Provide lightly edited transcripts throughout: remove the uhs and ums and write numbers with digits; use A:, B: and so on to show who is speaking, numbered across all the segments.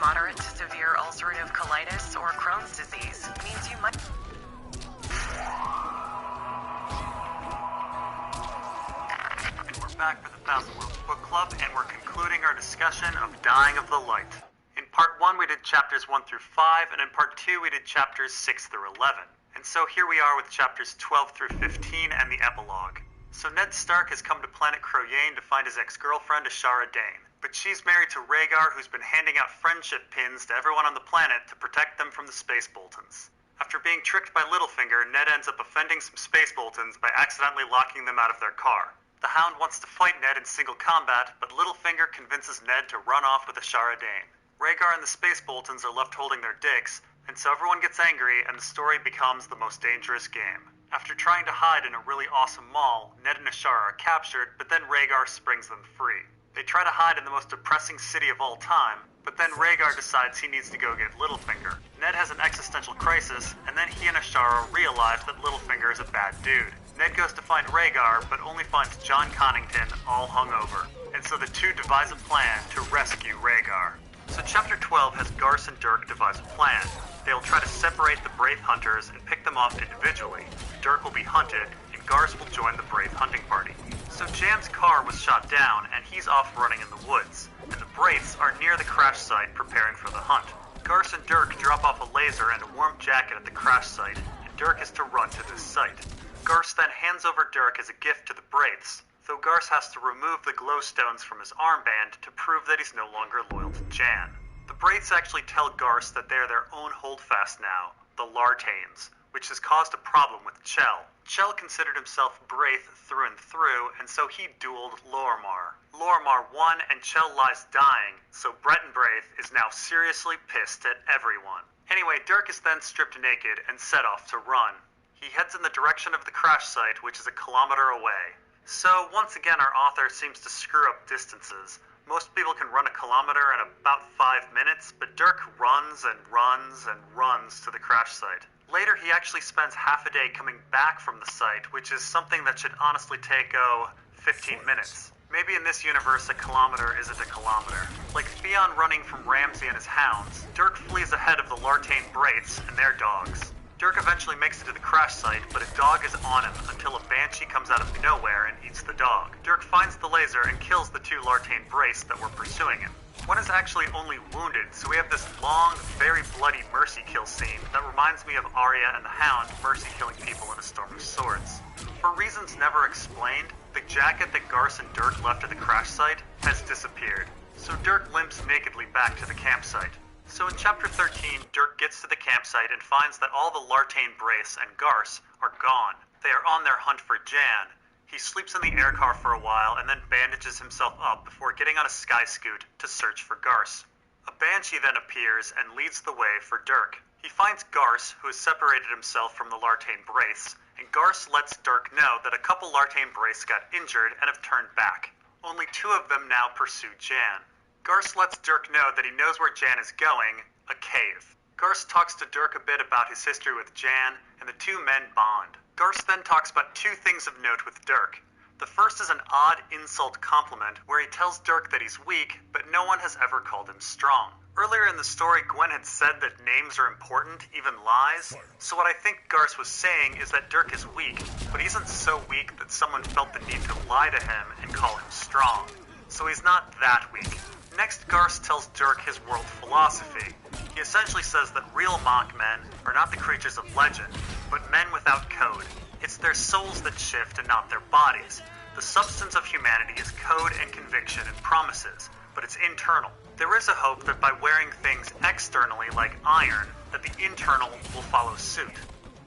A: Moderate to severe ulcerative colitis or Crohn's disease means you might...
B: We're back for the Thousand Worlds Book Club, and we're concluding our discussion of Dying of the Light. In part 1 we did chapters 1 through 5, and in part 2 we did chapters 6 through 11. And so here we are with chapters 12 through 15 and the epilogue. So Ned Stark has come to planet Croyane to find his ex-girlfriend Ashara Dane. But she's married to Rhaegar, who's been handing out friendship pins to everyone on the planet to protect them from the Space Boltons. After being tricked by Littlefinger, Ned ends up offending some Space Boltons by accidentally locking them out of their car. The Hound wants to fight Ned in single combat, but Littlefinger convinces Ned to run off with Ashara Dane. Rhaegar and the Space Boltons are left holding their dicks, and so everyone gets angry and the story becomes the most dangerous game. After trying to hide in a really awesome mall, Ned and Ashara are captured, but then Rhaegar springs them free. They try to hide in the most depressing city of all time, but then Rhaegar decides he needs to go get Littlefinger. Ned has an existential crisis, and then he and Ashara realize that Littlefinger is a bad dude. Ned goes to find Rhaegar, but only finds Jon Connington all hungover, and so the two devise a plan to rescue Rhaegar. So chapter 12 has Garce and Dirk devise a plan. They'll try to separate the Brave Hunters and pick them off individually. Dirk will be hunted, and Garce will join the Brave hunting party. So Jan's car was shot down, and he's off running in the woods, and the Braiths are near the crash site preparing for the hunt. Garce and Dirk drop off a laser and a warm jacket at the crash site, and Dirk is to run to this site. Garce then hands over Dirk as a gift to the Braiths, though Garce has to remove the glowstones from his armband to prove that he's no longer loyal to Jan. The Braiths actually tell Garce that they're their own holdfast now, the Lartanes, which has caused a problem with Chell. Chell considered himself Braith through and through, and so he dueled Lorimar. Lorimar won, and Chell lies dying, so Breton Braith is now seriously pissed at everyone. Anyway, Dirk is then stripped naked and set off to run. He heads in the direction of the crash site, which is a kilometer away. So, once again, our author seems to screw up distances. Most people can run a kilometer in about 5 minutes, but Dirk runs and runs and runs to the crash site. Later, he actually spends half a day coming back from the site, which is something that should honestly take, 15 minutes. Maybe in this universe, a kilometer isn't a kilometer. Like Theon running from Ramsay and his hounds, Dirk flees ahead of the Lartane Braiths and their dogs. Dirk eventually makes it to the crash site, but a dog is on him until a banshee comes out of nowhere and eats the dog. Dirk finds the laser and kills the two Lartane Braiths that were pursuing him. One is actually only wounded, so we have this long, very bloody Mercy kill scene that reminds me of Arya and the Hound Mercy killing people in A Storm of Swords. For reasons never explained, the jacket that Garce and Dirk left at the crash site has disappeared, so Dirk limps nakedly back to the campsite. So in chapter 13, Dirk gets to the campsite and finds that all the Lartane Braiths and Garce are gone. They are on their hunt for Jan. He sleeps in the air car for a while and then bandages himself up before getting on a sky scoot to search for Garce. A banshee then appears and leads the way for Dirk. He finds Garce, who has separated himself from the Lartane Braiths, and Garce lets Dirk know that a couple Lartane Braiths got injured and have turned back. Only 2 of them now pursue Jan. Garce lets Dirk know that he knows where Jan is going, a cave. Garce talks to Dirk a bit about his history with Jan, and the 2 men bond. Garce then talks about 2 things of note with Dirk. The first is an odd insult compliment where he tells Dirk that he's weak, but no one has ever called him strong. Earlier in the story, Gwen had said that names are important, even lies. So what I think Garce was saying is that Dirk is weak, but he isn't so weak that someone felt the need to lie to him and call him strong. So he's not that weak. Next, Garce tells Dirk his world philosophy. He essentially says that real mock men are not the creatures of legend, but men without code. It's their souls that shift and not their bodies. The substance of humanity is code and conviction and promises, but it's internal. There is a hope that by wearing things externally like iron, that the internal will follow suit.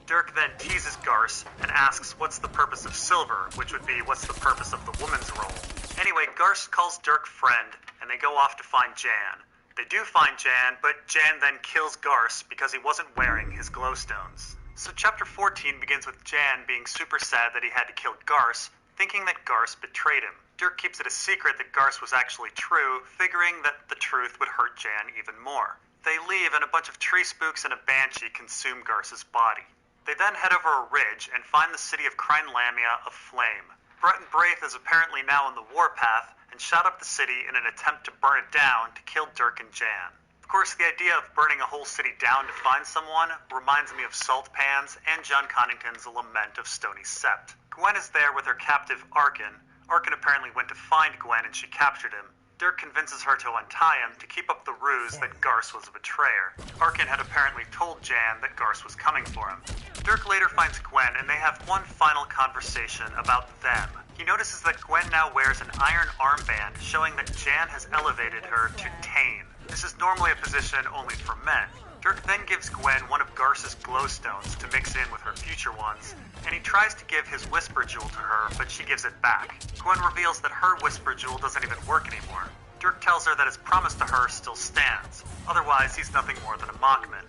B: Dirk then teases Garce and asks what's the purpose of silver, which would be what's the purpose of the woman's role. Anyway, Garce calls Dirk friend, and they go off to find Jan. They do find Jan, but Jan then kills Garce because he wasn't wearing his glowstones. So chapter 14 begins with Jan being super sad that he had to kill Garce, thinking that Garce betrayed him. Dirk keeps it a secret that Garce was actually true, figuring that the truth would hurt Jan even more. They leave, and a bunch of tree spooks and a banshee consume Garce's body. They then head over a ridge and find the city of Crine Lamia aflame. Breton Braith is apparently now on the warpath and shot up the city in an attempt to burn it down to kill Dirk and Jan. Of course, the idea of burning a whole city down to find someone reminds me of Salt Pans and John Connington's Lament of Stony Sept. Gwen is there with her captive Arkin. Arkin apparently went to find Gwen and she captured him. Dirk convinces her to untie him to keep up the ruse that Garce was a betrayer. Arkin had apparently told Jan that Garce was coming for him. Dirk later finds Gwen and they have one final conversation about them. He notices that Gwen now wears an iron armband showing that Jan has elevated her to Tane. This is normally a position only for men. Dirk then gives Gwen one of Garce's glowstones to mix in with her future ones, and he tries to give his Whisper Jewel to her, but she gives it back. Gwen reveals that her Whisper Jewel doesn't even work anymore. Dirk tells her that his promise to her still stands. Otherwise, he's nothing more than a mockman.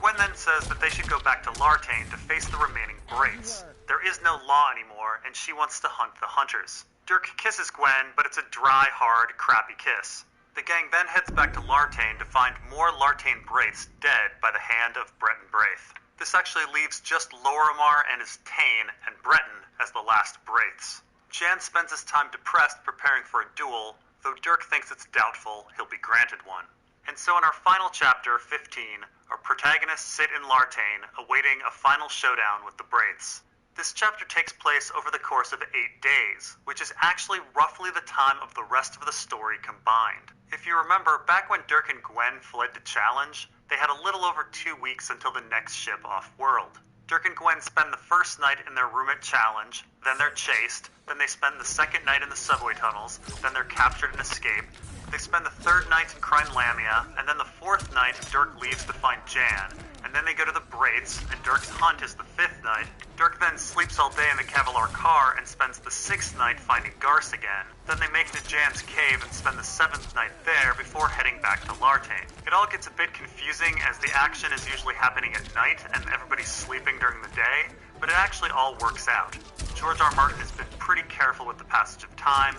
B: Gwen then says that they should go back to Lartane to face the remaining Braiths. There is no law anymore, and she wants to hunt the hunters. Dirk kisses Gwen, but it's a dry, hard, crappy kiss. The gang then heads back to Lartane to find more Lartane Braiths dead by the hand of Breton Braith. This actually leaves just Lorimar and his Tane and Breton as the last Braiths. Jan spends his time depressed preparing for a duel, though Dirk thinks it's doubtful he'll be granted one. And so in our final chapter, 15, our protagonists sit in Lartane, awaiting a final showdown with the Braiths. This chapter takes place over the course of 8 days, which is actually roughly the time of the rest of the story combined. If you remember, back when Dirk and Gwen fled to Challenge, they had a little over 2 weeks until the next ship off-world. Dirk and Gwen spend the first night in their room at Challenge, then they're chased, then they spend the second night in the subway tunnels, then they're captured and escape. They spend the third night in Crine Lamia, and then the fourth night Dirk leaves to find Jan, and then they go to the Braiths, and Dirk's hunt is the fifth night. Dirk then sleeps all day in the Kevlar car and spends the sixth night finding Garce again. Then they make it to Jan's cave and spend the seventh night there before heading back to Lartane. It all gets a bit confusing as the action is usually happening at night and everybody's sleeping during the day, but it actually all works out. George R. Martin has been pretty careful with the passage of time.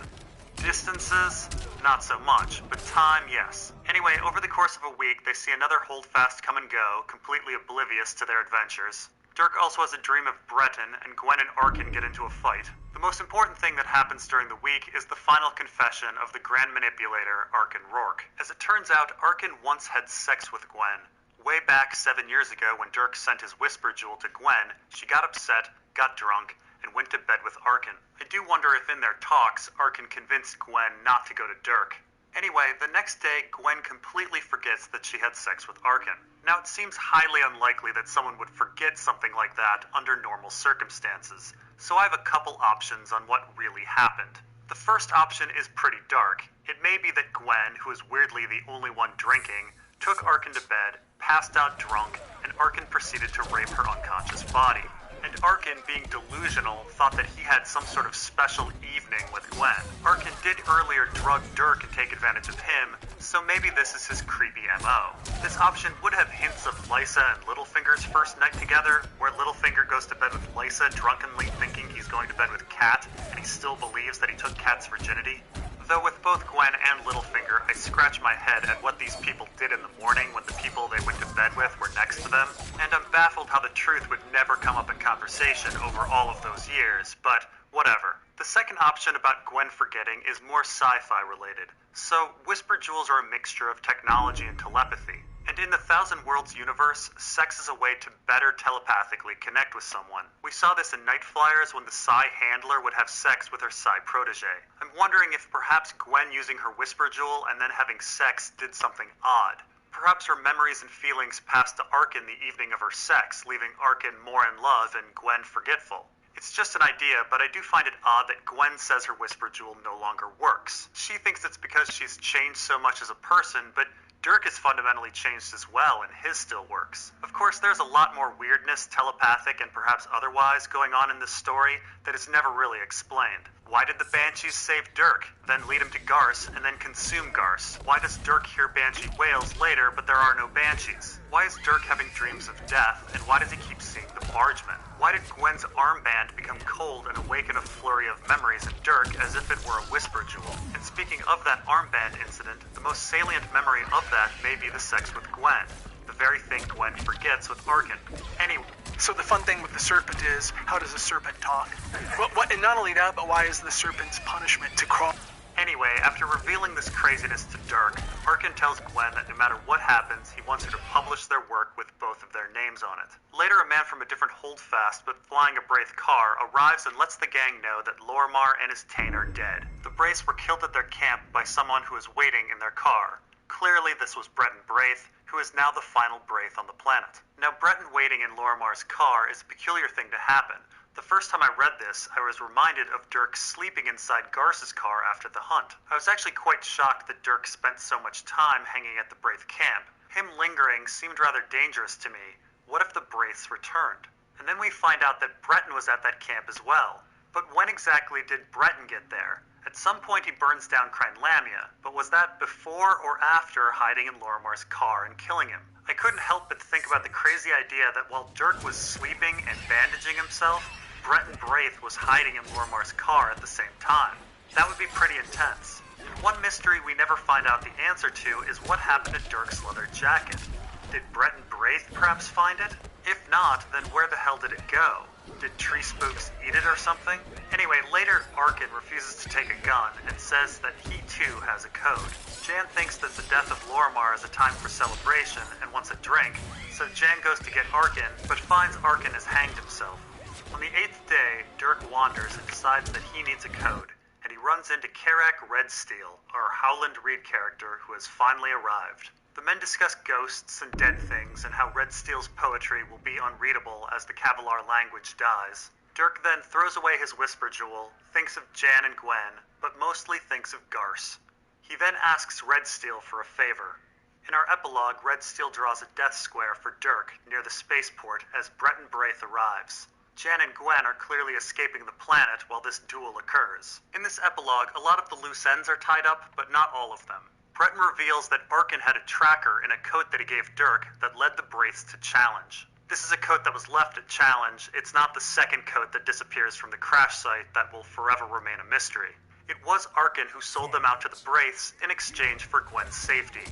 B: Distances, not so much, but time, yes. Anyway, over the course of a week, they see another Holdfast come and go, completely oblivious to their adventures. Dirk also has a dream of Breton, and Gwen and Arkin get into a fight. The most important thing that happens during the week is the final confession of the Grand Manipulator, Arkin Rourke. As it turns out, Arkin once had sex with Gwen. Way back 7 years ago when Dirk sent his Whisper Jewel to Gwen, she got upset, got drunk, and went to bed with Arkin. I do wonder if in their talks, Arkin convinced Gwen not to go to Dirk. Anyway, the next day, Gwen completely forgets that she had sex with Arkin. Now, it seems highly unlikely that someone would forget something like that under normal circumstances, so I have a couple options on what really happened. The first option is pretty dark. It may be that Gwen, who is weirdly the only one drinking, took Arkin to bed, passed out drunk, and Arkin proceeded to rape her unconscious body. And Arkin, being delusional, thought that he had some sort of special evening with Gwen. Arkin did earlier drug Dirk and take advantage of him, so maybe this is his creepy MO. This option would have hints of Lysa and Littlefinger's first night together, where Littlefinger goes to bed with Lysa drunkenly thinking he's going to bed with Cat, and he still believes that he took Cat's virginity. Though with both Gwen and Littlefinger, I scratch my head at what these people did in the morning when the people they went to bed with were next to them, and I'm baffled how the truth would never come up in conversation over all of those years, but whatever. The second option about Gwen forgetting is more sci-fi related. So, Whisper Jewels are a mixture of technology and telepathy. And in the Thousand Worlds universe, sex is a way to better telepathically connect with someone. We saw this in Night Flyers when the Psi handler would have sex with her Psi protege. I'm wondering if perhaps Gwen using her Whisper Jewel and then having sex did something odd. Perhaps her memories and feelings passed to Arkin the evening of her sex, leaving Arkin more in love and Gwen forgetful. It's just an idea, but I do find it odd that Gwen says her Whisper Jewel no longer works. She thinks it's because she's changed so much as a person, but Dirk has fundamentally changed as well, and his still works. Of course, there's a lot more weirdness, telepathic and perhaps otherwise, going on in this story that is never really explained. Why did the Banshees save Dirk, then lead him to Garce, and then consume Garce? Why does Dirk hear Banshee wails later, but there are no Banshees? Why is Dirk having dreams of death, and why does he keep seeing the Bargeman? Why did Gwen's armband become cold and awaken a flurry of memories in Dirk as if it were a Whisper Jewel? And speaking of that armband incident, the most salient memory of that may be the sex with Gwen, the very thing Gwen forgets with Arkin.
C: Anyway, so the fun thing with the serpent is, how does a serpent talk? And not only that, but why is the serpent's punishment to crawl?
B: Anyway, after revealing this craziness to Dirk, Arkin tells Gwen that no matter what happens, he wants her to publish their work with both of their names on it. Later, a man from a different holdfast but flying a Braith car arrives and lets the gang know that Lorimar and his Tain are dead. The Braiths were killed at their camp by someone who was waiting in their car. Clearly, this was Breton Braith, who is now the final Braith on the planet. Now, Breton waiting in Lorimar's car is a peculiar thing to happen. The first time I read this, I was reminded of Dirk sleeping inside Garce's car after the hunt. I was actually quite shocked that Dirk spent so much time hanging at the Braith camp. Him lingering seemed rather dangerous to me. What if the Braiths returned? And then we find out that Breton was at that camp as well. But when exactly did Breton get there? At some point he burns down Crane Lamia, but was that before or after hiding in Lorimar's car and killing him? I couldn't help but think about the crazy idea that while Dirk was sleeping and bandaging himself, Breton Braith was hiding in Lorimar's car at the same time. That would be pretty intense. And one mystery we never find out the answer to is what happened to Dirk's leather jacket. Did Breton Braith perhaps find it? If not, then where the hell did it go? Did tree spooks eat it or something? Anyway, later Arkin refuses to take a gun and says that he too has a code. Jan thinks that the death of Lorimar is a time for celebration and wants a drink, so Jan goes to get Arkin, but finds Arkin has hanged himself. On the 8th day, Dirk wanders and decides that he needs a code, and he runs into Karak Redsteel, our Howland Reed character who has finally arrived. The men discuss ghosts and dead things and how Redsteel's poetry will be unreadable as the Kavalar language dies. Dirk then throws away his Whisper Jewel, thinks of Jan and Gwen, but mostly thinks of Garce. He then asks Redsteel for a favor. In our epilogue, Redsteel draws a death square for Dirk near the spaceport as Breton Braith arrives. Jan and Gwen are clearly escaping the planet while this duel occurs. In this epilogue, a lot of the loose ends are tied up, but not all of them. Breton reveals that Arkin had a tracker in a coat that he gave Dirk that led the Braiths to Challenge. This is a coat that was left at Challenge. It's not the second coat that disappears from the crash site that will forever remain a mystery. It was Arkin who sold them out to the Braiths in exchange for Gwen's safety.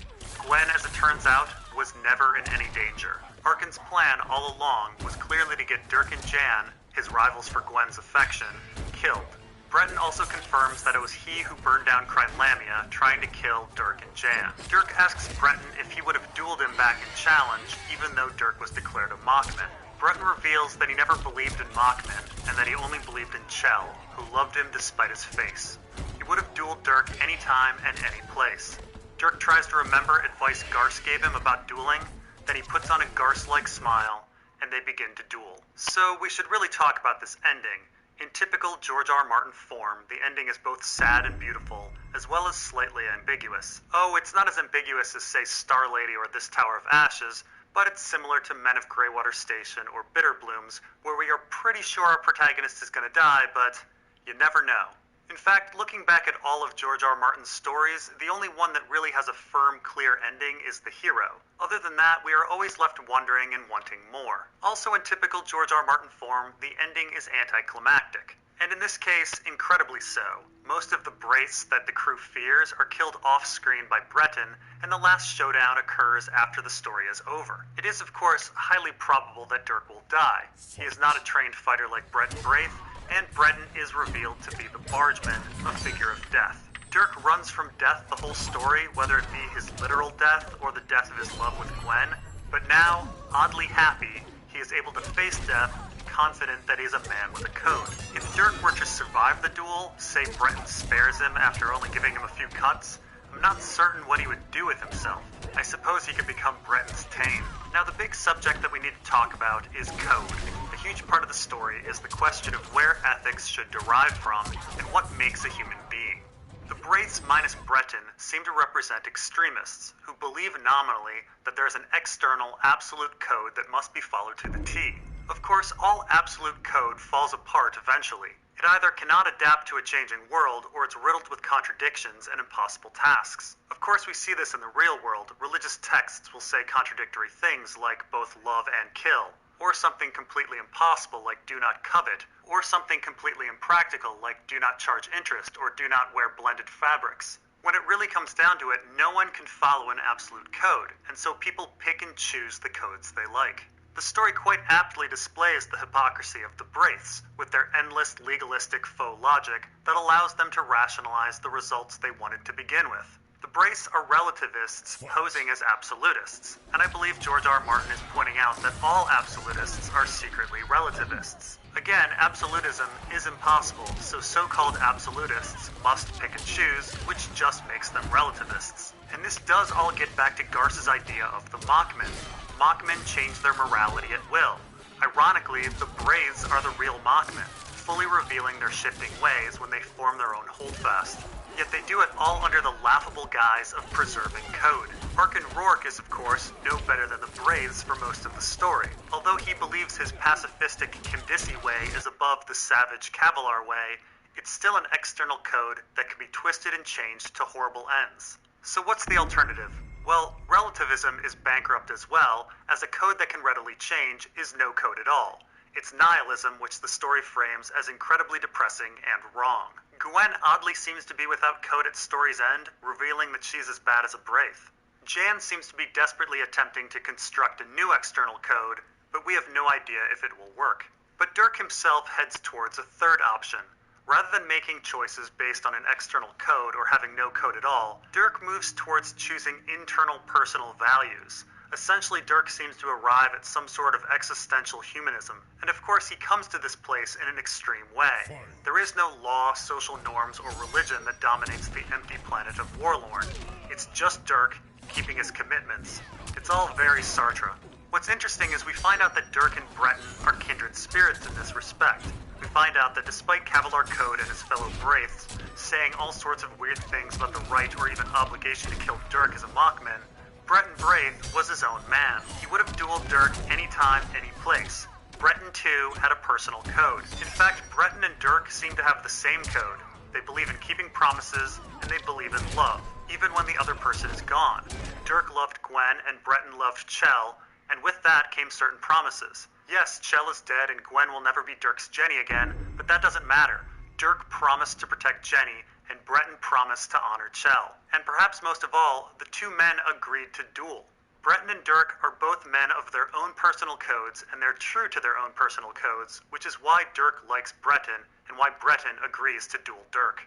B: Gwen, as it turns out, was never in any danger. Arkin's plan all along was clearly to get Dirk and Jan, his rivals for Gwen's affection, killed. Breton also confirms that it was he who burned down Crane Lamia, trying to kill Dirk and Jan. Dirk asks Breton if he would have dueled him back in Challenge, even though Dirk was declared a Mockman. Breton reveals that he never believed in Mockman, and that he only believed in Chell, who loved him despite his face. He would have dueled Dirk anytime and any place. Dirk tries to remember advice Garce gave him about dueling, then he puts on a Garce-like smile, and they begin to duel. So we should really talk about this ending. In typical George R. Martin form, the ending is both sad and beautiful, as well as slightly ambiguous. Oh, it's not as ambiguous as, say, Star Lady or This Tower of Ashes, but it's similar to Men of Greywater Station or Bitter Blooms, where we are pretty sure our protagonist is going to die, but you never know. In fact, looking back at all of George R. Martin's stories, the only one that really has a firm, clear ending is the hero. Other than that, we are always left wondering and wanting more. Also, in typical George R. Martin form, the ending is anticlimactic. And in this case, incredibly so. Most of the Braiths that the crew fears are killed off-screen by Breton, and the last showdown occurs after the story is over. It is, of course, highly probable that Dirk will die. He is not a trained fighter like Breton Braith, and Breton is revealed to be the Bargeman, a figure of death. Dirk runs from death the whole story, whether it be his literal death or the death of his love with Gwen, but now, oddly happy, he is able to face death, confident that he's a man with a code. If Dirk were to survive the duel, say Breton spares him after only giving him a few cuts, I'm not certain what he would do with himself. I suppose he could become Breton's Tain. Now, the big subject that we need to talk about is code. A huge part of the story is the question of where ethics should derive from and what makes a human being. The Braiths minus Breton seem to represent extremists who believe nominally that there is an external absolute code that must be followed to the T. Of course, all absolute code falls apart eventually. It either cannot adapt to a changing world, or it's riddled with contradictions and impossible tasks. Of course, we see this in the real world. Religious texts will say contradictory things like both love and kill, or something completely impossible like do not covet, or something completely impractical like do not charge interest or do not wear blended fabrics. When it really comes down to it, no one can follow an absolute code, and so people pick and choose the codes they like. The story quite aptly displays the hypocrisy of the Braiths, with their endless legalistic faux logic that allows them to rationalize the results they wanted to begin with. The Braiths are relativists posing as absolutists, and I believe George R. R. Martin is pointing out that all absolutists are secretly relativists. Again, absolutism is impossible, so so-called absolutists must pick and choose, which just makes them relativists. And this does all get back to Garce's idea of the Mockmen. Mockmen change their morality at will. Ironically, the Braiths are the real Mockmen, fully revealing their shifting ways when they form their own holdfast. Yet they do it all under the laughable guise of preserving code. Arkin Rourke is, of course, no better than the Braiths for most of the story. Although he believes his pacifistic Kindisi way is above the savage Kavalar way, it's still an external code that can be twisted and changed to horrible ends. So what's the alternative? Well, relativism is bankrupt as well, as a code that can readily change is no code at all. It's nihilism, which the story frames as incredibly depressing and wrong. Gwen oddly seems to be without code at story's end, revealing that she's as bad as a Braith. Jan seems to be desperately attempting to construct a new external code, but we have no idea if it will work. But Dirk himself heads towards a third option. Rather than making choices based on an external code or having no code at all, Dirk moves towards choosing internal personal values. Essentially, Dirk seems to arrive at some sort of existential humanism. And of course, he comes to this place in an extreme way. There is no law, social norms, or religion that dominates the empty planet of Warlorn. It's just Dirk keeping his commitments. It's all very Sartre. What's interesting is we find out that Dirk and Breton are kindred spirits in this respect. We find out that despite Kavalar Code and his fellow Braiths saying all sorts of weird things about the right or even obligation to kill Dirk as a Mockman, Breton Braith was his own man. He would have dueled Dirk anytime, any place. Breton, too, had a personal code. In fact, Breton and Dirk seem to have the same code. They believe in keeping promises, and they believe in love, even when the other person is gone. Dirk loved Gwen, and Breton loved Chell, and with that came certain promises. Yes, Chell is dead, and Gwen will never be Dirk's Jenny again, but that doesn't matter. Dirk promised to protect Jenny, and Breton promised to honor Chell. And perhaps most of all, the two men agreed to duel. Breton and Dirk are both men of their own personal codes, and they're true to their own personal codes, which is why Dirk likes Breton, and why Breton agrees to duel Dirk.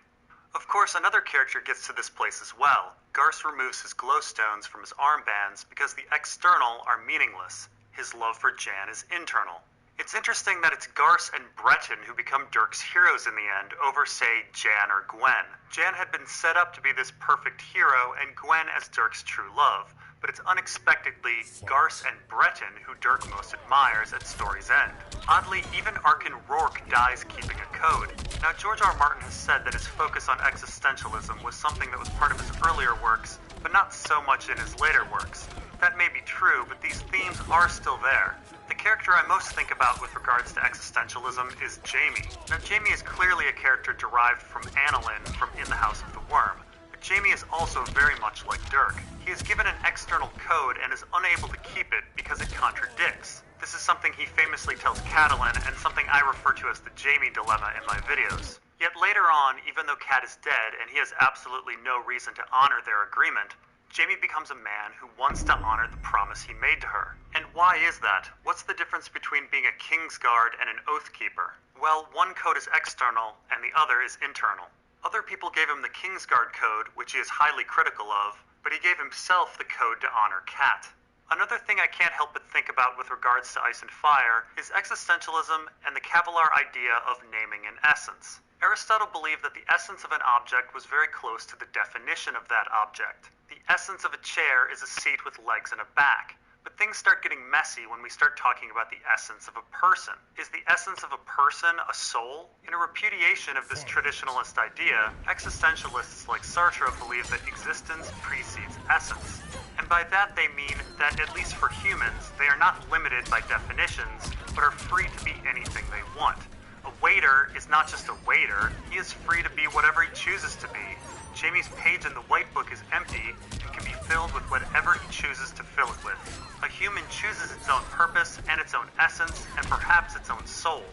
B: Of course, another character gets to this place as well. Garce removes his glowstones from his armbands because the external are meaningless. His love for Jan is internal. It's interesting that it's Garce and Breton who become Dirk's heroes in the end over, say, Jan or Gwen. Jan had been set up to be this perfect hero and Gwen as Dirk's true love, but it's unexpectedly Garce and Breton who Dirk most admires at story's end. Oddly, even Arkin Rourke dies keeping a code. Now, George R. R. Martin has said that his focus on existentialism was something that was part of his earlier works, but not so much in his later works. That may be true, but these themes are still there. The character I most think about with regards to existentialism is Jamie. Now, Jamie is clearly a character derived from Annalyn from In the House of the Worm, but Jamie is also very much like Dirk. He is given an external code and is unable to keep it because it contradicts. This is something he famously tells Catelyn and something I refer to as the Jamie dilemma in my videos. Yet later on, even though Cat is dead and he has absolutely no reason to honor their agreement, Jamie becomes a man who wants to honor the promise he made to her. And why is that? What's the difference between being a Kingsguard and an Oathkeeper? Well, one code is external, and the other is internal. Other people gave him the Kingsguard code, which he is highly critical of, but he gave himself the code to honor Cat. Another thing I can't help but think about with regards to Ice and Fire is existentialism and the Kavalar idea of naming an essence. Aristotle believed that the essence of an object was very close to the definition of that object. The essence of a chair is a seat with legs and a back. But things start getting messy when we start talking about the essence of a person. Is the essence of a person a soul? In a repudiation of this traditionalist idea, existentialists like Sartre believe that existence precedes essence. And by that they mean that, at least for humans, they are not limited by definitions, but are free to be anything they want. A waiter is not just a waiter, he is free to be whatever he chooses to be. Jamie's page in the White Book is empty and can be filled with whatever he chooses to fill it with. A human chooses its own purpose and its own essence and perhaps its own soul.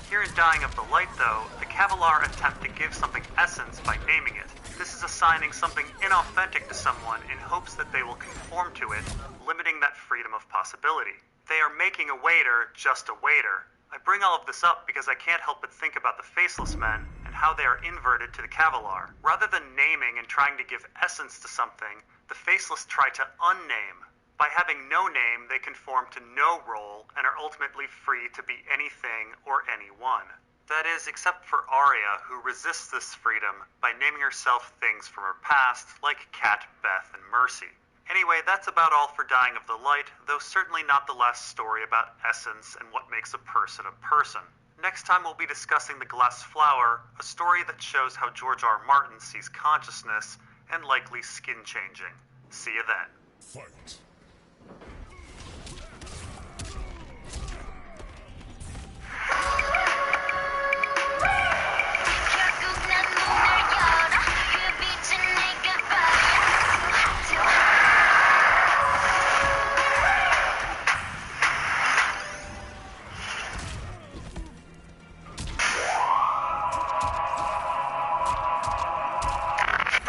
B: Here in Dying of the Light, though, the Kavalar attempt to give something essence by naming it. This is assigning something inauthentic to someone in hopes that they will conform to it, limiting that freedom of possibility. They are making a waiter just a waiter. I bring all of this up because I can't help but think about the Faceless Men and how they are inverted to the Kevlar. Rather than naming and trying to give essence to something, the Faceless try to unname. By having no name, they conform to no role and are ultimately free to be anything or anyone. That is, except for Arya, who resists this freedom by naming herself things from her past, like Cat, Beth, and Mercy. Anyway, that's about all for Dying of the Light, though certainly not the last story about essence and what makes a person a person. Next time we'll be discussing The Glass Flower, a story that shows how George R. Martin sees consciousness and likely skin changing. See you then.
D: Fight.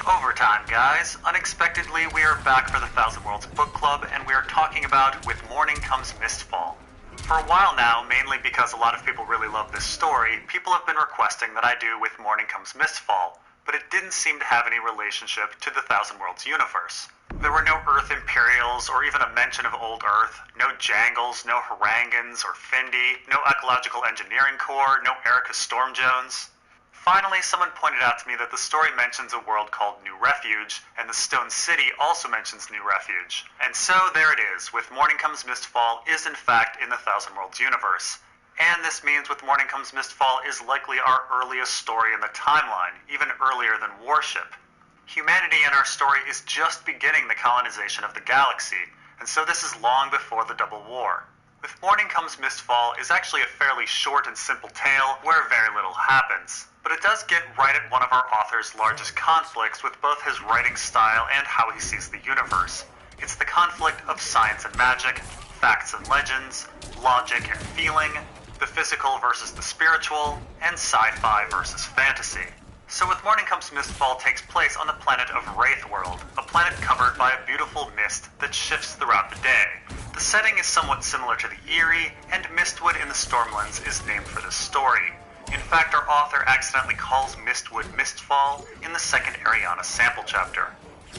B: Overtime, guys. Unexpectedly, we are back for the Thousand Worlds Book Club, and we are talking about With Morning Comes Mistfall. For a while now, mainly because a lot of people really love this story, people have been requesting that I do With Morning Comes Mistfall, but it didn't seem to have any relationship to the Thousand Worlds universe. There were no Earth Imperials, or even a mention of Old Earth, no Jangles, no Harangans or Findi, no Ecological Engineering Corps, no Erica Stormjones. Finally, someone pointed out to me that the story mentions a world called New Refuge, and the Stone City also mentions New Refuge. And so there it is, With Morning Comes Mistfall is in fact in the Thousand Worlds universe. And this means With Morning Comes Mistfall is likely our earliest story in the timeline, even earlier than Warship. Humanity in our story is just beginning the colonization of the galaxy, and so this is long before the Double War. With Morning Comes Mistfall is actually a fairly short and simple tale where very little happens. But it does get right at one of our author's largest conflicts with both his writing style and how he sees the universe. It's the conflict of science and magic, facts and legends, logic and feeling, the physical versus the spiritual, and sci-fi versus fantasy. So With Morning Comes Mistfall takes place on the planet of Wraithworld, a planet covered by a beautiful mist that shifts throughout the day. The setting is somewhat similar to the Eyrie, and Mistwood in the Stormlands is named for this story. In fact, our author accidentally calls Mistwood Mistfall in the second Ariana sample chapter.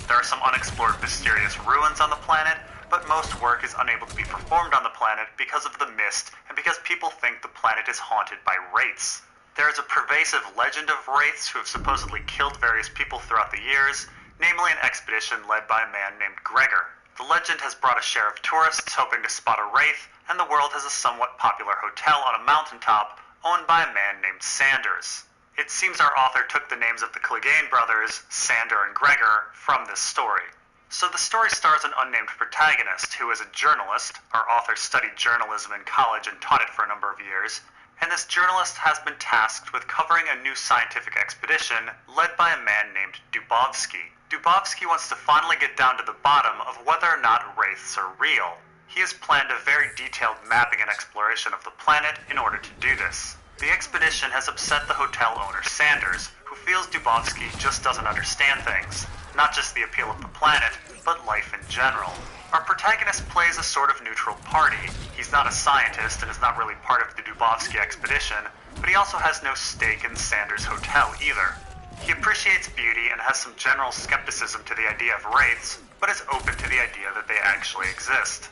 B: There are some unexplored mysterious ruins on the planet, but most work is unable to be performed on the planet because of the mist and because people think the planet is haunted by wraiths. There is a pervasive legend of wraiths who have supposedly killed various people throughout the years, namely an expedition led by a man named Gregor. The legend has brought a share of tourists hoping to spot a wraith, and the world has a somewhat popular hotel on a mountaintop owned by a man named Sanders. It seems our author took the names of the Clegane brothers, Sander and Gregor, from this story. So the story stars an unnamed protagonist who is a journalist. Our author studied journalism in college and taught it for a number of years, and this journalist has been tasked with covering a new scientific expedition led by a man named Dubovsky. Dubovsky wants to finally get down to the bottom of whether or not wraiths are real. He has planned a very detailed mapping and exploration of the planet in order to do this. The expedition has upset the hotel owner Sanders, who feels Dubovsky just doesn't understand things, not just the appeal of the planet, but life in general. Our protagonist plays a sort of neutral party. He's not a scientist and is not really part of the Dubovsky expedition, but he also has no stake in Sanders' hotel either. He appreciates beauty and has some general skepticism to the idea of wraiths, but is open to the idea that they actually exist.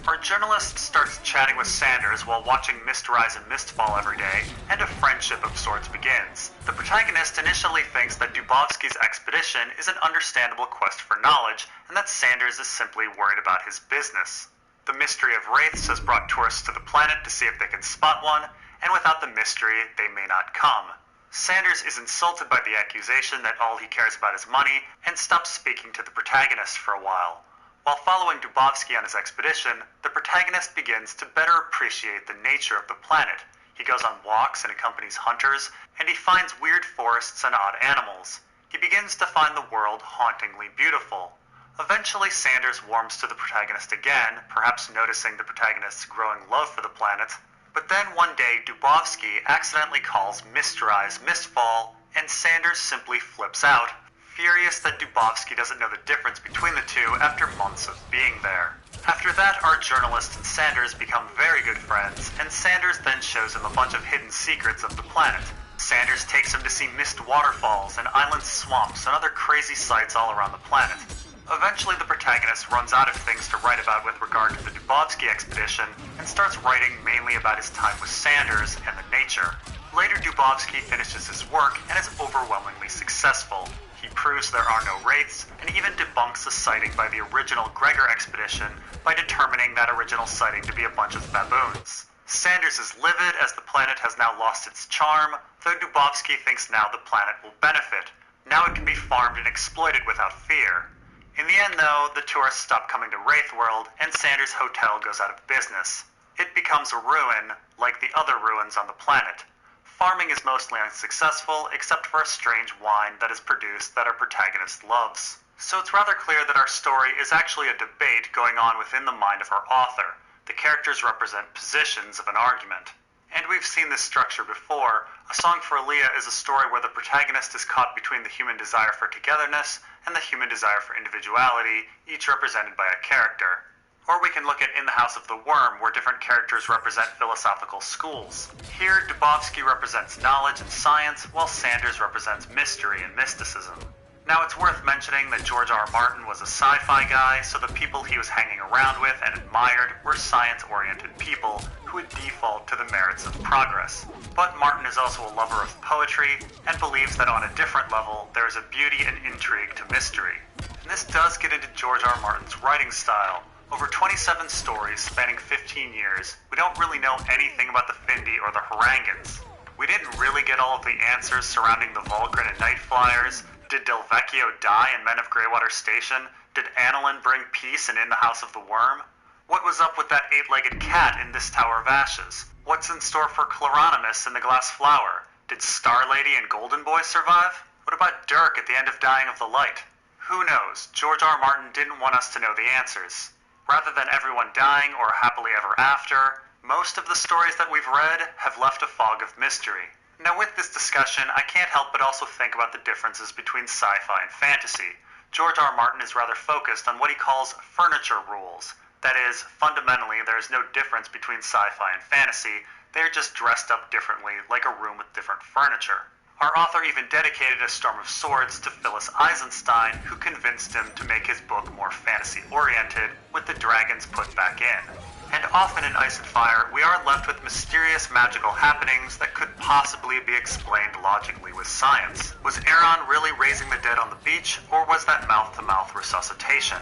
B: Our journalist starts chatting with Sanders while watching Mistrise and Mistfall every day, and a friendship of sorts begins. The protagonist initially thinks that Dubovsky's expedition is an understandable quest for knowledge, and that Sanders is simply worried about his business. The mystery of wraiths has brought tourists to the planet to see if they can spot one, and without the mystery, they may not come. Sanders is insulted by the accusation that all he cares about is money, and stops speaking to the protagonist for a while. While following Dubovsky on his expedition, the protagonist begins to better appreciate the nature of the planet. He goes on walks and accompanies hunters, and he finds weird forests and odd animals. He begins to find the world hauntingly beautiful. Eventually, Sanders warms to the protagonist again, perhaps noticing the protagonist's growing love for the planet. But then one day, Dubovsky accidentally calls Mistrise Mistfall, and Sanders simply flips out, furious that Dubovsky doesn't know the difference between the two after months of being there. After that, our journalist and Sanders become very good friends, and Sanders then shows him a bunch of hidden secrets of the planet. Sanders takes him to see mist waterfalls and island swamps and other crazy sights all around the planet. Eventually, the protagonist runs out of things to write about with regard to the Dubovsky expedition and starts writing mainly about his time with Sanders and the nature. Later, Dubovsky finishes his work and is overwhelmingly successful. He proves there are no wraiths and even debunks a sighting by the original Gregor expedition by determining that original sighting to be a bunch of baboons. Sanders is livid as the planet has now lost its charm, though Dubovsky thinks now the planet will benefit. Now it can be farmed and exploited without fear. In the end, though, the tourists stop coming to Wraith World, and Sanders' hotel goes out of business. It becomes a ruin, like the other ruins on the planet. Farming is mostly unsuccessful, except for a strange wine that is produced that our protagonist loves. So it's rather clear that our story is actually a debate going on within the mind of our author. The characters represent positions of an argument. And we've seen this structure before. A Song for Aaliyah is a story where the protagonist is caught between the human desire for togetherness and the human desire for individuality, each represented by a character. Or we can look at In the House of the Worm, where different characters represent philosophical schools. Here, Dubovsky represents knowledge and science, while Sanders represents mystery and mysticism. Now, it's worth mentioning that George R. R. Martin was a sci-fi guy, so the people he was hanging around with and admired were science-oriented people who would default to the merits of progress. But Martin is also a lover of poetry and believes that on a different level, there is a beauty and intrigue to mystery. And this does get into George R. R. Martin's writing style. Over 27 stories spanning 15 years, we don't really know anything about the Findi or the Harangans. We didn't really get all of the answers surrounding the Vulgrin and Night Flyers. Did Del Vecchio die in Men of Greywater Station? Did Annalyn bring peace in The House of the Worm? What was up with that eight-legged cat in This Tower of Ashes? What's in store for Chloronymus in The Glass Flower? Did Star Lady and Golden Boy survive? What about Dirk at the end of Dying of the Light? Who knows? George R. R. Martin didn't want us to know the answers. Rather than everyone dying or happily ever after, most of the stories that we've read have left a fog of mystery. Now, with this discussion, I can't help but also think about the differences between sci-fi and fantasy. George R. R. Martin is rather focused on what he calls furniture rules. That is, fundamentally, there is no difference between sci-fi and fantasy. They're just dressed up differently, like a room with different furniture. Our author even dedicated A Storm of Swords to Phyllis Eisenstein, who convinced him to make his book more fantasy-oriented, with the dragons put back in. And often in Ice and Fire, we are left with mysterious magical happenings that could possibly be explained logically with science. Was Aaron really raising the dead on the beach, or was that mouth-to-mouth resuscitation?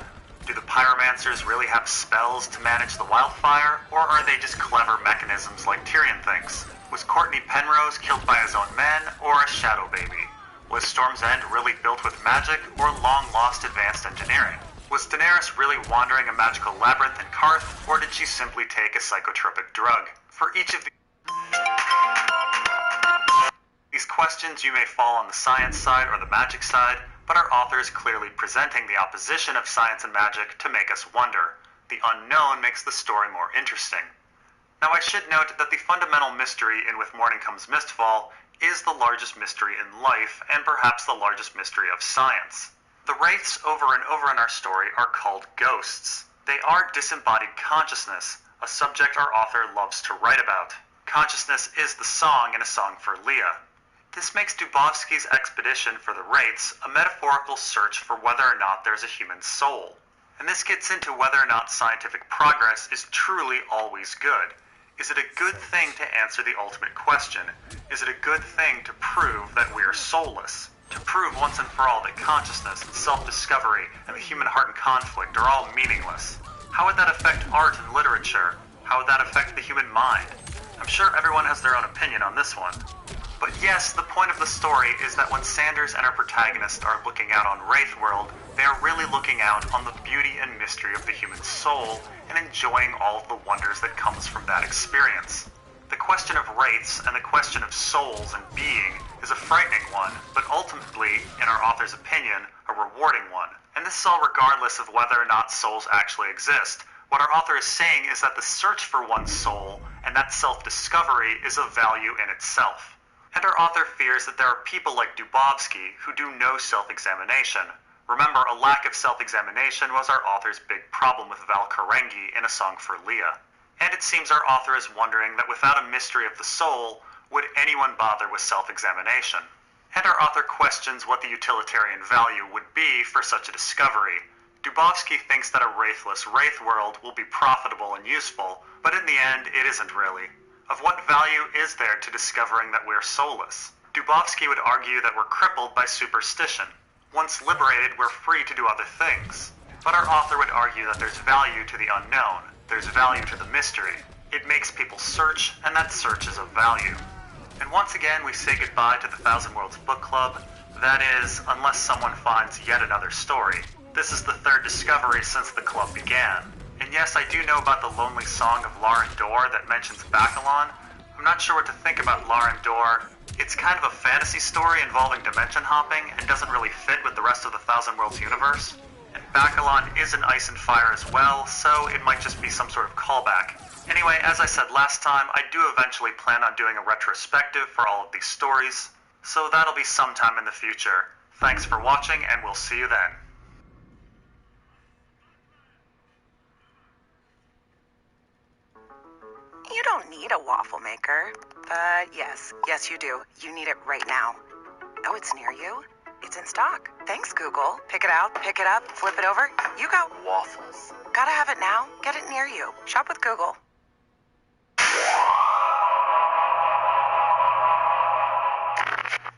B: Do the pyromancers really have spells to manage the wildfire, or are they just clever mechanisms like Tyrion thinks? Was Courtney Penrose killed by his own men, or a shadow baby? Was Storm's End really built with magic, or long-lost advanced engineering? Was Daenerys really wandering a magical labyrinth in Karth, or did she simply take a psychotropic drug? For each of these questions, you may fall on the science side or the magic side, but our author is clearly presenting the opposition of science and magic to make us wonder. The unknown makes the story more interesting. Now, I should note that the fundamental mystery in With Morning Comes Mistfall is the largest mystery in life, and perhaps the largest mystery of science. The wraiths over and over in our story are called ghosts. They are disembodied consciousness, a subject our author loves to write about. Consciousness is the song in A Song for Leah. This makes Dubovsky's expedition for the wraiths a metaphorical search for whether or not there's a human soul. And this gets into whether or not scientific progress is truly always good. Is it a good thing to answer the ultimate question? Is it a good thing to prove that we are soulless? To prove once and for all that consciousness and self-discovery and the human heart and conflict are all meaningless? How would that affect art and literature? How would that affect the human mind? I'm sure everyone has their own opinion on this one. But yes, the point of the story is that when Sanders and our protagonist are looking out on Wraith World, they are really looking out on the beauty and mystery of the human soul and enjoying all of the wonders that comes from that experience. The question of wraiths and the question of souls and being is a frightening one, but ultimately, in our author's opinion, a rewarding one. And this is all regardless of whether or not souls actually exist. What our author is saying is that the search for one's soul and that self-discovery is of value in itself. And our author fears that there are people like Dubovsky who do no self-examination. Remember, a lack of self-examination was our author's big problem with Valkarengi in A Song for Leah. And it seems our author is wondering that without a mystery of the soul, would anyone bother with self-examination? And our author questions what the utilitarian value would be for such a discovery. Dubovsky thinks that a wraithless wraith world will be profitable and useful, but in the end, it isn't really. Of what value is there to discovering that we're soulless? Dubovsky would argue that we're crippled by superstition. Once liberated, we're free to do other things. But our author would argue that there's value to the unknown. There's value to the mystery. It makes people search, and that search is of value. And once again, we say goodbye to the Thousand Worlds Book Club. That is, unless someone finds yet another story. This is the third discovery since the club began. And yes, I do know about the lonely song of Lauren Dor that mentions Bacalon. I'm not sure what to think about Lauren Dor. It's kind of a fantasy story involving dimension hopping and doesn't really fit with the rest of the Thousand Worlds universe. And Bacalon is in Ice and Fire as well, so it might just be some sort of callback. Anyway, as I said last time, I do eventually plan on doing a retrospective for all of these stories, so that'll be sometime in the future. Thanks for watching, and we'll see you then.
A: You don't need a waffle maker. But yes, you do. You need it right now. Oh, it's near you? It's in stock. Thanks, Google. Pick it out, pick it up, flip it over. You got waffles. Gotta have it now. Get it near you. Shop with Google.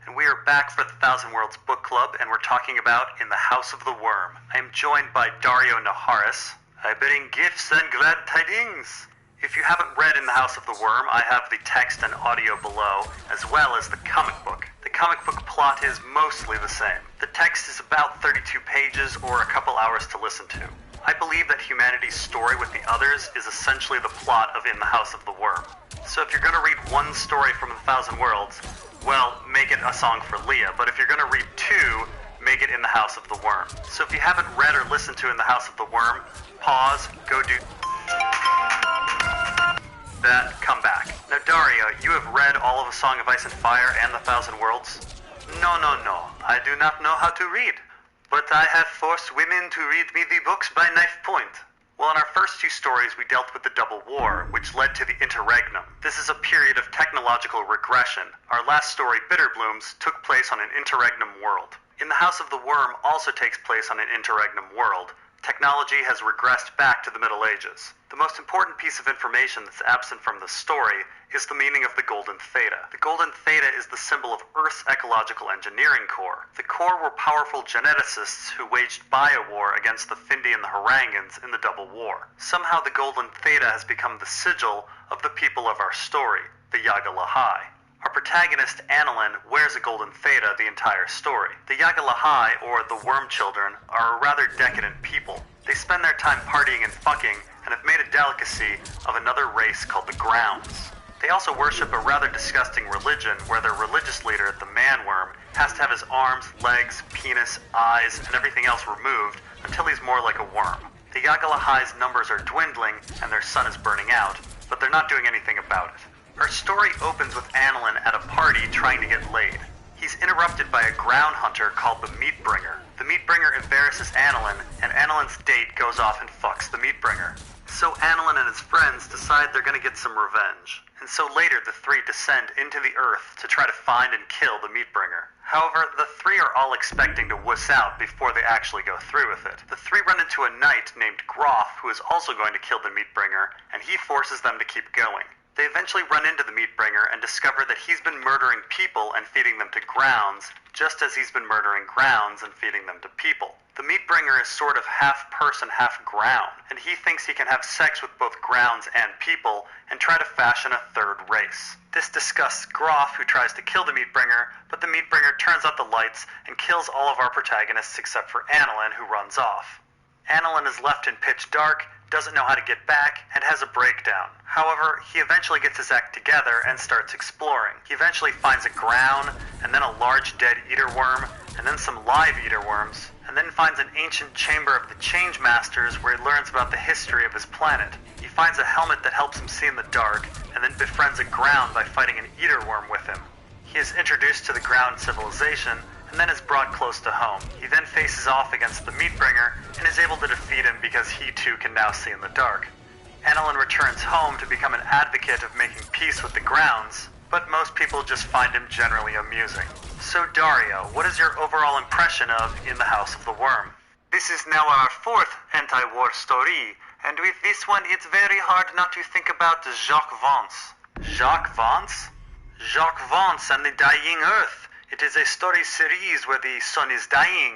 B: And we are back for the Thousand Worlds Book Club, and we're talking about In the House of the Worm. I am joined by Dario Naharis. I bring gifts and glad tidings. If you haven't read In the House of the Worm, I have the text and audio below, as well as the comic book. The comic book plot is mostly the same. The text is about 32 pages or a couple hours to listen to. I believe that humanity's story with the others is essentially the plot of In the House of the Worm. So if you're going to read one story from The Thousand Worlds, well, make it A Song for Leah. But if you're going to read two, make it In the House of the Worm. So if you haven't read or listened to In the House of the Worm, pause, go do that, come back. Now Dario, you have read all of A Song of Ice and Fire and The Thousand Worlds? No. I do not know how to read. But I have forced women to read me the books by knife point. Well, in our first two stories, we dealt with the Double War, which led to the Interregnum. This is a period of technological regression. Our last story, Bitterblooms, took place on an interregnum world. In the House of the Worm also takes place on an interregnum world. Technology has regressed back to the Middle Ages. The most important piece of information that's absent from the story is the meaning of the Golden Theta. The Golden Theta is the symbol of Earth's ecological engineering corps. The corps were powerful geneticists who waged biowar against the Findi and the Harangans in the Double War. Somehow the Golden Theta has become the sigil of the people of our story, the Yaga-Lahai. Our protagonist, Annalyn, wears a Golden Theta the entire story. The Yaga-Lahai, or the Worm Children, are a rather decadent people. They spend their time partying and fucking, and have made a delicacy of another race called the Grounds. They also worship a rather disgusting religion where their religious leader, the Man-Worm, has to have his arms, legs, penis, eyes, and everything else removed until he's more like a worm. The Yaga-Lahai's numbers are dwindling, and their sun is burning out, but they're not doing anything about it. Our story opens with Annalyn at a party trying to get laid. He's interrupted by a ground hunter called the Meatbringer. The Meatbringer embarrasses Annalyn, and Annalyn's date goes off and fucks the Meatbringer. So Annalyn and his friends decide they're gonna get some revenge. And so later the three descend into the earth to try to find and kill the Meatbringer. However, the three are all expecting to wuss out before they actually go through with it. The three run into a knight named Groff who is also going to kill the Meatbringer, and he forces them to keep going. They eventually run into the Meatbringer and discover that he's been murdering people and feeding them to Grounds, just as he's been murdering Grounds and feeding them to people. The Meatbringer is sort of half person, half ground, and he thinks he can have sex with both Grounds and people and try to fashion a third race. This disgusts Groff, who tries to kill the Meatbringer, but the Meatbringer turns out the lights and kills all of our protagonists except for Annalyn, who runs off. Annalyn is left in pitch dark, doesn't know how to get back, and has a breakdown. However, he eventually gets his act together and starts exploring. He eventually finds a ground, and then a large dead eater worm, and then some live eater worms, and then finds an ancient chamber of the Change Masters where he learns about the history of his planet. He finds a helmet that helps him see in the dark, and then befriends a ground by fighting an eater worm with him. He is introduced to the ground civilization and then is brought close to home. He then faces off against the Meatbringer and is able to defeat him because he too can now see in the dark. Annelin returns home to become an advocate of making peace with the grounds, but most people just find him generally amusing. So Dario, what is your overall impression of In the House of the Worm? This is now our fourth anti-war story, and with this one it's very hard not to think about Jacques Vance. Jacques Vance? Jacques Vance and the Dying Earth. It is a story series where the sun is dying.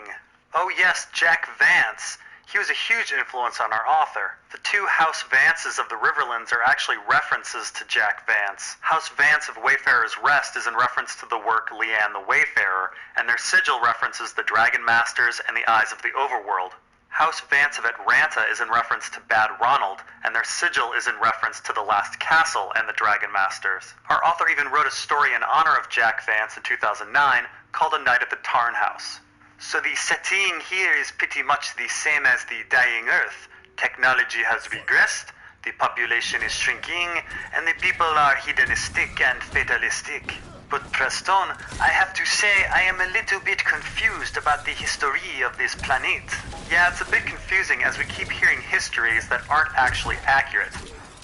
B: Oh yes, Jack Vance. He was a huge influence on our author. The two House Vances of the Riverlands are actually references to Jack Vance. House Vance of Wayfarer's Rest is in reference to the work Leanne the Wayfarer, and their sigil references the Dragon Masters and the Eyes of the Overworld. House Vance of Atlanta is in reference to Bad Ronald, and their sigil is in reference to the Last Castle and the Dragon Masters. Our author even wrote a story in honor of Jack Vance in 2009 called A Night at the Tarn House. So the setting here is pretty much the same as the Dying Earth. Technology has regressed, the population is shrinking, and the people are hedonistic and fatalistic. But Preston, I have to say I am a little bit confused about the history of this planet. Yeah, it's a bit confusing as we keep hearing histories that aren't actually accurate.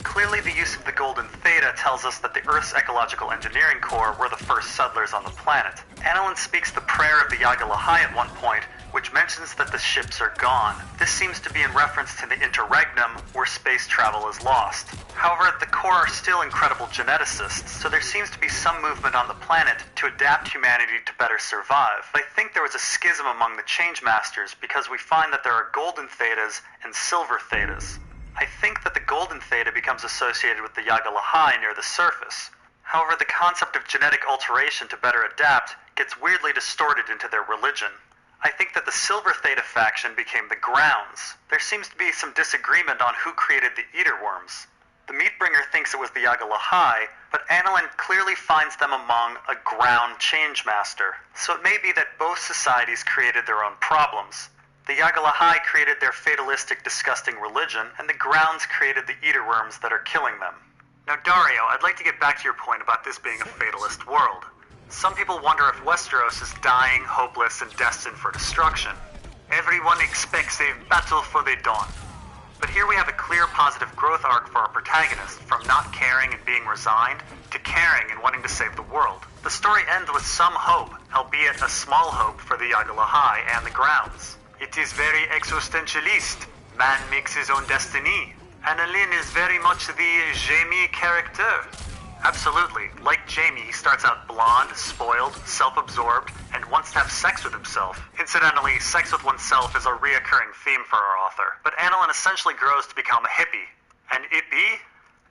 B: Clearly the use of the Golden Theta tells us that the Earth's Ecological Engineering Corps were the first settlers on the planet. Annelin speaks the prayer of the Yagg-el-Ahai at one point, which mentions that the ships are gone. This seems to be in reference to the Interregnum, where space travel is lost. However, the Corps are still incredible geneticists, so there seems to be some movement on the planet to adapt humanity to better survive. But I think there was a schism among the Changemasters because we find that there are Golden Thetas and Silver Thetas. I think that the Golden Theta becomes associated with the Yagg-el-Ahai near the surface. However, the concept of genetic alteration to better adapt gets weirdly distorted into their religion. I think that the Silver Theta faction became the Grounds. There seems to be some disagreement on who created the Eater Worms. The Meatbringer thinks it was the Yagg-el-Ahai, but Annelin clearly finds them among a Ground Changemaster. So it may be that both societies created their own problems. The Yagg-el-Ahai created their fatalistic, disgusting religion, and the Grounds created the Eater Worms that are killing them. Now Dario, I'd like to get back to your point about this being a fatalist world. Some people wonder if Westeros is dying, hopeless, and destined for destruction. Everyone expects a battle for the dawn. But here we have a clear positive growth arc for our protagonist, from not caring and being resigned, to caring and wanting to save the world. The story ends with some hope, albeit a small hope for the Yagg-el-Ahai and the Grounds. It is very existentialist. Man makes his own destiny. Annelin is very much the Jaime character. Absolutely. Like Jaime, he starts out blonde, spoiled, self-absorbed, and wants to have sex with himself. Incidentally, sex with oneself is a reoccurring theme for our author. But Annelin essentially grows to become a hippie. An hippie?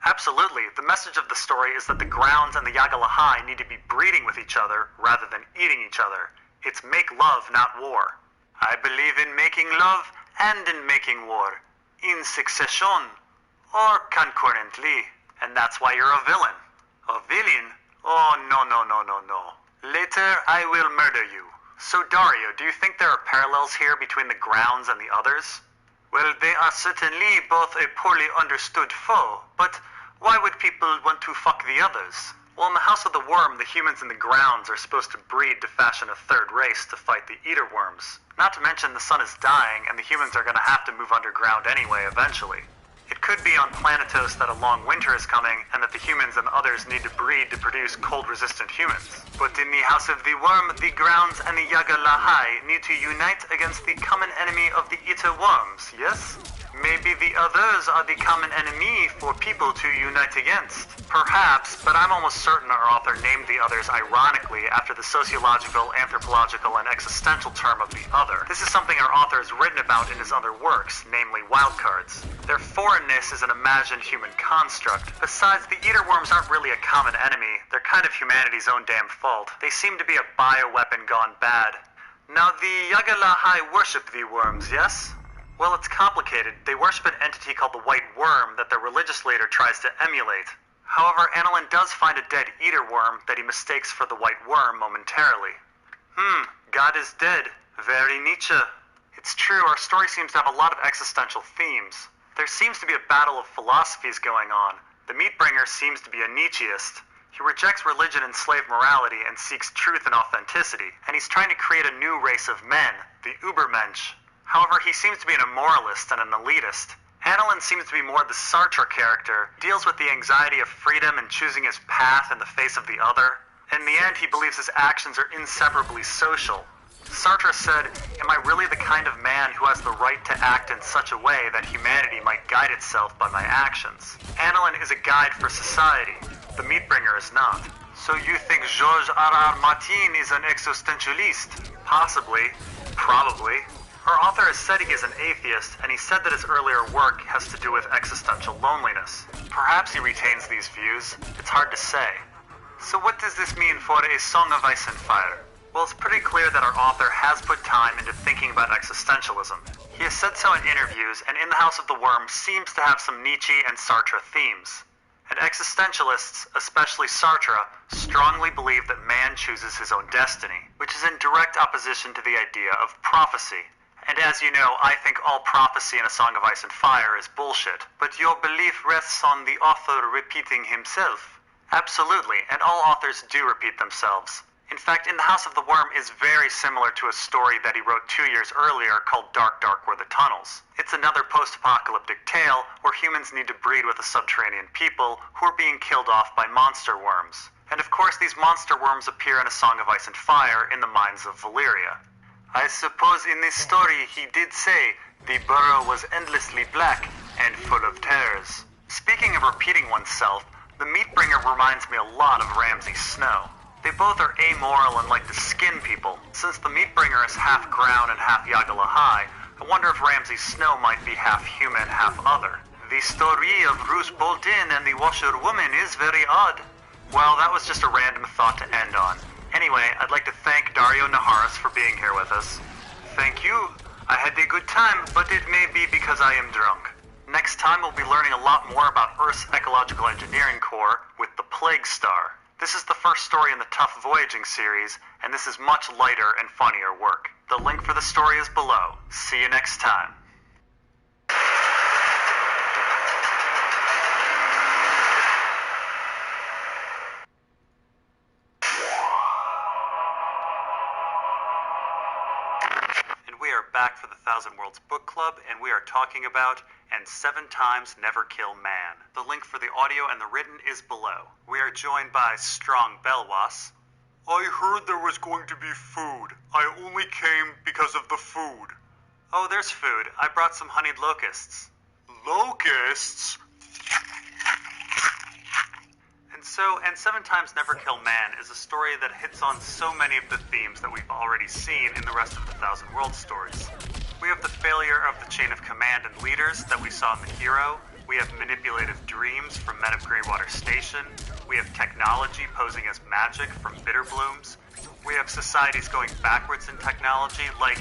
B: Absolutely. The message of the story is that the Grounds and the Yagg-el-Ahai need to be breeding with each other rather than eating each other. It's make love, not war. I believe in making love and in making war. In succession. Or concurrently. And that's why you're a villain. A villain? Oh, no. Later, I will murder you. So, Dario, do you think there are parallels here between the Grounds and the others? Well, they are certainly both a poorly understood foe, but why would people want to fuck the others? Well, in the House of the Worm, the humans and the Grounds are supposed to breed to fashion a third race to fight the Eater Worms. Not to mention the sun is dying, and the humans are going to have to move underground anyway eventually. It could be on Planetos that a long winter is coming, and that the humans and others need to breed to produce cold-resistant humans. But in the House of the Worm, the Grounds and the Yagg-el-Ahai need to unite against the common enemy of the Eater Worms, yes? Maybe the others are the common enemy for people to unite against. Perhaps, but I'm almost certain our author named the others ironically after the sociological, anthropological, and existential term of the other. This is something our author has written about in his other works, namely wildcards. Their foreignness is an imagined human construct. Besides, the Eater Worms aren't really a common enemy. They're kind of humanity's own damn fault. They seem to be a bioweapon gone bad. Now, the Yagg-el-Ahai worship the worms, yes? Well, it's complicated. They worship an entity called the White Worm that their religious leader tries to emulate. However, Annelin does find a dead Eater Worm that he mistakes for the White Worm momentarily. God is dead. Very Nietzsche. It's true, our story seems to have a lot of existential themes. There seems to be a battle of philosophies going on. The Meatbringer seems to be a Nietzscheist. He rejects religion and slave morality and seeks truth and authenticity, and he's trying to create a new race of men, the Übermensch. However, he seems to be an immoralist and an elitist. Annelin seems to be more the Sartre character, deals with the anxiety of freedom and choosing his path in the face of the other. In the end, he believes his actions are inseparably social. Sartre said, "Am I really the kind of man who has the right to act in such a way that humanity might guide itself by my actions?" Annelin is a guide for society. The Meatbringer is not. So you think Georges R.R. Martin is an existentialist? Possibly. Probably. Our author has said he is an atheist, and he said that his earlier work has to do with existential loneliness. Perhaps he retains these views. It's hard to say. So what does this mean for A Song of Ice and Fire? Well, it's pretty clear that our author has put time into thinking about existentialism. He has said so in interviews, and In the House of the Worm seems to have some Nietzsche and Sartre themes. And existentialists, especially Sartre, strongly believe that man chooses his own destiny, which is in direct opposition to the idea of prophecy. And as you know, I think all prophecy in A Song of Ice and Fire is bullshit. But your belief rests on the author repeating himself. Absolutely, and all authors do repeat themselves. In fact, In the House of the Worm is very similar to a story that he wrote 2 years earlier called Dark, Dark Were the Tunnels. It's another post-apocalyptic tale where humans need to breed with a subterranean people who are being killed off by monster worms. And of course, these monster worms appear in A Song of Ice and Fire in the mines of Valyria. I suppose in this story he did say the burrow was endlessly black and full of terrors. Speaking of repeating oneself, the Meatbringer reminds me a lot of Ramsay Snow. They both are amoral and like to skin people. Since the Meatbringer is half Ground and half Yagha Lahai, I wonder if Ramsay Snow might be half human, half other. The story of Roose Bolton and the washerwoman is very odd. Well, that was just a random thought to end on. Anyway, I'd like to thank Dario Naharis for being here with us. Thank you. I had a good time, but it may be because I am drunk. Next time we'll be learning a lot more about Earth's Ecological Engineering Corps with the Plague Star. This is the first story in the Tough Voyaging series, and this is much lighter and funnier work. The link for the story is below. See you next time. And we are back for the Thousand Worlds Book Club, and we are talking about And 7 Times Never Kill Man. The link for the audio and the written is below. We are joined by Strong Belwas. I heard there was going to be food. I only came because of the food. Oh, there's food. I brought some honeyed locusts. Locusts? And 7 Times Never Kill Man is a story that hits on so many of the themes that we've already seen in the rest of the Thousand Worlds stories. We have the failure of the chain of command and leaders that we saw in The Hero. We have manipulative dreams from Men of Greywater Station. We have technology posing as magic from Bitterblooms. We have societies going backwards in technology, like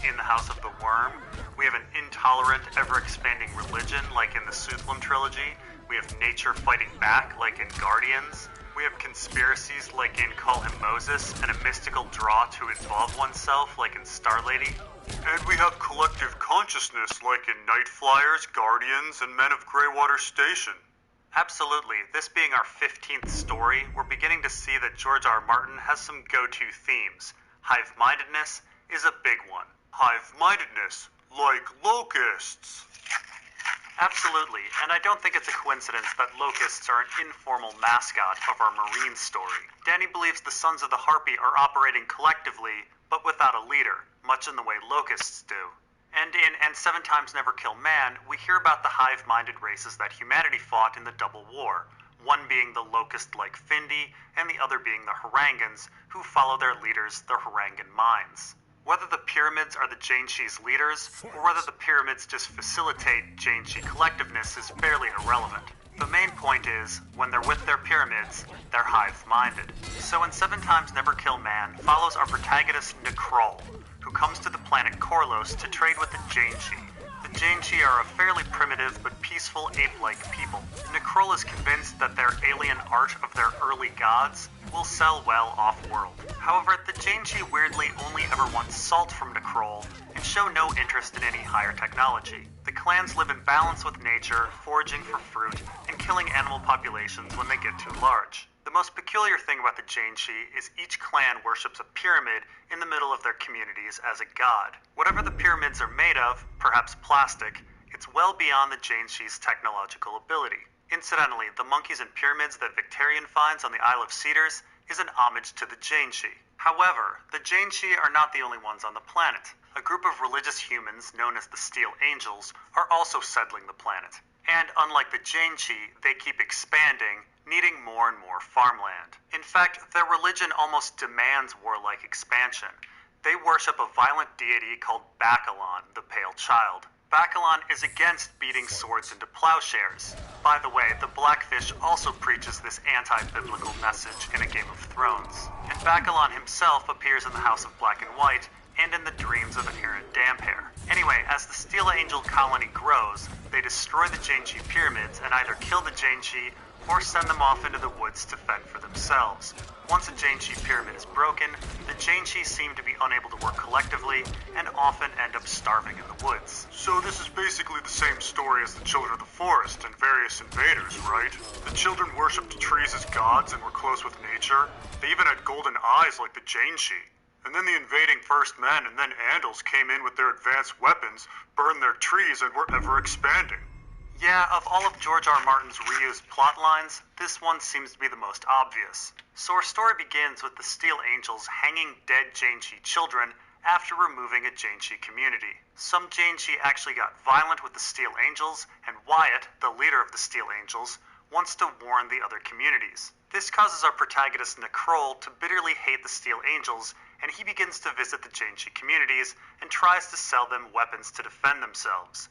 B: in the House of the Worm. We have an intolerant, ever-expanding religion, like in the Suthlum trilogy. We have nature fighting back, like in Guardians. We have conspiracies, like in Call Him Moses, and a mystical draw to involve oneself, like in Star Lady. And we have collective consciousness, like in Night Flyers, Guardians, and Men of Greywater Station. Absolutely. This being our 15th story, we're beginning to see that George R. R. Martin has some go-to themes. Hive-mindedness is a big one. Hive-mindedness, like locusts. Absolutely, and I don't think it's a coincidence that locusts are an informal mascot of our marine story. Danny believes the Sons of the Harpy are operating collectively, but without a leader, much in the way locusts do. And in And 7 Times Never Kill Man, we hear about the hive-minded races that humanity fought in the Double War, one being the locust-like Findi, and the other being the Harangans, who follow their leaders, the Harangan Minds. Whether the pyramids are the Janeshi's leaders, or whether the pyramids just facilitate Janshi collectiveness is fairly irrelevant. The main point is, when they're with their pyramids, they're hive-minded. So in 7 Times Never Kill Man follows our protagonist Necrol, who comes to the planet Korlos to trade with the Janshi. The Janshi are a fairly primitive but peaceful ape-like people. Necrol is convinced that their alien art of their early gods will sell well off-world. However, the Janshi weirdly only ever want salt from Necrol and show no interest in any higher technology. The clans live in balance with nature, foraging for fruit, and killing animal populations when they get too large. The most peculiar thing about the Janshi is each clan worships a pyramid in the middle of their communities as a god. Whatever the pyramids are made of, perhaps plastic, it's well beyond the Janshi's technological ability. Incidentally, the monkeys and pyramids that Victarion finds on the Isle of Cedars is an homage to the Janshi. However, the Janshi are not the only ones on the planet. A group of religious humans known as the Steel Angels are also settling the planet. And unlike the Janshi, they keep expanding, needing more and more farmland. In fact, their religion almost demands warlike expansion. They worship a violent deity called Bacalon, the Pale Child. Bacalon is against beating swords into plowshares. By the way, the Blackfish also preaches this anti-biblical message in A Game of Thrones. And Bacalon himself appears in the House of Black and White and in the dreams of Aaron Damphair. Anyway, as the Steel Angel colony grows, they destroy the Janshi pyramids and either kill the Janshi or send them off into the woods to fend for themselves. Once a Janshi pyramid is broken, the Janshi seem to be unable to work collectively and often end up starving in the woods.
D: So this is basically the same story as the Children of the Forest and various invaders, right? The children worshipped trees as gods and were close with nature. They even had golden eyes like the Janshi. And then the invading First Men and then Andals came in with their advanced weapons, burned their trees, and were ever expanding.
B: Yeah, of all of George R. Martin's reused plot lines, this one seems to be the most obvious. So our story begins with the Steel Angels hanging dead Janshi children after removing a Janshi community. Some Janshi actually got violent with the Steel Angels, and Wyatt, the leader of the Steel Angels, wants to warn the other communities. This causes our protagonist Necrol to bitterly hate the Steel Angels, and he begins to visit the Janshi communities and tries to sell them weapons to defend themselves.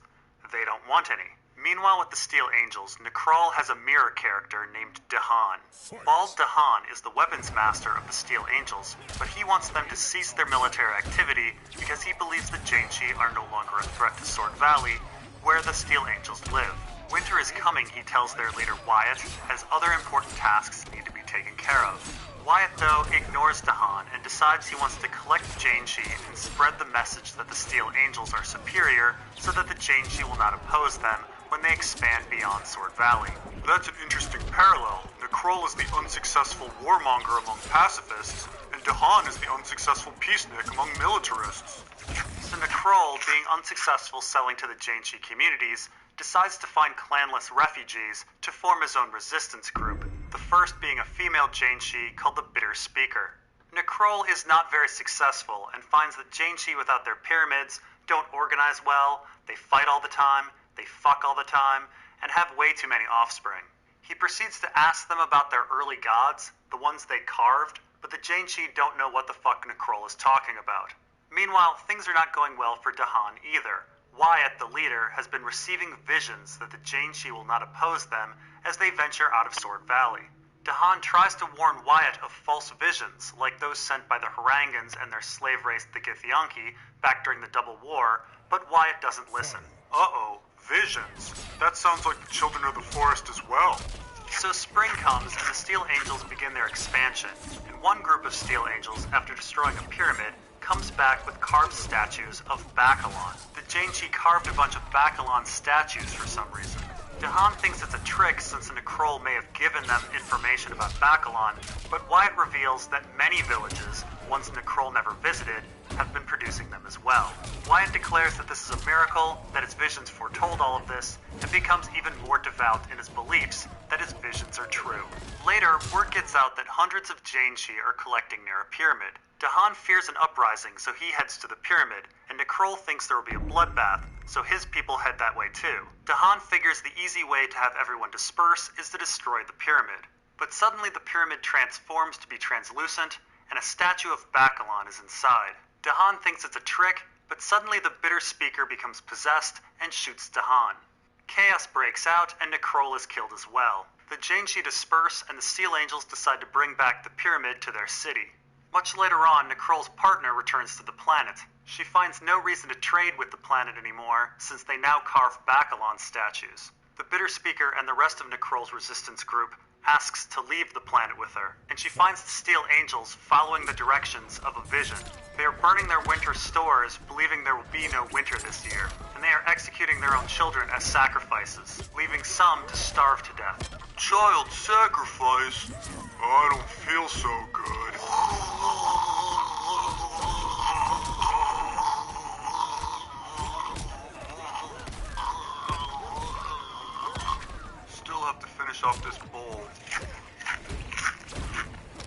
B: They don't want any. Meanwhile, with the Steel Angels, Necrol has a mirror character named Dahan. Bald Dahan is the weapons master of the Steel Angels, but he wants them to cease their military activity because he believes the Janshi are no longer a threat to Sword Valley, where the Steel Angels live. Winter is coming, he tells their leader Wyatt, as other important tasks need to be taken care of. Wyatt, though, ignores Dahan and decides he wants to collect Janshi and spread the message that the Steel Angels are superior so that the Janshi will not oppose them when they expand beyond Sword Valley.
D: That's an interesting parallel. Necrol is the unsuccessful warmonger among pacifists, and Dahan is the unsuccessful peacenik among militarists.
B: So Necrol, being unsuccessful selling to the Janshi communities, decides to find clanless refugees to form his own resistance group, the first being a female Janshi called the Bitter Speaker. Necrol is not very successful and finds that Janshi without their pyramids don't organize well, they fight all the time, they fuck all the time, and have way too many offspring. He proceeds to ask them about their early gods, the ones they carved, but the Janshi don't know what the fuck Necrol is talking about. Meanwhile, things are not going well for Dahan either. Wyatt, the leader, has been receiving visions that the Janshi will not oppose them as they venture out of Sword Valley. Dahan tries to warn Wyatt of false visions, like those sent by the Harangans and their slave race, the Githyanki, back during the Double War, but Wyatt doesn't listen.
D: Uh-oh, visions. That sounds like the Children of the Forest as well.
B: So spring comes and the Steel Angels begin their expansion, and one group of Steel Angels, after destroying a pyramid, comes back with carved statues of Bacalon. The Janshi carved a bunch of Bacalon statues for some reason. Dahan thinks it's a trick since Necrol may have given them information about Bacalon, but Wyatt reveals that many villages, ones Necrol never visited, have been producing them as well. Wyatt declares that this is a miracle, that his visions foretold all of this, and becomes even more devout in his beliefs that his visions are true. Later, word gets out that hundreds of Janshi are collecting near a pyramid. Dahan fears an uprising, so he heads to the pyramid, and Necrol thinks there will be a bloodbath, so his people head that way too. Dahan figures the easy way to have everyone disperse is to destroy the pyramid. But suddenly the pyramid transforms to be translucent, and a statue of Bacalon is inside. Dahan thinks it's a trick, but suddenly the Bitter Speaker becomes possessed and shoots Dahan. Chaos breaks out, and Necrol is killed as well. The Janshi disperse, and the Steel Angels decide to bring back the pyramid to their city. Much later on, Necrol's partner returns to the planet. She finds no reason to trade with the planet anymore, since they now carve Bacalon statues. The Bitter Speaker and the rest of Necrol's resistance group asks to leave the planet with her, and she finds the Steel Angels following the directions of a vision. They are burning their winter stores, believing there will be no winter this year, and they are executing their own children as sacrifices, leaving some to starve to death.
D: Child sacrifice? I don't feel so good. Still have to finish off this bowl.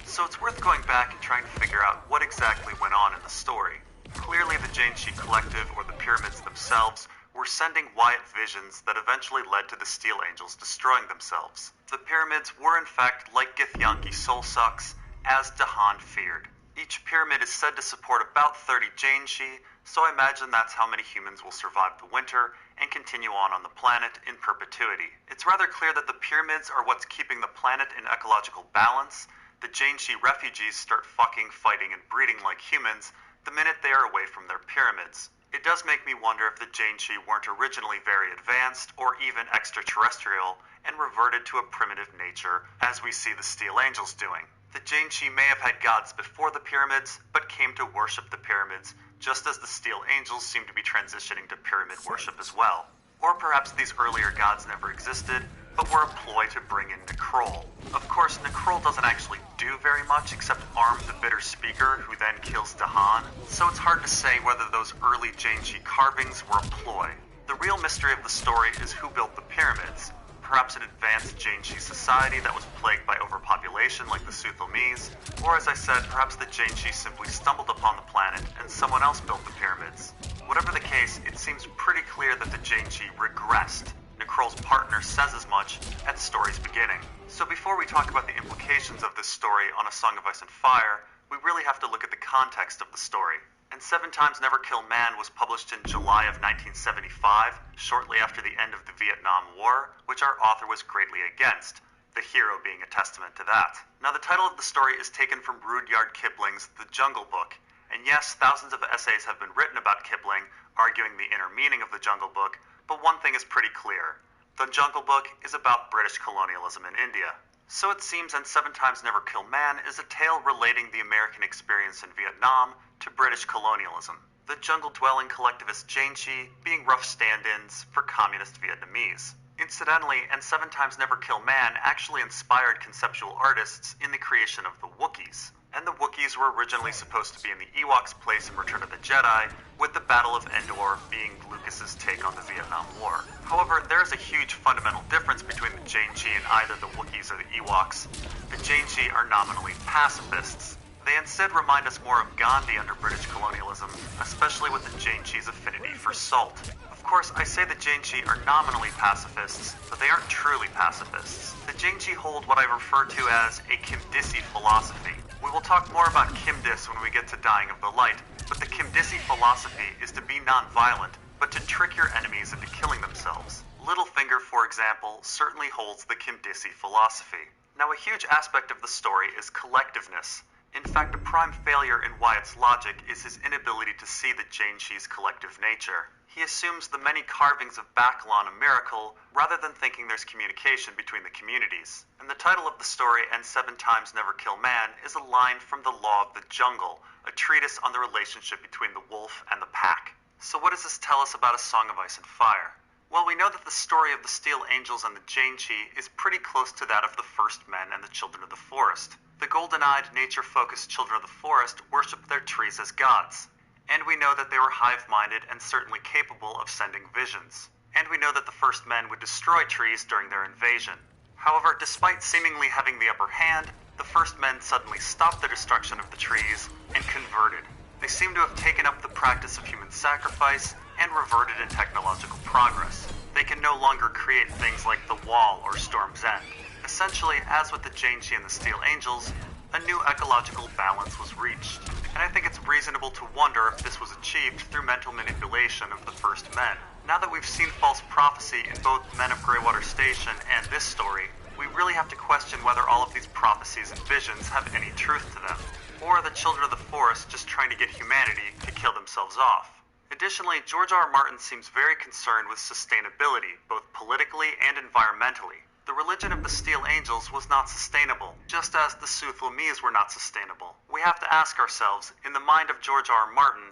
B: So it's worth going back and trying to figure out what exactly went on in the story. Clearly the Janshi Collective, or the pyramids themselves, were sending Wyatt visions that eventually led to the Steel Angels destroying themselves. The pyramids were in fact like Githyanki soul sucks, as Dahan feared. Each pyramid is said to support about 30 Janshi, so I imagine that's how many humans will survive the winter and continue on the planet in perpetuity. It's rather clear that the pyramids are what's keeping the planet in ecological balance. The Janshi refugees start fucking, fighting, and breeding like humans the minute they are away from their pyramids. It does make me wonder if the Janshi weren't originally very advanced or even extraterrestrial and reverted to a primitive nature, as we see the Steel Angels doing. The Janshi may have had gods before the pyramids, but came to worship the pyramids, just as the Steel Angels seem to be transitioning to pyramid worship as well. Or perhaps these earlier gods never existed, but were a ploy to bring in Nekrol. Of course, Nekrol doesn't actually do very much except arm the bitter speaker, who then kills Dahan, so it's hard to say whether those early Janshi carvings were a ploy. The real mystery of the story is who built the pyramids. Perhaps an advanced Janshi society that was plagued by overpopulation like the Suthelmese, or as I said, perhaps the Janshi simply stumbled upon the planet and someone else built the pyramids. Whatever the case, it seems pretty clear that the Janshi regressed. Nekrol's partner says as much at the story's beginning. So before we talk about the implications of this story on A Song of Ice and Fire, we really have to look at the context of the story. And Seven Times Never Kill Man was published in July of 1975, shortly after the end of the Vietnam War, which our author was greatly against, the hero being a testament to that. Now the title of the story is taken from Rudyard Kipling's The Jungle Book, and yes, thousands of essays have been written about Kipling, arguing the inner meaning of the Jungle Book, but one thing is pretty clear. The Jungle Book is about British colonialism in India. So it seems And Seven Times Never Kill Man is a tale relating the American experience in Vietnam to British colonialism. The jungle-dwelling collectivist Janshi being rough stand-ins for communist Vietnamese. Incidentally, And Seven Times Never Kill Man actually inspired conceptual artists in the creation of the Wookiees. And the Wookiees were originally supposed to be in the Ewoks' place in Return of the Jedi, with the Battle of Endor being Lucas's take on the Vietnam War. However, there is a huge fundamental difference between the Janshi and either the Wookiees or the Ewoks. The Janshi are nominally pacifists. They instead remind us more of Gandhi under British colonialism, especially with the Janshi's affinity for salt. Of course, I say the Janshi are nominally pacifists, but they aren't truly pacifists. The Janshi hold what I refer to as a Kimdissi philosophy. We will talk more about Kimdis when we get to Dying of the Light, but the Kimdissi philosophy is to be non-violent, but to trick your enemies into killing themselves. Littlefinger, for example, certainly holds the Kimdissi philosophy. Now, a huge aspect of the story is collectiveness. In fact, a prime failure in Wyatt's logic is his inability to see the Janshi's collective nature. He assumes the many carvings of Backlon a miracle, rather than thinking there's communication between the communities. And the title of the story, And Seven Times Never Kill Man, is a line from The Law of the Jungle, a treatise on the relationship between the wolf and the pack. So what does this tell us about A Song of Ice and Fire? Well, we know that the story of the Steel Angels and the Janshi is pretty close to that of the First Men and the Children of the Forest. The golden-eyed, nature-focused Children of the Forest worshiped their trees as gods. And we know that they were hive-minded and certainly capable of sending visions. And we know that the First Men would destroy trees during their invasion. However, despite seemingly having the upper hand, the First Men suddenly stopped the destruction of the trees and converted. They seem to have taken up the practice of human sacrifice and reverted in technological progress. They can no longer create things like the Wall or Storm's End. Essentially, as with the Janshi and the Steel Angels, a new ecological balance was reached. And I think it's reasonable to wonder if this was achieved through mental manipulation of the First Men. Now that we've seen false prophecy in both Men of Greywater Station and this story, we really have to question whether all of these prophecies and visions have any truth to them. Or are the Children of the Forest just trying to get humanity to kill themselves off? Additionally, George R. R. Martin seems very concerned with sustainability, both politically and environmentally. The religion of the Steel Angels was not sustainable, just as the Soothlamise were not sustainable. We have to ask ourselves, in the mind of George R. Martin,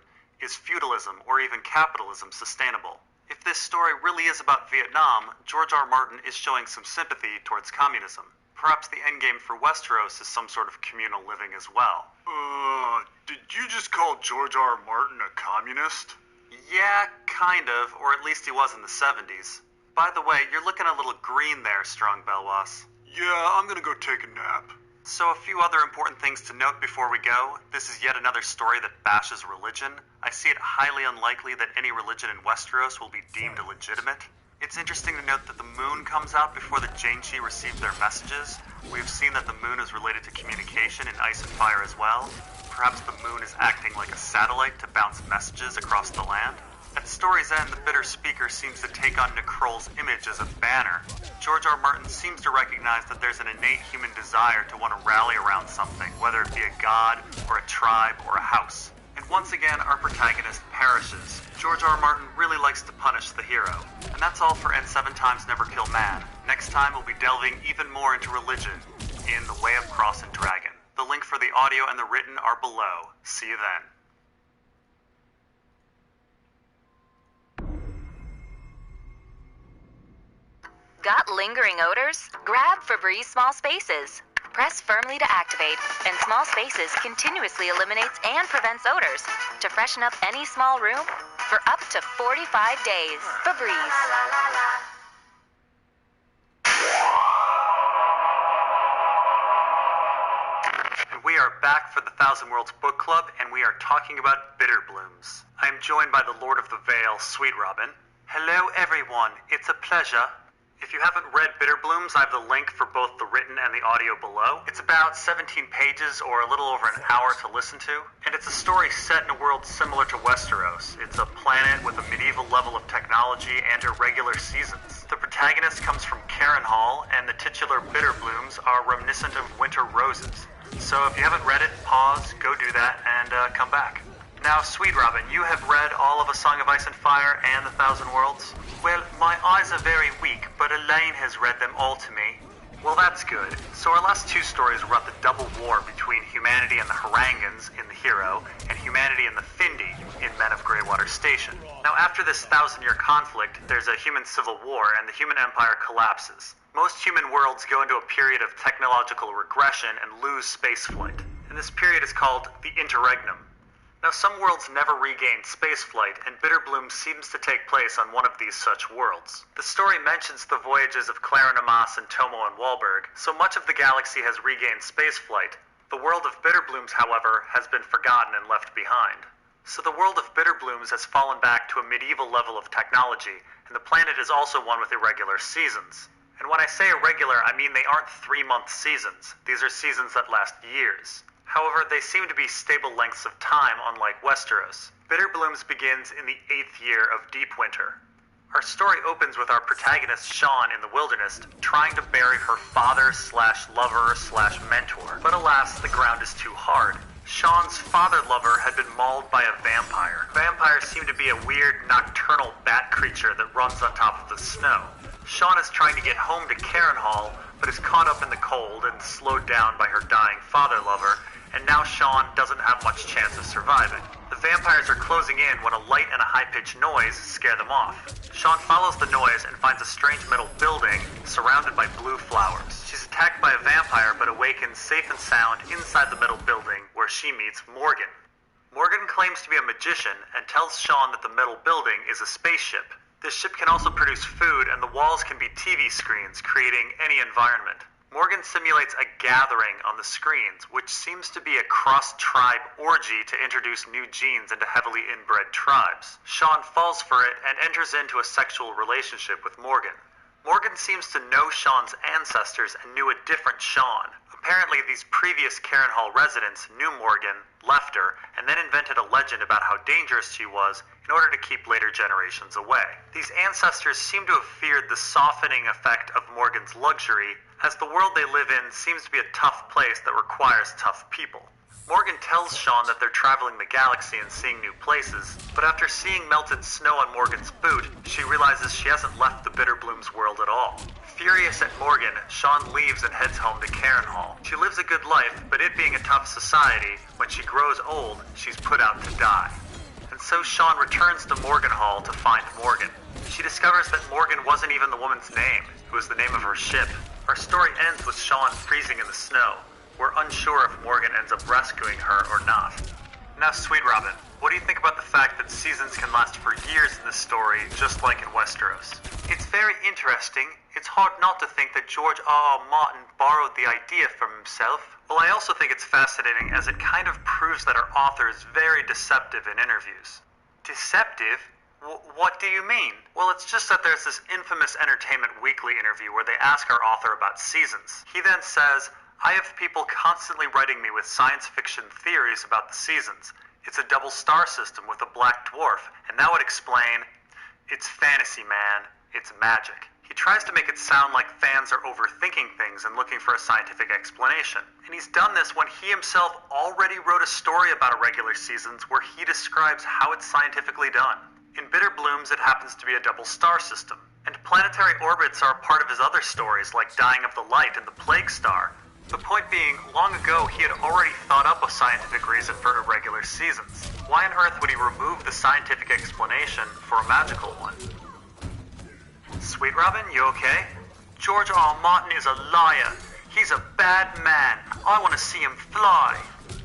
B: is feudalism or even capitalism sustainable? If this story really is about Vietnam, George R. Martin is showing some sympathy towards communism. Perhaps the endgame for Westeros is some sort of communal living as well.
D: Did you just call George R. Martin a communist?
B: Yeah, kind of, or at least he was in the 70s. By the way, you're looking a little green there, Strong Belwas.
D: Yeah, I'm gonna go take a nap.
B: So a few other important things to note before we go. This is yet another story that bashes religion. I see it highly unlikely that any religion in Westeros will be deemed illegitimate. It's interesting to note that the moon comes out before the Janshi received their messages. We've seen that the moon is related to communication in Ice and Fire as well. Perhaps the moon is acting like a satellite to bounce messages across the land. At the story's end, the bitter speaker seems to take on Necrol's image as a banner. George R. Martin seems to recognize that there's an innate human desire to want to rally around something, whether it be a god, or a tribe, or a house. And once again, our protagonist perishes. George R. Martin really likes to punish the hero. And that's all for N7 Times Never Kill Man. Next time, we'll be delving even more into religion in The Way of Cross and Dragon. The link for the audio and the written are below. See you then.
E: Got lingering odors? Grab Febreze Small Spaces. Press firmly to activate, and Small Spaces continuously eliminates and prevents odors to freshen up any small room for up to 45 days. Febreze.
B: And we are back for the Thousand Worlds Book Club, and we are talking about bitter blooms. I am joined by the Lord of the Vale, Sweet Robin. Hello, everyone. It's a pleasure. If you haven't read Bitter Blooms, I have the link for both the written and the audio below. It's about 17 pages or a little over an hour to listen to, and it's a story set in a world similar to Westeros. It's a planet with a medieval level of technology and irregular seasons. The protagonist comes from Harrenhal, and the titular Bitter Blooms are reminiscent of winter roses. So if you haven't read it, pause, go do that, and come back. Now, Sweet Robin, you have read all of A Song of Ice and Fire and The Thousand Worlds? Well, my eyes are very weak, but Elaine has read them all to me. Well, that's good. So our last two stories were about the double war between humanity and the Harangans in The Hero, and humanity and the Findi in Men of Greywater Station. Now, after this 1,000-year conflict, there's a human civil war, and the human empire collapses. Most human worlds go into a period of technological regression and lose spaceflight. And this period is called the Interregnum. Now, some worlds never regain spaceflight, and Bitter Bloom seems to take place on one of these such worlds. The story mentions the voyages of Clarin Amas and Tomo and Walberg, so much of the galaxy has regained spaceflight. The world of Bitter Blooms, however, has been forgotten and left behind. So the world of Bitter Blooms has fallen back to a medieval level of technology, and the planet is also one with irregular seasons. And when I say irregular, I mean they aren't 3-month seasons. These are seasons that last years. However, they seem to be stable lengths of time, unlike Westeros. Bitter Blooms begins in the 8th year of Deep Winter. Our story opens with our protagonist, Sean, in the wilderness, trying to bury her father/lover/mentor. But alas, the ground is too hard. Sean's father-lover had been mauled by a vampire. Vampires seem to be a weird, nocturnal bat creature that runs on top of the snow. Sean is trying to get home to Harrenhal, but is caught up in the cold and slowed down by her dying father-lover, and now Sean doesn't have much chance of surviving. The vampires are closing in when a light and a high-pitched noise scare them off. Sean follows the noise and finds a strange metal building surrounded by blue flowers. She's attacked by a vampire but awakens safe and sound inside the metal building where she meets Morgan. Morgan claims to be a magician and tells Sean that the metal building is a spaceship. This ship can also produce food, and the walls can be TV screens, creating any environment. Morgan simulates a gathering on the screens, which seems to be a cross-tribe orgy to introduce new genes into heavily inbred tribes. Sean falls for it and enters into a sexual relationship with Morgan. Morgan seems to know Sean's ancestors and knew a different Sean. Apparently, these previous Harrenhal residents knew Morgan, left her, and then invented a legend about how dangerous she was in order to keep later generations away. These ancestors seem to have feared the softening effect of Morgan's luxury, as the world they live in seems to be a tough place that requires tough people. Morgan tells Sean that they're traveling the galaxy and seeing new places, but after seeing melted snow on Morgan's boot, she realizes she hasn't left the Bitterbloom's world at all. Furious at Morgan, Sean leaves and heads home to Carenhall. She lives a good life, but it being a tough society, when she grows old, she's put out to die. And so Sean returns to Morganhall to find Morgan. She discovers that Morgan wasn't even the woman's name, it was the name of her ship. Our story ends with Sean freezing in the snow. We're unsure if Morgan ends up rescuing her or not. Now, Sweet Robin, what do you think about the fact that seasons can last for years in this story, just like in Westeros? It's very interesting. It's hard not to think that George R.R. Martin borrowed the idea from himself. Well, I also think it's fascinating as it kind of proves that our author is very deceptive in interviews. Deceptive? What do you mean? Well, it's just that there's this infamous Entertainment Weekly interview where they ask our author about seasons. He then says, "I have people constantly writing me with science fiction theories about the seasons. It's a double star system with a black dwarf, and that would explain, it's fantasy, man. It's magic." He tries to make it sound like fans are overthinking things and looking for a scientific explanation. And he's done this when he himself already wrote a story about irregular seasons where he describes how it's scientifically done. In Bitterblooms, it happens to be a double star system. And planetary orbits are a part of his other stories like Dying of the Light and the Plague Star. The point being, long ago he had already thought up a scientific reason for irregular seasons. Why on earth would he remove the scientific explanation for a magical one? Sweet Robin, you okay? George R. R. Martin is a liar. He's a bad man. I want to see him fly.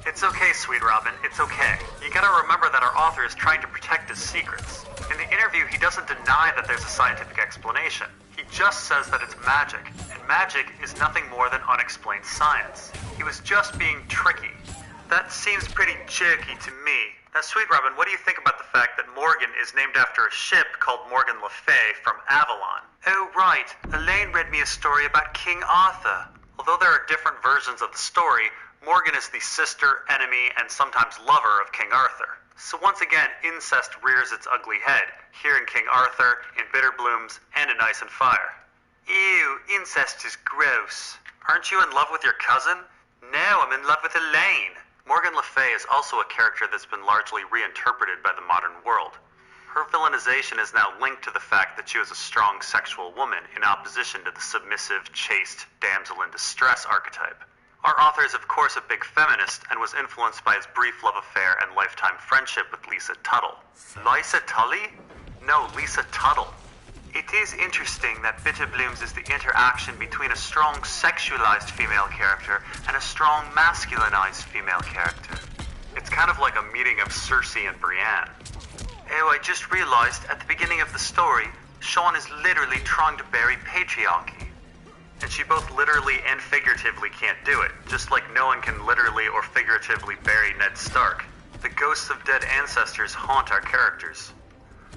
B: It's okay, Sweet Robin, it's okay. You gotta remember that our author is trying to protect his secrets. In the interview, he doesn't deny that there's a scientific explanation. He just says that it's magic, and magic is nothing more than unexplained science. He was just being tricky. That seems pretty jerky to me. Now, Sweet Robin, what do you think about the fact that Morgan is named after a ship called Morgan Le Fay from Avalon? Oh, right. Elaine read me a story about King Arthur. Although there are different versions of the story, Morgan is the sister, enemy, and sometimes lover of King Arthur. So once again, incest rears its ugly head, here in King Arthur, in Bitterblooms, and in Ice and Fire. Ew, incest is gross. Aren't you in love with your cousin? No, I'm in love with Elaine. Morgan Le Fay is also a character that's been largely reinterpreted by the modern world. Her villainization is now linked to the fact that she was a strong sexual woman in opposition to the submissive, chaste, damsel in distress archetype. Our author is of course a big feminist and was influenced by his brief love affair and lifetime friendship with Lisa Tuttle. Lisa Tully? No, Lisa Tuttle. It is interesting that Bitterblooms is the interaction between a strong sexualized female character and a strong masculinized female character. It's kind of like a meeting of Cersei and Brienne. Oh, I just realized at the beginning of the story, Sean is literally trying to bury patriarchy. And she both literally and figuratively can't do it, just like no one can literally or figuratively bury Ned Stark. The ghosts of dead ancestors haunt our characters.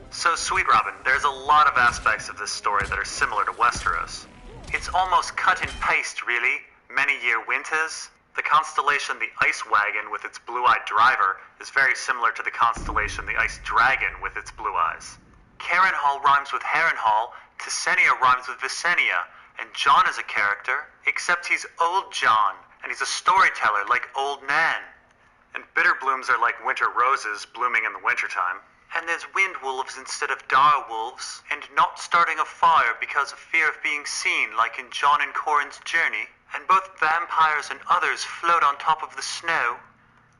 B: So, Sweet Robin, there's a lot of aspects of this story that are similar to Westeros. It's almost cut and paste, really. Many-year winters. The constellation the Ice Wagon with its blue-eyed driver is very similar to the constellation the Ice Dragon with its blue eyes. Carenhall rhymes with Harrenhal, Tessenia rhymes with Visenya, and John is a character, except he's Old John, and he's a storyteller like Old Nan. And Bitterblooms are like winter roses blooming in the wintertime. And there's wind wolves instead of dire wolves, and not starting a fire because of fear of being seen like in John and Corin's journey, and both vampires and others float on top of the snow.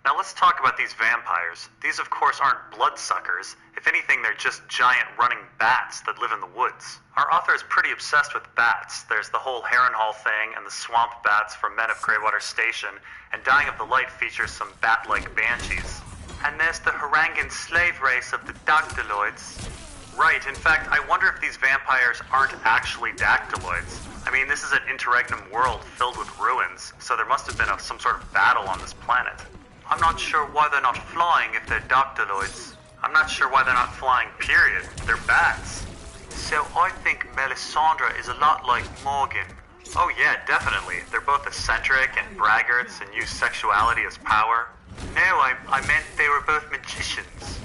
B: Now let's talk about these vampires. These of course aren't bloodsuckers. If anything, they're just giant running bats that live in the woods. Our author is pretty obsessed with bats. There's the whole Harrenhal thing and the swamp bats from Men of Greywater Station, and Dying of the Light features some bat-like banshees. And there's the Harangan slave race of the Dactyloids. Right, in fact, I wonder if these vampires aren't actually Dactyloids. I mean, this is an interregnum world filled with ruins, so there must have been some sort of battle on this planet. I'm not sure why they're not flying if they're Dactyloids. I'm not sure why they're not flying, period. They're bats. So I think Melisandre is a lot like Morgan. Oh yeah, definitely. They're both eccentric and braggarts and use sexuality as power. No, I meant they were both magicians.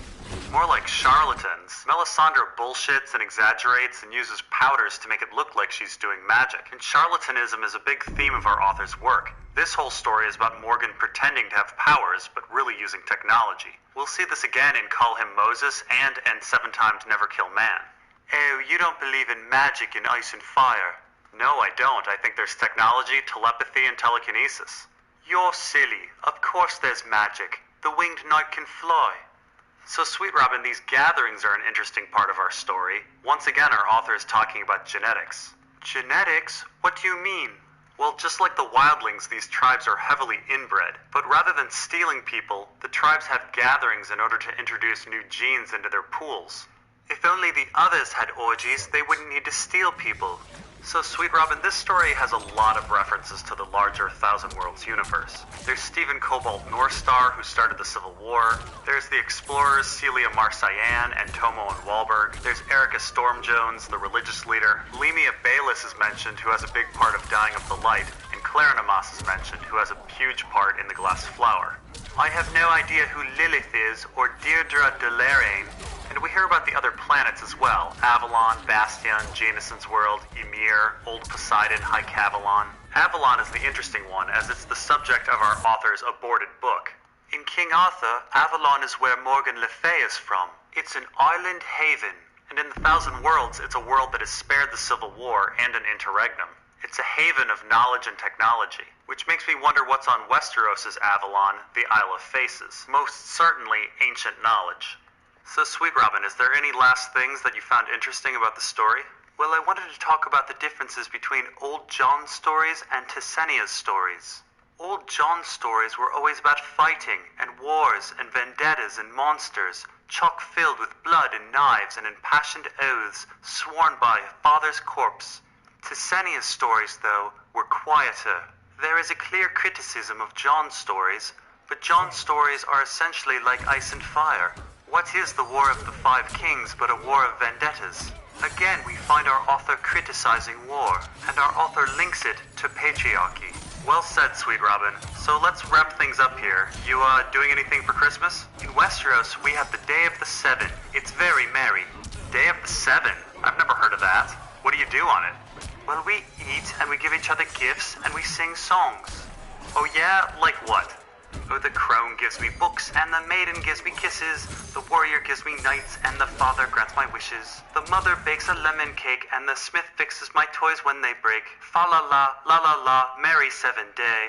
B: More like charlatans. Melisandre bullshits and exaggerates and uses powders to make it look like she's doing magic. And charlatanism is a big theme of our author's work. This whole story is about Morgan pretending to have powers, but really using technology. We'll see this again in Call Him Moses and 7 Times Never Kill Man. Oh, you don't believe in magic in Ice and Fire? No, I don't. I think there's technology, telepathy, and telekinesis. You're silly. Of course there's magic. The winged knight can fly. So, Sweet Robin, these gatherings are an interesting part of our story. Once again, our author is talking about genetics. Genetics? What do you mean? Well, just like the wildlings, these tribes are heavily inbred. But rather than stealing people, the tribes have gatherings in order to introduce new genes into their pools. If only the others had orgies, they wouldn't need to steal people. So, Sweet Robin, this story has a lot of references to the larger Thousand Worlds universe. There's Stephen Cobalt Northstar, who started the Civil War. There's the explorers Celia Marsayan and Tomo and Wahlberg. There's Erica Storm Jones, the religious leader. Lemia Bayless is mentioned, who has a big part of Dying of the Light. And Clara Namas is mentioned, who has a huge part in The Glass Flower. I have no idea who Lilith is, or Deirdre Delaraine. And we hear about the other planets as well. Avalon, Bastion, Jameson's World, Ymir, Old Poseidon, High Cavalon. Avalon is the interesting one, as it's the subject of our author's aborted book. In King Arthur, Avalon is where Morgan Le Fay is from. It's an island haven. And in the Thousand Worlds, it's a world that has spared the Civil War and an interregnum. It's a haven of knowledge and technology, which makes me wonder what's on Westeros' Avalon, the Isle of Faces. Most certainly ancient knowledge. So, Sweet Robin, is there any last things that you found interesting about the story? Well, I wanted to talk about the differences between Old John's stories and Tessenia's stories. Old John's stories were always about fighting, and wars, and vendettas, and monsters, chock-filled with blood and knives and impassioned oaths sworn by a father's corpse. Tessenia's stories, though, were quieter. There is a clear criticism of John's stories, but John's stories are essentially like Ice and Fire. What is the War of the Five Kings but a war of vendettas? Again, we find our author criticizing war, and our author links it to patriarchy. Well said, Sweet Robin. So let's wrap things up here. You, doing anything for Christmas? In Westeros, we have the Day of the Seven. It's very merry. Day of the Seven? I've never heard of that. What do you do on it? Well, we eat, and we give each other gifts, and we sing songs. Oh yeah? Like what? Oh, the crone gives me books, and the maiden gives me kisses. The warrior gives me knights, and the father grants my wishes. The mother bakes a lemon cake, and the smith fixes my toys when they break. Fa la la la, merry 7th day.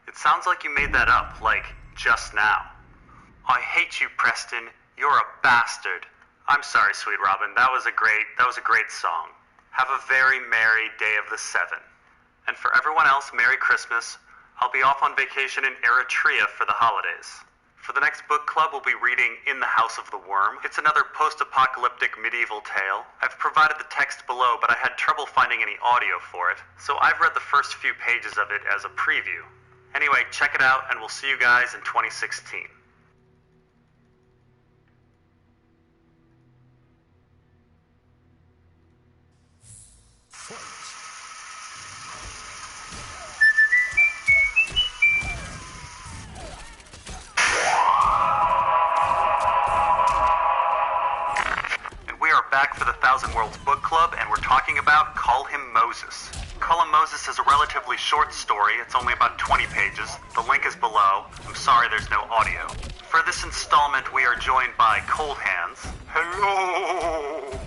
B: It sounds like you made that up, like, just now. I hate you, Preston. You're a bastard. I'm sorry, Sweet Robin. That was a great song. Have a very merry Day of the Seven. And for everyone else, Merry Christmas. I'll be off on vacation in Eritrea for the holidays. For the next book club, we'll be reading In the House of the Worm. It's another post-apocalyptic medieval tale. I've provided the text below, but I had trouble finding any audio for it, so I've read the first few pages of it as a preview. Anyway, check it out, and we'll see you guys in 2016. Back for the Thousand Worlds Book Club, and we're talking about Call Him Moses. Call Him Moses is a relatively short story. It's only about 20 pages. The link is below. I'm sorry there's no audio. For this installment, we are joined by Cold Hands. Hello!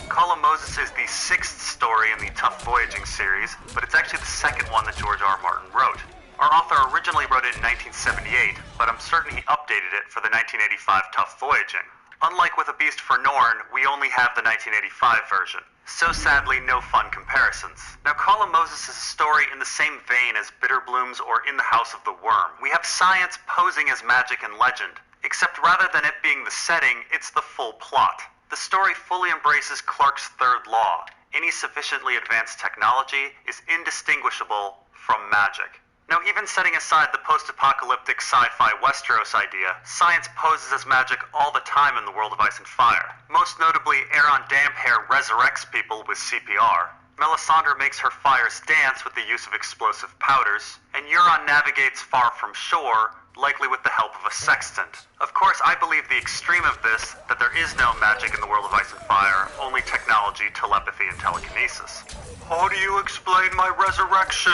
B: Call Him Moses is the 6th story in the Tough Voyaging series, but it's actually the 2nd one that George R. R. Martin wrote. Our author originally wrote it in 1978, but I'm certain he updated it for the 1985 Tough Voyaging. Unlike with A Beast for Norn, we only have the 1985 version. So sadly, no fun comparisons. Now, Call Him Moses is a story in the same vein as Bitterblooms or In the House of the Worm. We have science posing as magic and legend, except rather than it being the setting, it's the full plot. The story fully embraces Clarke's third law. Any sufficiently advanced technology is indistinguishable from magic. Now, even setting aside the post-apocalyptic sci-fi Westeros idea, science poses as magic all the time in the world of Ice and Fire. Most notably, Aeron Damphair resurrects people with CPR. Melisandre makes her fires dance with the use of explosive powders, and Euron navigates far from shore likely with the help of a sextant. Of course, I believe the extreme of this, that there is no magic in the world of Ice and Fire, only technology, telepathy, and telekinesis.
D: How do you explain my resurrection?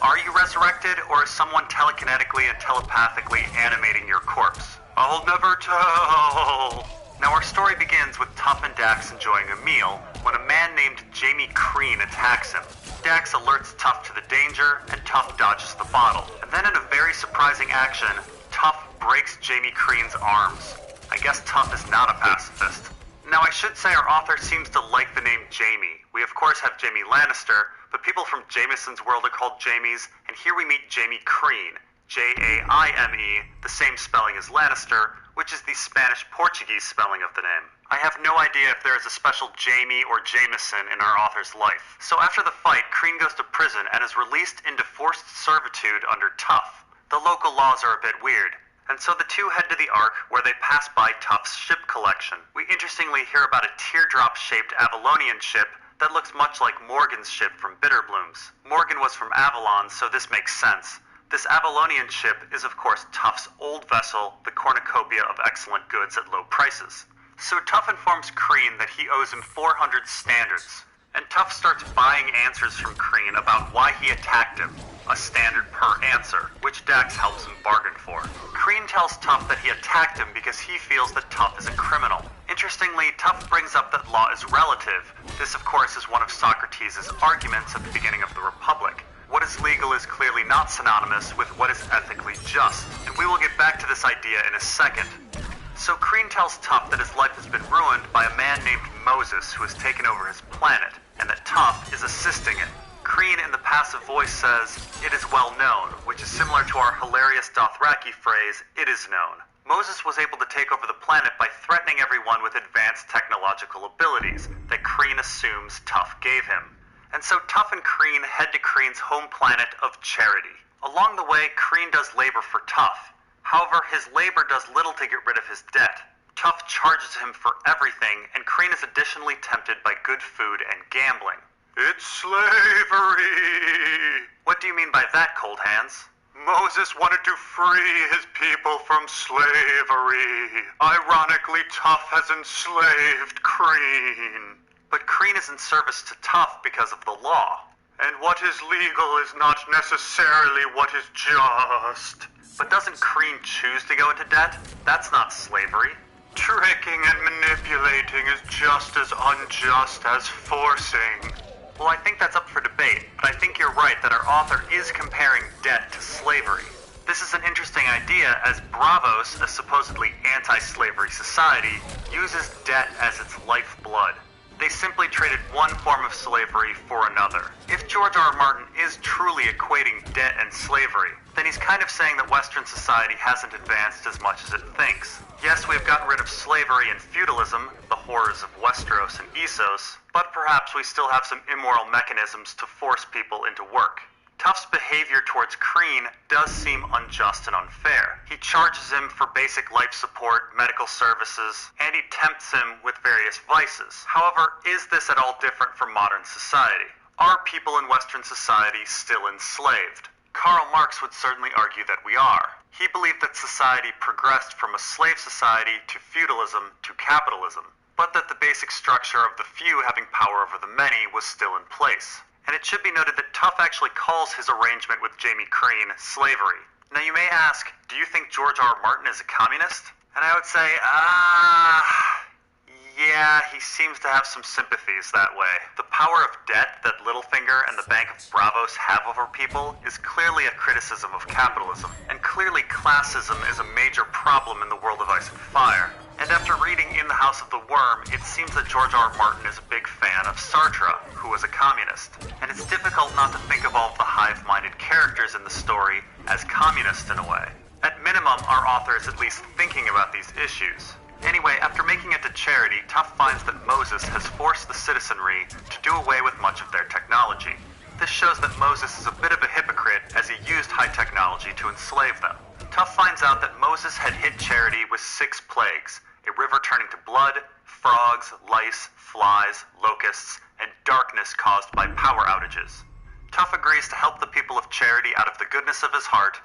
B: Are you resurrected, or is someone telekinetically and telepathically animating your corpse?
D: I'll never tell.
B: Now our story begins with Tuff and Dax enjoying a meal when a man named Jamie Crean attacks him. Dax alerts Tuff to the danger, and Tuff dodges the bottle. And then in a very surprising action, Tuff breaks Jamie Crean's arms. I guess Tuff is not a pacifist. Now I should say our author seems to like the name Jamie. We of course have Jamie Lannister, but people from Jameson's world are called Jamies, and here we meet Jamie Crean. Jaime, the same spelling as Lannister, which is the Spanish-Portuguese spelling of the name. I have no idea if there is a special Jamie or Jameson in our author's life. So after the fight, Crean goes to prison and is released into forced servitude under Tuff. The local laws are a bit weird, and so the two head to the Ark, where they pass by Tuff's ship collection. We interestingly hear about a teardrop-shaped Avalonian ship that looks much like Morgan's ship from Bitterblooms. Morgan was from Avalon, so this makes sense. This Avalonian ship is of course Tuff's old vessel, the cornucopia of excellent goods at low prices. So Tuff informs Crean that he owes him 400 standards, and Tuff starts buying answers from Crean about why he attacked him, a standard per answer, which Dax helps him bargain for. Crean tells Tuff that he attacked him because he feels that Tuff is a criminal. Interestingly, Tuff brings up that law is relative. This of course is one of Socrates' arguments at the beginning of the Republic. What is legal is clearly not synonymous with what is ethically just, and we will get back to this idea in a second. So Crean tells Tuff that his life has been ruined by a man named Moses who has taken over his planet, and that Tuff is assisting it. Crean in the passive voice says, "It is well known," which is similar to our hilarious Dothraki phrase, "It is known." Moses was able to take over the planet by threatening everyone with advanced technological abilities that Crean assumes Tuff gave him. And so Tuff and Crean head to Crean's home planet of Charity. Along the way, Crean does labor for Tuff. However, his labor does little to get rid of his debt. Tuff charges him for everything, and Crean is additionally tempted by good food and gambling.
D: It's slavery.
B: What do you mean by that, Cold Hands?
D: Moses wanted to free his people from slavery. Ironically, Tuff has enslaved Crean.
B: But Crean is in service to Tuff because of the law.
D: And what is legal is not necessarily what is just.
B: But doesn't Crean choose to go into debt? That's not slavery.
D: Tricking and manipulating is just as unjust as forcing.
B: Well, I think that's up for debate, but I think you're right that our author is comparing debt to slavery. This is an interesting idea, as Braavos, a supposedly anti-slavery society, uses debt as its lifeblood. They simply traded one form of slavery for another. If George R. R. Martin is truly equating debt and slavery, then he's kind of saying that Western society hasn't advanced as much as it thinks. Yes, we've gotten rid of slavery and feudalism, the horrors of Westeros and Essos, but perhaps we still have some immoral mechanisms to force people into work. Tuff's behavior towards Crean does seem unjust and unfair. He charges him for basic life support, medical services, and he tempts him with various vices. However, is this at all different from modern society? Are people in Western society still enslaved? Karl Marx would certainly argue that we are. He believed that society progressed from a slave society to feudalism to capitalism, but that the basic structure of the few having power over the many was still in place. And it should be noted that Tuff actually calls his arrangement with Jamie Crean slavery. Now you may ask, do you think George R. R. Martin is a communist? And I would say, yeah, he seems to have some sympathies that way. The power of debt that Littlefinger and the Bank of Braavos have over people is clearly a criticism of capitalism, and clearly classism is a major problem in the world of Ice and Fire. And after reading In the House of the Worm, it seems that George R. R. Martin is a big fan of Sartre, who was a communist. And it's difficult not to think of all of the hive-minded characters in the story as communist in a way. At minimum, our author is at least thinking about these issues. Anyway, after making it to Charity, Tuff finds that Moses has forced the citizenry to do away with much of their technology. This shows that Moses is a bit of a hypocrite, as he used high technology to enslave them. Tuff finds out that Moses had hit Charity with 6 plagues, a river turning to blood, frogs, lice, flies, locusts, and darkness caused by power outages. Tuff agrees to help the people of Charity out of the goodness of his heart,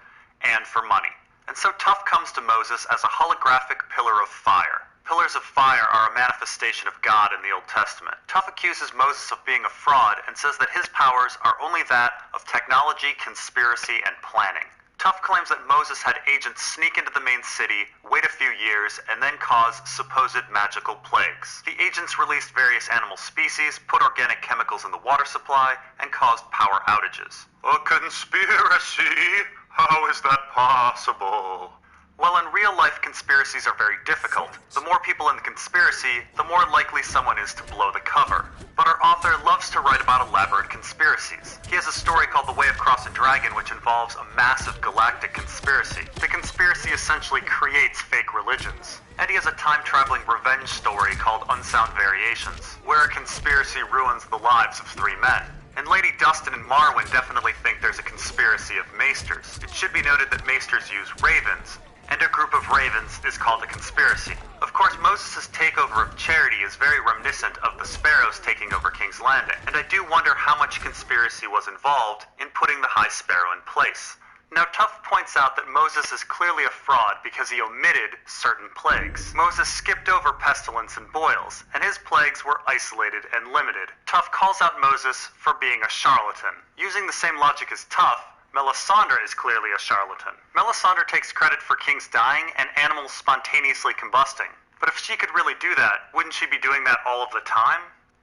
B: and for money. And so Tough comes to Moses as a holographic pillar of fire. Pillars of fire are a manifestation of God in the Old Testament. Tough accuses Moses of being a fraud and says that his powers are only that of technology, conspiracy, and planning. Tough claims that Moses had agents sneak into the main city, wait a few years, and then cause supposed magical plagues. The agents released various animal species, put organic chemicals in the water supply, and caused power outages.
D: A conspiracy? How is that possible?
B: Well, in real life, conspiracies are very difficult. The more people in the conspiracy, the more likely someone is to blow the cover. But our author loves to write about elaborate conspiracies. He has a story called The Way Across a Dragon, which involves a massive galactic conspiracy. The conspiracy essentially creates fake religions. And he has a time-traveling revenge story called Unsound Variations, where a conspiracy ruins the lives of 3 men. And Lady Dustin and Marwyn definitely think there's a conspiracy of maesters. It should be noted that maesters use ravens, and a group of ravens is called a conspiracy. Of course, Moses' takeover of Charity is very reminiscent of the Sparrows taking over King's Landing, and I do wonder how much conspiracy was involved in putting the High Sparrow in place. Now, Tough points out that Moses is clearly a fraud because he omitted certain plagues. Moses skipped over pestilence and boils, and his plagues were isolated and limited. Tough calls out Moses for being a charlatan. Using the same logic as Tough, Melisandre is clearly a charlatan. Melisandre takes credit for kings dying and animals spontaneously combusting. But if she could really do that, wouldn't she be doing that all of the time?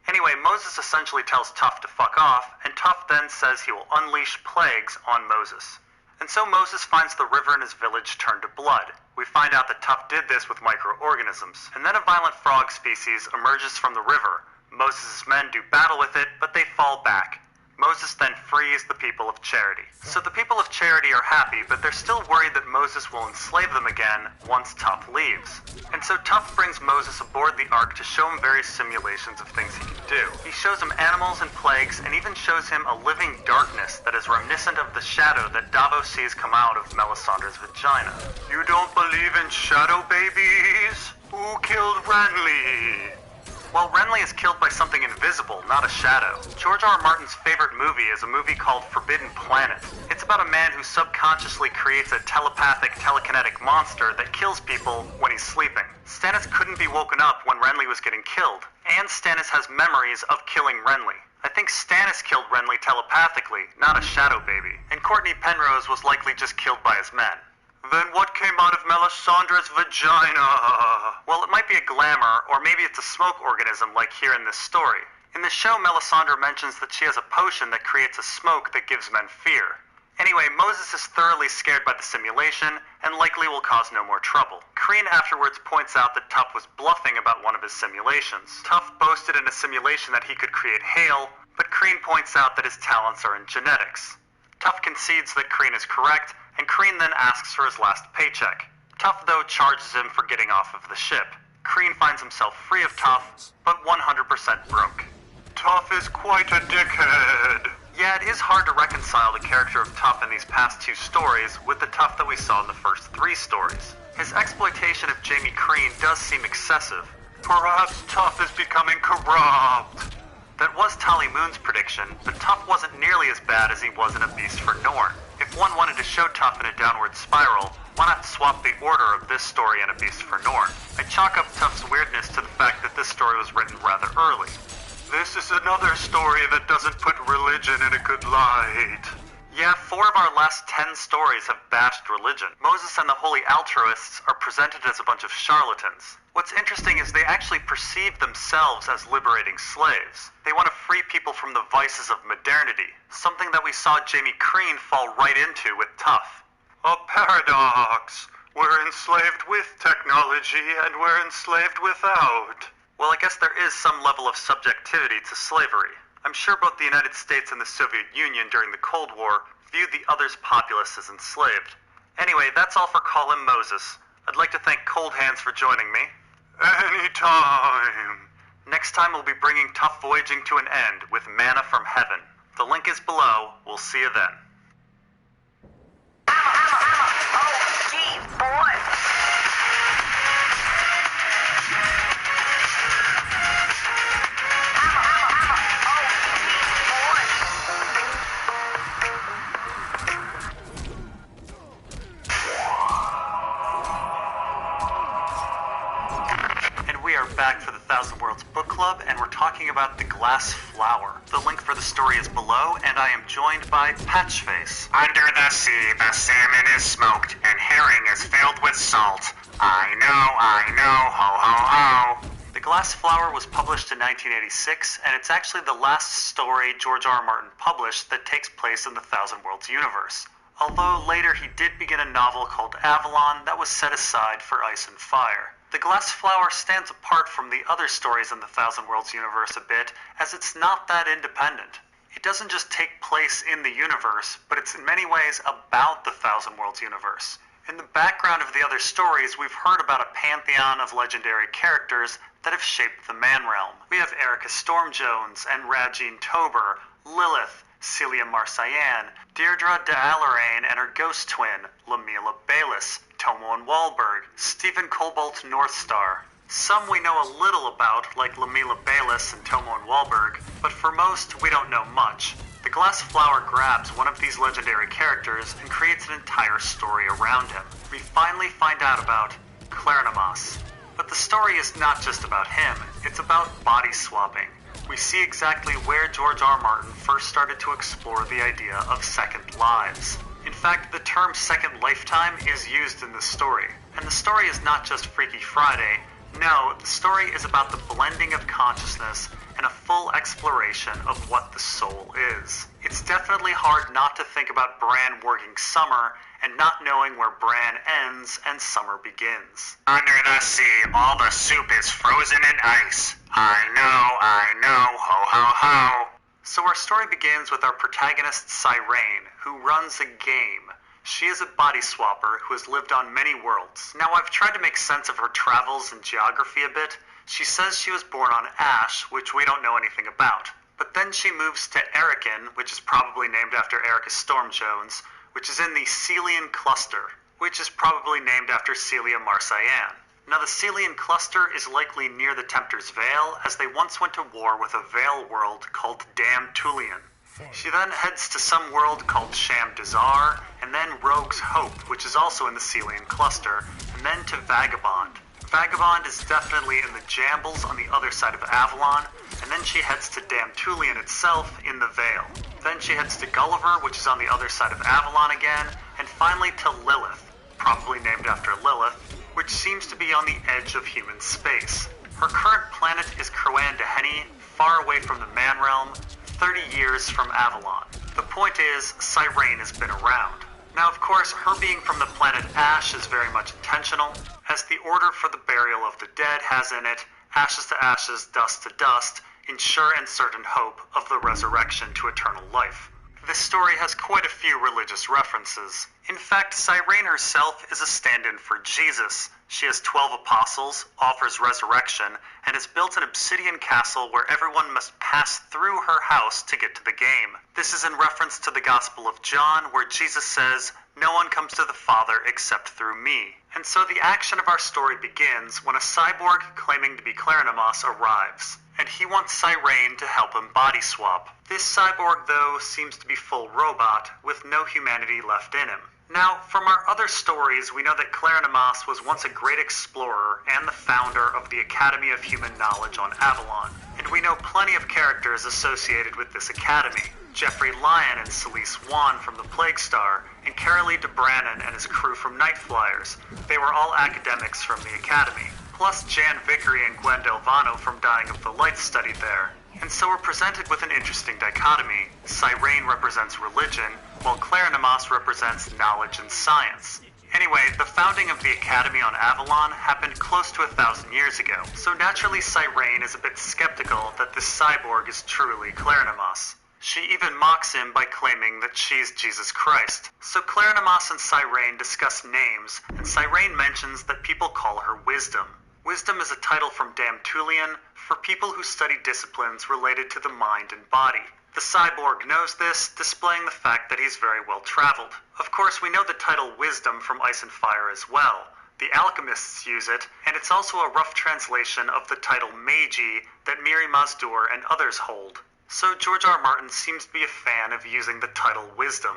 B: Anyway, Moses essentially tells Tough to fuck off, and Tough then says he will unleash plagues on Moses. And so Moses finds the river in his village turn to blood. We find out that Tough did this with microorganisms. And then a violent frog species emerges from the river. Moses' men do battle with it, but they fall back. Moses then frees the people of Charity. So the people of Charity are happy, but they're still worried that Moses will enslave them again once Tough leaves. And so Tough brings Moses aboard the ark to show him various simulations of things he can do. He shows him animals and plagues, and even shows him a living darkness that is reminiscent of the shadow that Davos sees come out of Melisandre's vagina.
D: You don't believe in shadow babies? Who killed Renly?
B: Well, Renly is killed by something invisible, not a shadow. George R. R. Martin's favorite movie is a movie called Forbidden Planet. It's about a man who subconsciously creates a telepathic, telekinetic monster that kills people when he's sleeping. Stannis couldn't be woken up when Renly was getting killed, and Stannis has memories of killing Renly. I think Stannis killed Renly telepathically, not a shadow baby, and Courtney Penrose was likely just killed by his men.
D: Then what came out of Melisandre's vagina?
B: Well, it might be a glamour, or maybe it's a smoke organism like here in this story. In the show, Melisandre mentions that she has a potion that creates a smoke that gives men fear. Anyway, Moses is thoroughly scared by the simulation, and likely will cause no more trouble. Crean afterwards points out that Tough was bluffing about one of his simulations. Tough boasted in a simulation that he could create hail, but Crean points out that his talents are in genetics. Tough concedes that Crean is correct, and Crean then asks for his last paycheck. Tough, though, charges him for getting off of the ship. Crean finds himself free of Tough, but 100% broke.
D: Tough is quite a dickhead.
B: Yeah, it is hard to reconcile the character of Tough in these past 2 stories with the Tough that we saw in the first 3 stories. His exploitation of Jaime Crean does seem excessive.
D: Perhaps Tough is becoming corrupt.
B: That was Tally Moon's prediction, but Tough wasn't nearly as bad as he was in A Beast for Norn. If one wanted to show Tough in a downward spiral, why not swap the order of this story and A Beast for Norn? I chalk up Tough's weirdness to the fact that this story was written rather early.
D: This is another story that doesn't put religion in a good light.
B: Yeah, 4 of our last 10 stories have bashed religion. Moses and the Holy Altruists are presented as a bunch of charlatans. What's interesting is they actually perceive themselves as liberating slaves. They want to free people from the vices of modernity, something that we saw Jaime Crean fall right into with Tough.
D: A paradox. We're enslaved with technology and we're enslaved without.
B: Well, I guess there is some level of subjectivity to slavery. I'm sure both the United States and the Soviet Union during the Cold War viewed the other's populace as enslaved. Anyway, that's all for Call Him Moses. I'd like to thank Cold Hands for joining me.
D: Anytime.
B: Next time we'll be bringing Tough voyaging to an end with Manna from Heaven. The link is below. We'll see you then.
A: OG, boy.
B: Worlds Book Club, and we're talking about The Glass Flower. The link for the story is below, and I am joined by Patchface.
F: Under the sea, the salmon is smoked, and herring is filled with salt. I know, ho, ho, ho.
B: The Glass Flower was published in 1986, and it's actually the last story George R. R. Martin published that takes place in the Thousand Worlds universe. Although later he did begin a novel called Avalon that was set aside for Ice and Fire. The Glass Flower stands apart from the other stories in the Thousand Worlds universe a bit, as it's not that independent. It doesn't just take place in the universe, but it's in many ways about the Thousand Worlds universe. In the background of the other stories, we've heard about a pantheon of legendary characters that have shaped the man realm. We have Erica Storm-Jones and Radjean Tober, Lilith, Celia Marsayan, Deirdre Da'Alarain and her ghost twin, Lamila Bayless, Tomo Walberg, Stephen Cobalt Northstar. Some we know a little about, like Lamila Bayless and Tomo Walberg, but for most, we don't know much. The Glass Flower grabs one of these legendary characters and creates an entire story around him. We finally find out about Clarenimas. But the story is not just about him, it's about body swapping. We see exactly where George R. R. Martin first started to explore the idea of second lives. In fact, the term second lifetime is used in this story. And the story is not just Freaky Friday. No, the story is about the blending of consciousness and a full exploration of what the soul is. It's definitely hard not to think about Bran working Summer and not knowing where Bran ends and Summer begins.
F: Under the sea, all the soup is frozen in ice. I know, ho, ho, ho.
B: So our story begins with our protagonist Cyrene, who runs a game. She is a body swapper who has lived on many worlds. Now, I've tried to make sense of her travels and geography a bit. She says she was born on Ash, which we don't know anything about. But then she moves to Erican, which is probably named after Erica Storm-Jones, which is in the Celian Cluster, which is probably named after Celia Marsayan. Now, the Celian Cluster is likely near the Tempter's Veil, as they once went to war with a Veil world called Dam Tulian. She then heads to some world called Sham Dazar, and then Rogue's Hope, which is also in the Celian Cluster, and then to Vagabond. Vagabond is definitely in the Jambles on the other side of Avalon, and then she heads to Dam Tulian itself in the Veil. Then she heads to Gulliver, which is on the other side of Avalon again, and finally to Lilith, probably named after Lilith, which seems to be on the edge of human space. Her current planet is Croan Deheni, far away from the man realm, 30 years from Avalon. The point is, Cyrene has been around. Now, of course, her being from the planet Ash is very much intentional, as the order for the burial of the dead has in it, ashes to ashes, dust to dust, in sure and certain hope of the resurrection to eternal life. This story has quite a few religious references. In fact, Cyrene herself is a stand-in for Jesus. She has 12 apostles, offers resurrection, and has built an obsidian castle where everyone must pass through her house to get to the game. This is in reference to the Gospel of John, where Jesus says, "No one comes to the Father except through me." And so the action of our story begins when a cyborg claiming to be Clarenimas arrives, and he wants Cyrene to help him body swap. This cyborg, though, seems to be full robot, with no humanity left in him. Now, from our other stories, we know that Clarenimas was once a great explorer and the founder of the Academy of Human Knowledge on Avalon. And we know plenty of characters associated with this academy. Jeffrey Lyon and Celise Wan from The Plague Star, and Carolee DeBrannon and his crew from Night Flyers. They were all academics from the academy. Plus Jan Vickery and Gwen Delvano from Dying of the Light studied there. And so we're presented with an interesting dichotomy. Cyrene represents religion, while Clarenimas represents knowledge and science. Anyway, the founding of the Academy on Avalon happened close to 1,000 years ago, so naturally Cyrene is a bit skeptical that this cyborg is truly Clarenimas. She even mocks him by claiming that she's Jesus Christ. So Clarenimas and Cyrene discuss names, and Cyrene mentions that people call her Wisdom. Wisdom is a title from Dam Tulian for people who study disciplines related to the mind and body. The cyborg knows this, displaying the fact that he's very well traveled. Of course, we know the title Wisdom from Ice and Fire as well. The alchemists use it, and it's also a rough translation of the title Magi that Miri Mazdur and others hold. So George R. R. Martin seems to be a fan of using the title Wisdom.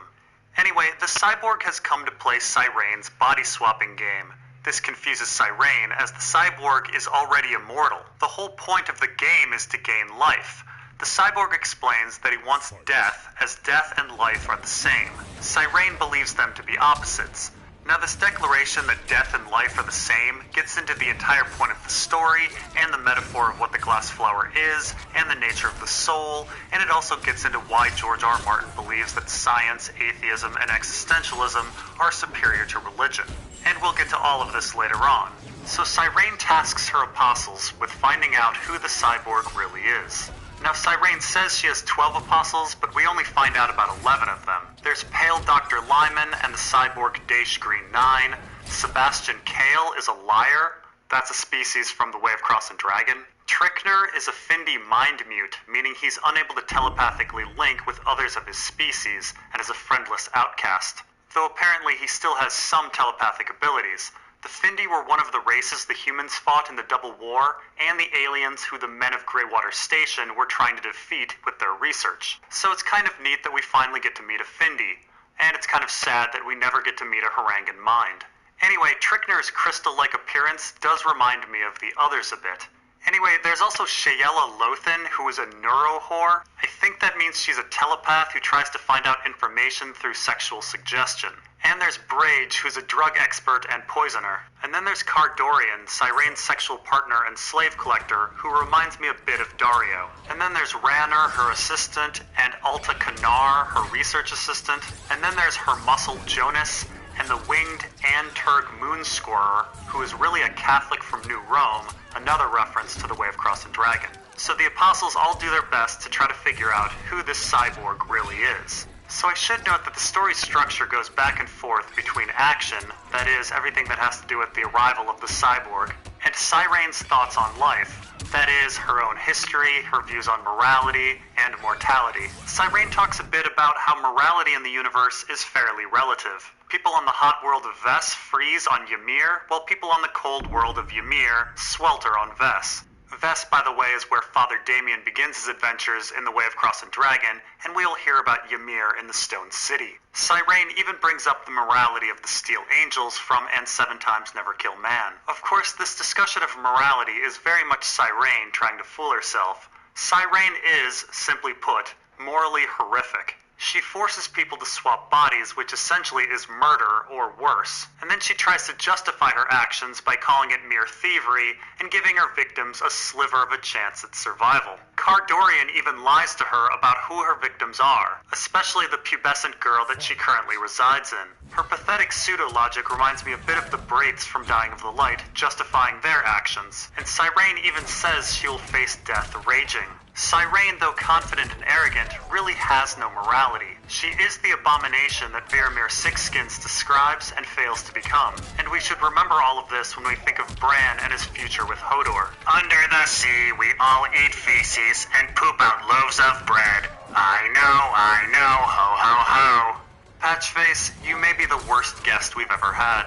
B: Anyway, the cyborg has come to play Cyrene's body-swapping game. This confuses Cyrene, as the cyborg is already immortal. The whole point of the game is to gain life. The cyborg explains that he wants death, as death and life are the same. Cyrene believes them to be opposites. Now, this declaration that death and life are the same gets into the entire point of the story, and the metaphor of what the glass flower is, and the nature of the soul, and it also gets into why George R. Martin believes that science, atheism, and existentialism are superior to religion. And we'll get to all of this later on. So Cyrene tasks her apostles with finding out who the cyborg really is. Now, Cyrene says she has 12 apostles, but we only find out about 11 of them. There's Pale Dr. Lyman and the cyborg Daesh Green 9. Sebastian Kale is a liar. That's a species from the Way of Cross and Dragon. Trickner is a Findi mind mute, meaning he's unable to telepathically link with others of his species and is a friendless outcast. Though apparently he still has some telepathic abilities. The Findi were one of the races the humans fought in the Double War, and the aliens who the men of Greywater Station were trying to defeat with their research. So it's kind of neat that we finally get to meet a Findi, and it's kind of sad that we never get to meet a Harangan mind. Anyway, Trickner's crystal-like appearance does remind me of the others a bit. Anyway, there's also Shayela Lothan, who is a neurowhore. I think that means she's a telepath who tries to find out information through sexual suggestion. And there's Brage, who's a drug expert and poisoner. And then there's Cardorian, Cyrene's sexual partner and slave collector, who reminds me a bit of Dario. And then there's Ranner, her assistant, and Alta Kanar, her research assistant. And then there's her muscle Jonas, and the winged Anturg Moonscorer, who is really a Catholic from New Rome, another reference to the Way of Cross and Dragon. So the apostles all do their best to try to figure out who this cyborg really is. So I should note that the story structure goes back and forth between action, that is, everything that has to do with the arrival of the cyborg, and Cyrene's thoughts on life, that is, her own history, her views on morality, and mortality. Cyrene talks a bit about how morality in the universe is fairly relative. People on the hot world of Ves freeze on Ymir, while people on the cold world of Ymir swelter on Ves. Ves, by the way, is where Father Damien begins his adventures in the Way of Cross and Dragon, and we'll hear about Ymir in the Stone City. Cyrene even brings up the morality of the Steel Angels from And Seven Times Never Kill Man. Of course, this discussion of morality is very much Cyrene trying to fool herself. Cyrene is, simply put, morally horrific. She forces people to swap bodies, which essentially is murder or worse, and then she tries to justify her actions by calling it mere thievery and giving her victims a sliver of a chance at survival. Cardorian even lies to her about who her victims are, especially the pubescent girl that she currently resides in. Her pathetic pseudo-logic reminds me a bit of the Braiths from Dying of the Light, justifying their actions, and Cyrene even says she will face death raging. Cyrene, though confident and arrogant, really has no morality. She is the abomination that Varamir Sixskins describes and fails to become. And we should remember all of this when we think of Bran and his future with Hodor.
F: Under the sea, we all eat feces and poop out loaves of bread. I know, ho ho ho.
B: Patchface, you may be the worst guest we've ever had.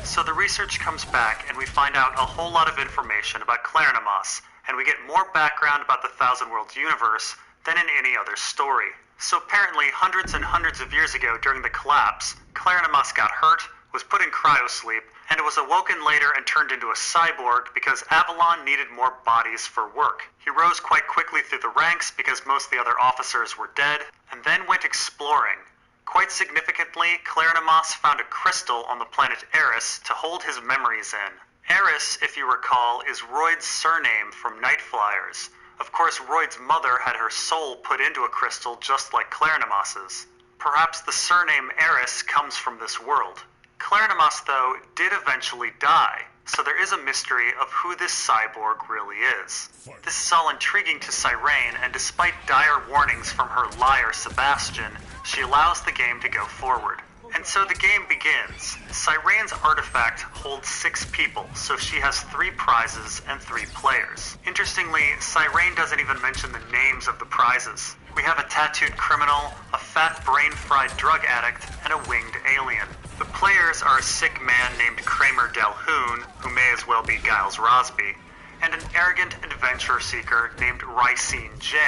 B: So the research comes back and we find out a whole lot of information about Clarinamas, and we get more background about the Thousand Worlds universe than in any other story. So apparently, hundreds and hundreds of years ago during the collapse, Clarinamas got hurt, was put in cryosleep, and was awoken later and turned into a cyborg because Avalon needed more bodies for work. He rose quite quickly through the ranks because most of the other officers were dead, and then went exploring. Quite significantly, Clarinamas found a crystal on the planet Eris to hold his memories in. Eris, if you recall, is Royd's surname from Night Flyers. Of course, Royd's mother had her soul put into a crystal just like Clarinamas's. Perhaps the surname Eris comes from this world. Clarinamas, though, did eventually die, so there is a mystery of who this cyborg really is. This is all intriguing to Cyrene, and despite dire warnings from her liar Sebastian, she allows the game to go forward. And so the game begins. Cyrene's artifact holds 6 people, so she has 3 prizes and 3 players. Interestingly, Cyrene doesn't even mention the names of the prizes. We have a tattooed criminal, a fat brain-fried drug addict, and a winged alien. The players are a sick man named Kramer Delhoon, who may as well be Giles Rosby, and an arrogant adventure seeker named Ricine J,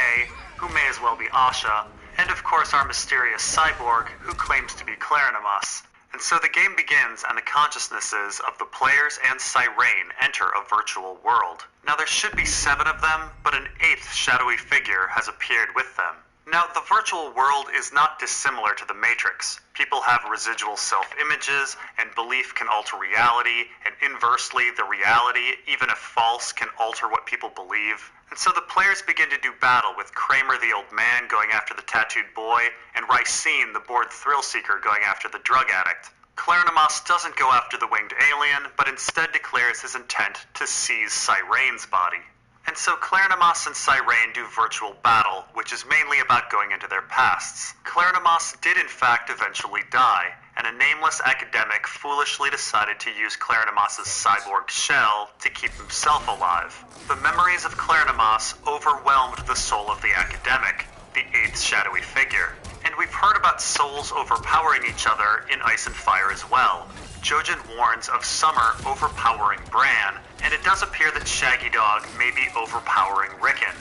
B: who may as well be Asha, and of course our mysterious cyborg, who claims to be Clarinamas. And so the game begins, and the consciousnesses of the players and Cyrene enter a virtual world. Now there should be 7 of them, but an 8th shadowy figure has appeared with them. Now, the virtual world is not dissimilar to the Matrix. People have residual self-images, and belief can alter reality, and inversely, the reality, even if false, can alter what people believe. And so the players begin to do battle with Kramer the old man going after the tattooed boy, and Ricine the bored thrill-seeker going after the drug addict. Clarenimus doesn't go after the winged alien, but instead declares his intent to seize Cyrene's body. And so Clarenimus and Cyrene do virtual battle, which is mainly about going into their pasts. Clarenimus did in fact eventually die, and a nameless academic foolishly decided to use Clarenimus's cyborg shell to keep himself alive. The memories of Clarenimus overwhelmed the soul of the academic, the 8th shadowy figure. And we've heard about souls overpowering each other in Ice and Fire as well. Jojen warns of Summer overpowering Bran, and it does appear that Shaggy Dog may be overpowering Rickon.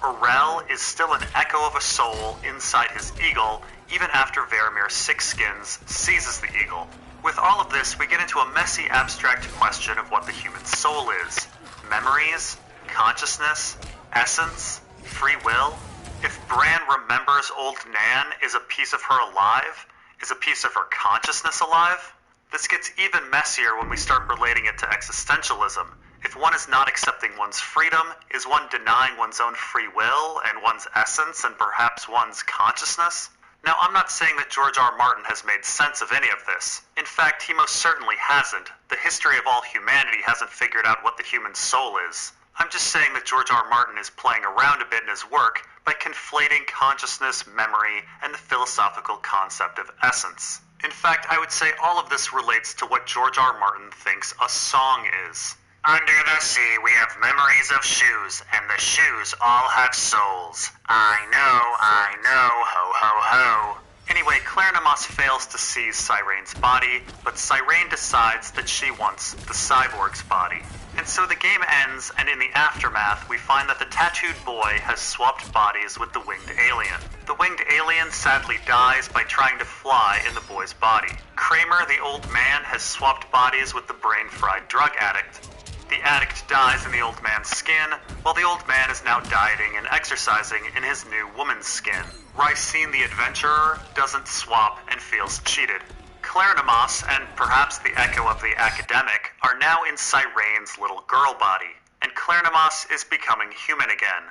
B: Orell is still an echo of a soul inside his eagle, even after Varamir Sixskins seizes the eagle. With all of this, we get into a messy abstract question of what the human soul is. Memories? Consciousness? Essence? Free will? If Bran remembers old Nan, is a piece of her alive? Is a piece of her consciousness alive? This gets even messier when we start relating it to existentialism. If one is not accepting one's freedom, is one denying one's own free will and one's essence and perhaps one's consciousness? Now, I'm not saying that George R. Martin has made sense of any of this. In fact, he most certainly hasn't. The history of all humanity hasn't figured out what the human soul is. I'm just saying that George R. Martin is playing around a bit in his work by conflating consciousness, memory, and the philosophical concept of essence. In fact, I would say all of this relates to what George R. Martin thinks a song is.
F: Under the sea we have memories of shoes, and the shoes all have souls. I know, ho ho ho.
B: Anyway, Clarenimus fails to seize Cyrene's body, but Cyrene decides that she wants the cyborg's body. And so the game ends, and in the aftermath, we find that the tattooed boy has swapped bodies with the winged alien. The winged alien sadly dies by trying to fly in the boy's body. Kramer, the old man, has swapped bodies with the brain-fried drug addict. The addict dies in the old man's skin, while the old man is now dieting and exercising in his new woman's skin. Ricine the adventurer doesn't swap and feels cheated. Clarenimus, and perhaps the echo of the academic, are now in Cyrene's little girl body, and Clarenimus is becoming human again.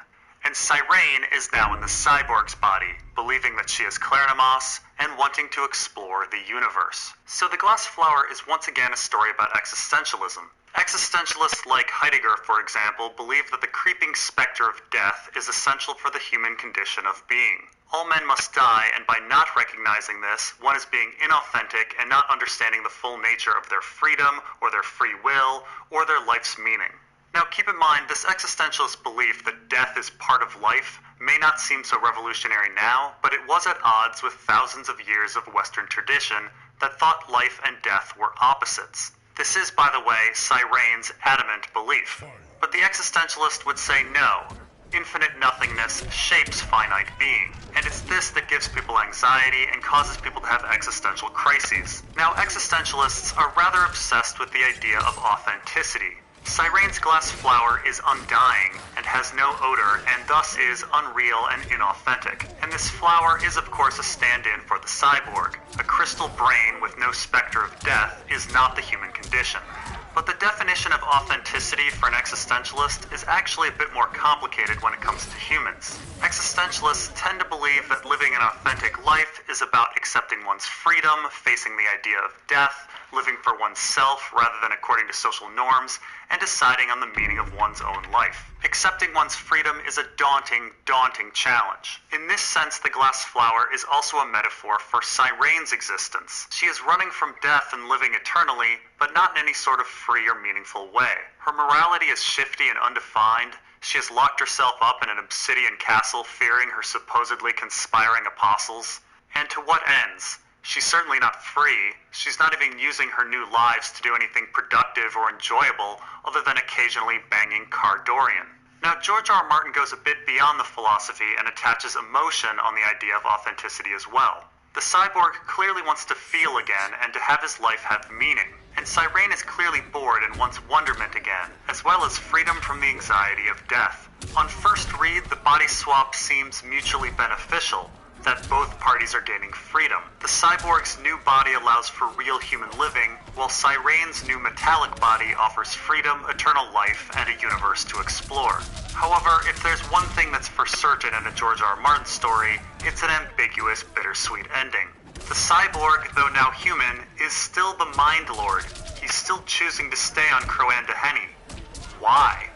B: And Cyrene is now in the cyborg's body, believing that she is Clarenimus and wanting to explore the universe. So The Glass Flower is once again a story about existentialism. Existentialists like Heidegger, for example, believe that the creeping specter of death is essential for the human condition of being. All men must die, and by not recognizing this, one is being inauthentic and not understanding the full nature of their freedom, or their free will, or their life's meaning. Now keep in mind, this existentialist belief that death is part of life may not seem so revolutionary now, but it was at odds with thousands of years of Western tradition that thought life and death were opposites. This is, by the way, Cyrene's adamant belief. But the existentialist would say no. Infinite nothingness shapes finite being, and it's this that gives people anxiety and causes people to have existential crises. Now, existentialists are rather obsessed with the idea of authenticity. Cyrene's glass flower is undying and has no odor and thus is unreal and inauthentic. And this flower is of course a stand-in for the cyborg. A crystal brain with no specter of death is not the human condition. But the definition of authenticity for an existentialist is actually a bit more complicated when it comes to humans. Existentialists tend to believe that living an authentic life is about accepting one's freedom, facing the idea of death, living for oneself rather than according to social norms, and deciding on the meaning of one's own life. Accepting one's freedom is a daunting, daunting challenge. In this sense, the glass flower is also a metaphor for Cyrene's existence. She is running from death and living eternally, but not in any sort of free or meaningful way. Her morality is shifty and undefined. She has locked herself up in an obsidian castle, fearing her supposedly conspiring apostles. And to what ends? She's certainly not free. She's not even using her new lives to do anything productive or enjoyable other than occasionally banging Khar Dorian. Now, George R. Martin goes a bit beyond the philosophy and attaches emotion on the idea of authenticity as well. The cyborg clearly wants to feel again and to have his life have meaning. And Cyrene is clearly bored and wants wonderment again, as well as freedom from the anxiety of death. On first read, the body swap seems mutually beneficial, that both parties are gaining freedom. The cyborg's new body allows for real human living, while Cyrene's new metallic body offers freedom, eternal life, and a universe to explore. However, if there's one thing that's for certain in a George R. R. Martin story, it's an ambiguous, bittersweet ending. The cyborg, though now human, is still the Mind Lord. He's still choosing to stay on Croandaheny. Why?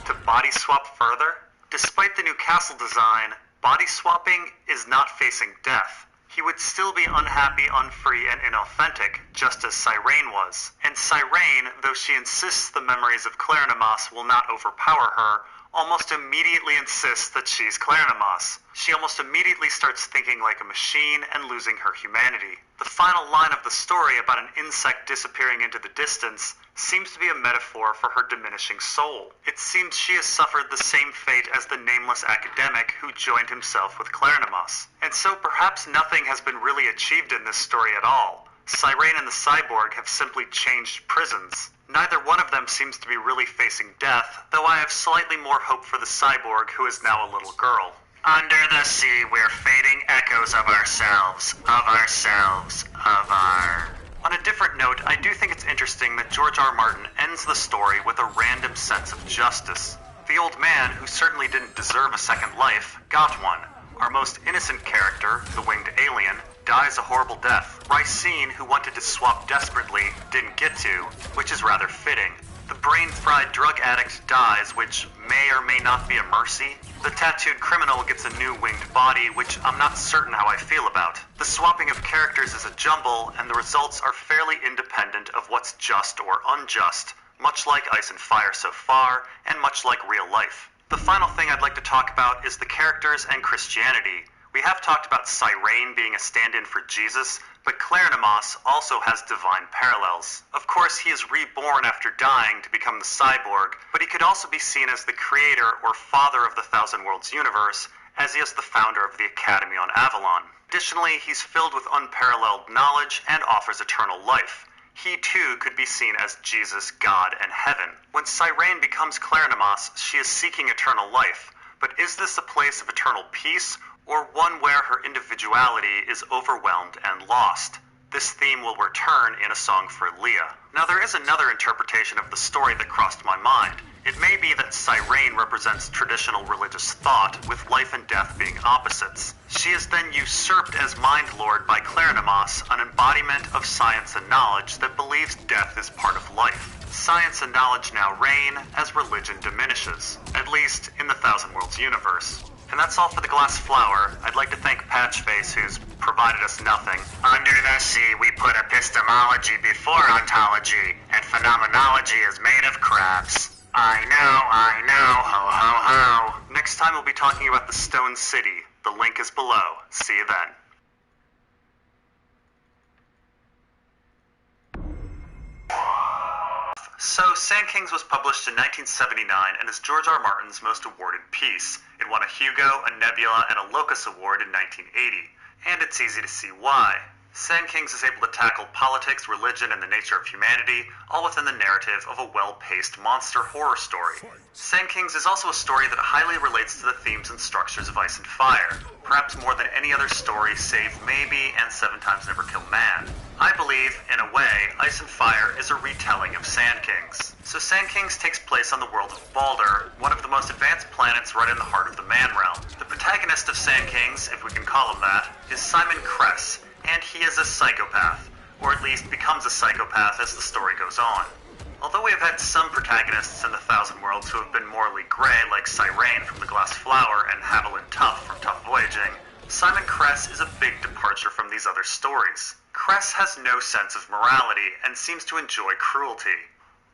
B: To body swap further? Despite the new castle design, body swapping is not facing death. He would still be unhappy, unfree, and inauthentic, just as Cyrene was. And Cyrene, though she insists the memories of Clarinamas will not overpower her, almost immediately insists that she's Clarinamas. She almost immediately starts thinking like a machine and losing her humanity. The final line of the story about an insect disappearing into the distance seems to be a metaphor for her diminishing soul. It seems she has suffered the same fate as the nameless academic who joined himself with Clarinamas. And so perhaps nothing has been really achieved in this story at all. Cyrene and the cyborg have simply changed prisons. Neither one of them seems to be really facing death, though I have slightly more hope for the cyborg, who is now a little girl.
F: Under the sea, we're fading echoes of ourselves, of our...
B: On a different note, I do think it's interesting that George R. R. Martin ends the story with a random sense of justice. The old man, who certainly didn't deserve a second life, got one. Our most innocent character, the winged alien, dies a horrible death. Ricine, who wanted to swap desperately, didn't get to, which is rather fitting. The brain-fried drug addict dies, which may or may not be a mercy. The tattooed criminal gets a new winged body, which I'm not certain how I feel about. The swapping of characters is a jumble, and the results are fairly independent of what's just or unjust, much like Ice and Fire so far, and much like real life. The final thing I'd like to talk about is the characters and Christianity. We have talked about Cyrene being a stand-in for Jesus, but Clarinamas also has divine parallels. Of course, he is reborn after dying to become the cyborg, but he could also be seen as the creator or father of the Thousand Worlds universe, as he is the founder of the Academy on Avalon. Additionally, he's filled with unparalleled knowledge and offers eternal life. He too could be seen as Jesus, God, and heaven. When Cyrene becomes Clarinamas, she is seeking eternal life, but is this a place of eternal peace, or one where her individuality is overwhelmed and lost? This theme will return in A Song for Leah. Now, there is another interpretation of the story that crossed my mind. It may be that Cyrene represents traditional religious thought, with life and death being opposites. She is then usurped as Mind Lord by Clarinamas, an embodiment of science and knowledge that believes death is part of life. Science and knowledge now reign as religion diminishes, at least in the Thousand Worlds universe. And that's all for the glass flower. I'd like to thank Patchface, who's provided us nothing.
F: Under the sea, we put epistemology before ontology, and phenomenology is made of crabs. I know, ho ho ho.
B: Next time we'll be talking about the Stone City. The link is below. See you then. So, Sand Kings was published in 1979 and is George R. R. Martin's most awarded piece. It won a Hugo, a Nebula, and a Locus Award in 1980. And it's easy to see why. Sand Kings is able to tackle politics, religion, and the nature of humanity, all within the narrative of a well-paced monster horror story. Sand Kings is also a story that highly relates to the themes and structures of Ice and Fire, perhaps more than any other story save maybe and Seven Times Never Kill Man. I believe, in a way, Ice and Fire is a retelling of Sand Kings. So Sand Kings takes place on the world of Baldur, one of the most advanced planets right in the heart of the Man Realm. The protagonist of Sand Kings, if we can call him that, is Simon Kress, and he is a psychopath, or at least becomes a psychopath as the story goes on. Although we have had some protagonists in the Thousand Worlds who have been morally gray, like Cyrene from The Glass Flower and Haviland Tough from Tough Voyaging, Simon Kress is a big departure from these other stories. Kress has no sense of morality and seems to enjoy cruelty.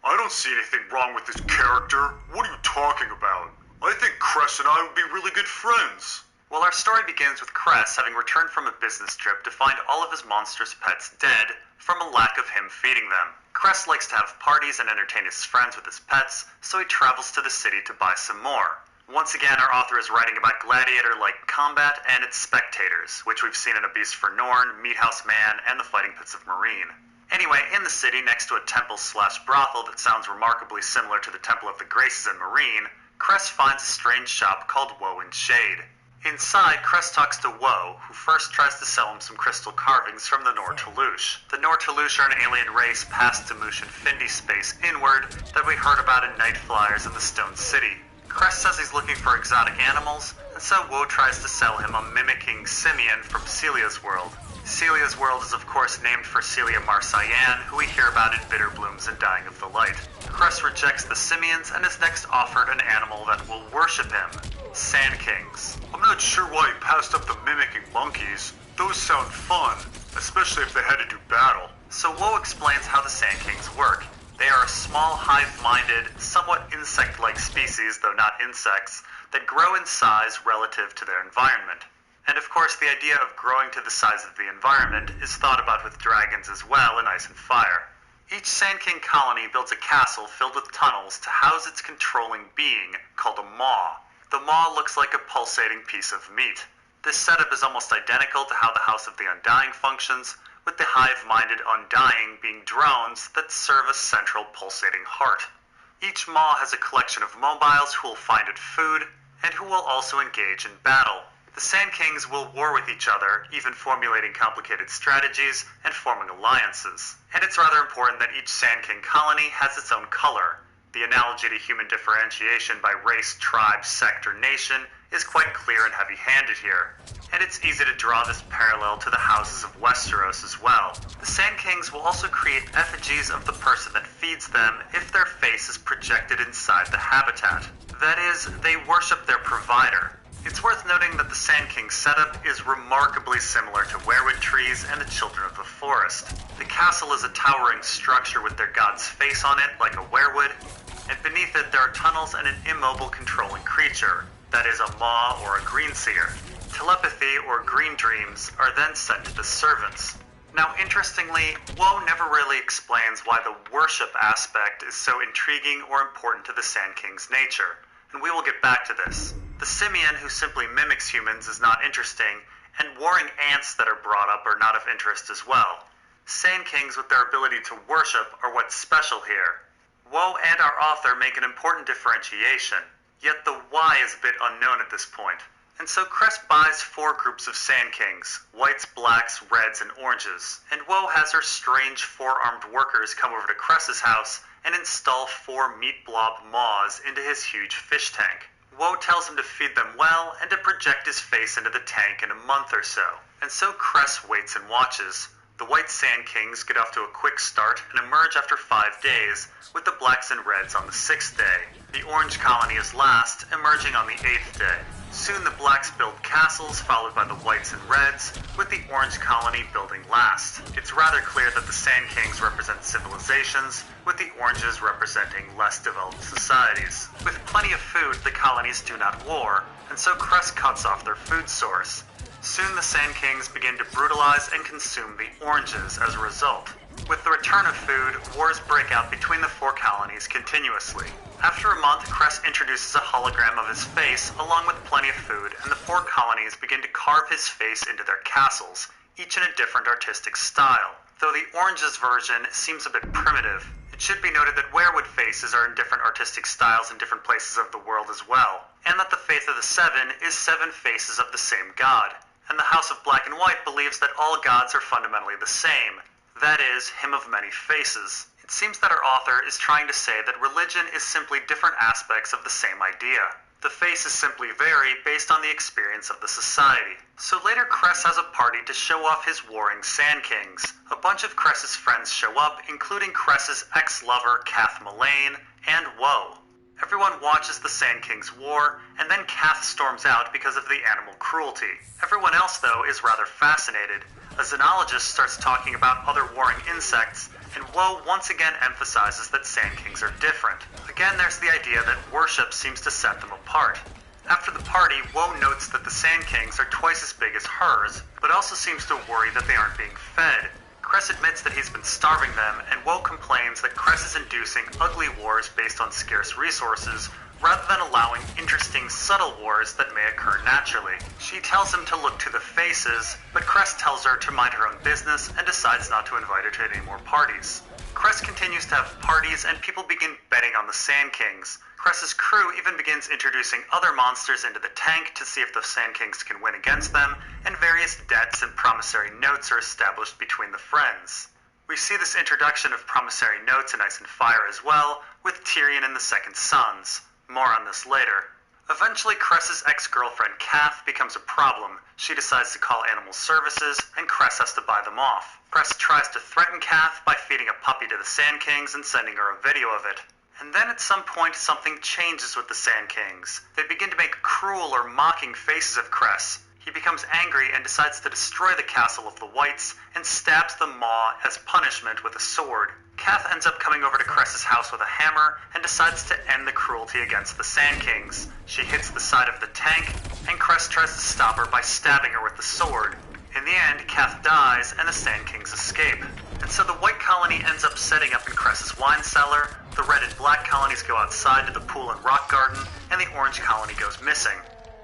D: I don't see anything wrong with this character. What are you talking about? I think Kress and I would be really good friends.
B: Well, our story begins with Kress having returned from a business trip to find all of his monstrous pets dead from a lack of him feeding them. Kress likes to have parties and entertain his friends with his pets, so he travels to the city to buy some more. Once again, our author is writing about gladiator-like combat and its spectators, which we've seen in A Beast for Norn, Meathouse Man, and the Fighting Pits of Marine. Anyway, in the city, next to a temple/brothel that sounds remarkably similar to the Temple of the Graces in Marine, Cress finds a strange shop called Woe and Shade. Inside, Cress talks to Woe, who first tries to sell him some crystal carvings from the Nor Toulouche. The Nor Toulouche are an alien race past Damouche and Findy space inward that we heard about in Night Flyers in the Stone City. Cress says he's looking for exotic animals, and so Woe tries to sell him a mimicking simian from Celia's world. Celia's world is of course named for Celia Marsayan, who we hear about in Bitter Blooms and Dying of the Light. Cress rejects the simians and is next offered an animal that will worship him, Sand Kings.
D: I'm not sure why he passed up the mimicking monkeys. Those sound fun, especially if they had to do battle.
B: So Woe explains how the Sand Kings work. They are a small, hive-minded, somewhat insect-like species, though not insects, that grow in size relative to their environment. And of course, the idea of growing to the size of the environment is thought about with dragons as well in Ice and Fire. Each Sand King colony builds a castle filled with tunnels to house its controlling being, called a maw. The maw looks like a pulsating piece of meat. This setup is almost identical to how the House of the Undying functions, with the hive-minded Undying being drones that serve a central pulsating heart. Each maw has a collection of mobiles who will find it food, and who will also engage in battle. The Sand Kings will war with each other, even formulating complicated strategies and forming alliances. And it's rather important that each Sand King colony has its own color. The analogy to human differentiation by race, tribe, sect, or nation is quite clear and heavy-handed here. And it's easy to draw this parallel to the houses of Westeros as well. The Sand Kings will also create effigies of the person that feeds them if their face is projected inside the habitat. That is, they worship their provider. It's worth noting that the Sand King setup is remarkably similar to Weirwood Trees and the Children of the Forest. The castle is a towering structure with their god's face on it, like a weirwood, and beneath it there are tunnels and an immobile controlling creature, that is a maw or a greenseer. Telepathy or green dreams are then sent to the servants. Now interestingly, Woe never really explains why the worship aspect is so intriguing or important to the Sand King's nature, and we will get back to this. The simian who simply mimics humans is not interesting, and warring ants that are brought up are not of interest as well. Sand Kings with their ability to worship are what's special here. Woe and our author make an important differentiation, yet the why is a bit unknown at this point. And so Cress buys 4 groups of Sand Kings, whites, blacks, reds, and oranges, and Woe has her strange 4-armed workers come over to Cress's house and install 4 meat blob maws into his huge fish tank. Woe tells him to feed them well and to project his face into the tank in a month or so. And so Cress waits and watches. The white Sand Kings get off to a quick start and emerge after 5 days, with the blacks and reds on the 6th day. The orange colony is last, emerging on the 8th day. Soon the blacks build castles, followed by the whites and reds, with the orange colony building last. It's rather clear that the Sand Kings represent civilizations, with the oranges representing less developed societies. With plenty of food, the colonies do not war, and so Cress cuts off their food source. Soon the Sand Kings begin to brutalize and consume the oranges as a result. With the return of food, wars break out between the 4 colonies continuously. After a month, Cress introduces a hologram of his face along with plenty of food, and the 4 colonies begin to carve his face into their castles, each in a different artistic style. Though the oranges version seems a bit primitive, it should be noted that weirwood faces are in different artistic styles in different places of the world as well, and that the Faith of the Seven is 7 faces of the same god. And the House of Black and White believes that all gods are fundamentally the same, that is, him of many faces. It seems that our author is trying to say that religion is simply different aspects of the same idea. The faces simply vary based on the experience of the society. So later Cress has a party to show off his warring Sand Kings. A bunch of Cress's friends show up, including Cress's ex-lover Cath Mullane and Woe. Everyone watches the Sand Kings war, and then Cath storms out because of the animal cruelty. Everyone else, though, is rather fascinated. A xenologist starts talking about other warring insects, and Woe once again emphasizes that Sand Kings are different. Again, there's the idea that worship seems to set them apart. After the party, Woe notes that the Sand Kings are twice as big as hers, but also seems to worry that they aren't being fed. Cress admits that he's been starving them, and Woe complains that Cress is inducing ugly wars based on scarce resources rather than allowing interesting, subtle wars that may occur naturally. She tells him to look to the faces, but Cress tells her to mind her own business and decides not to invite her to any more parties. Cress continues to have parties, and people begin betting on the Sand Kings. Cress's crew even begins introducing other monsters into the tank to see if the Sand Kings can win against them, and various debts and promissory notes are established between the friends. We see this introduction of promissory notes in Ice and Fire as well, with Tyrion and the Second Sons. More on this later. Eventually, Cress's ex-girlfriend Kath becomes a problem. She decides to call Animal Services, and Cress has to buy them off. Cress tries to threaten Kath by feeding a puppy to the Sand Kings and sending her a video of it. And then at some point, something changes with the Sand Kings. They begin to make cruel or mocking faces of Cress. He becomes angry and decides to destroy the castle of the Whites and stabs the Maw as punishment with a sword. Kath ends up coming over to Cress's house with a hammer and decides to end the cruelty against the Sand Kings. She hits the side of the tank, and Cress tries to stop her by stabbing her with the sword. In the end, Kath dies and the Sand Kings escape. And so the White Colony ends up setting up in Cress's wine cellar, the Red and Black colonies go outside to the pool and rock garden, and the Orange Colony goes missing.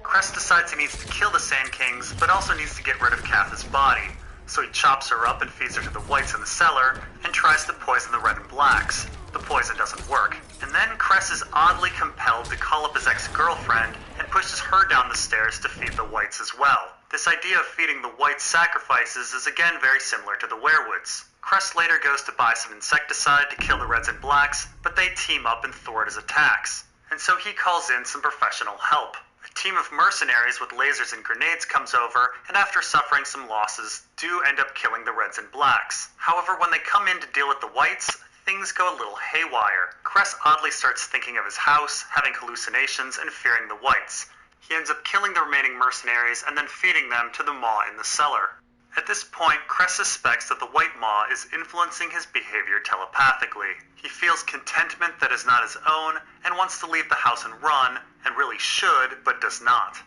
B: Cress decides he needs to kill the Sand Kings, but also needs to get rid of Kath's body. So he chops her up and feeds her to the Whites in the cellar, and tries to poison the Red and Blacks. The poison doesn't work. And then Cress is oddly compelled to call up his ex-girlfriend, and pushes her down the stairs to feed the Whites as well. This idea of feeding the Whites sacrifices is again very similar to the Werewoods. Cress later goes to buy some insecticide to kill the Reds and Blacks, but they team up and thwart his attacks. And so he calls in some professional help. A team of mercenaries with lasers and grenades comes over, and after suffering some losses, do end up killing the Reds and Blacks. However, when they come in to deal with the Whites, things go a little haywire. Cress oddly starts thinking of his house, having hallucinations, and fearing the Whites. He ends up killing the remaining mercenaries and then feeding them to the Maw in the cellar. At this point, Cress suspects that the White Maw is influencing his behavior telepathically. He feels contentment that is not his own and wants to leave the house and run, and really should, but does not.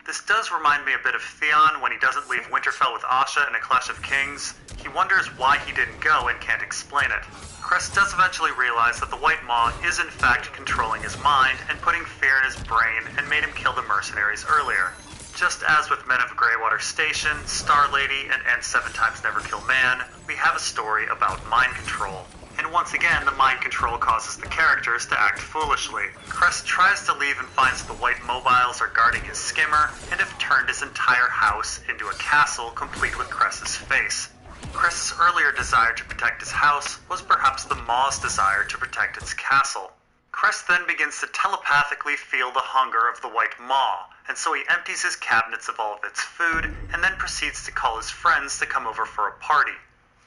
B: This does remind me a bit of Theon when he doesn't leave Winterfell with Asha in A Clash of Kings. He wonders why he didn't go and can't explain it. Cress does eventually realize that the White Maw is in fact controlling his mind and putting fear in his brain, and made him kill the mercenaries earlier. Just as with Men of Greywater Station, Star Lady, and End 7 Times Never Kill Man, we have a story about mind control. And once again, the mind control causes the characters to act foolishly. Cress tries to leave and finds the White Mobiles are guarding his skimmer, and have turned his entire house into a castle complete with Cress's face. Cress's earlier desire to protect his house was perhaps the Maw's desire to protect its castle. Cress then begins to telepathically feel the hunger of the White Maw, and so he empties his cabinets of all of its food, and then proceeds to call his friends to come over for a party.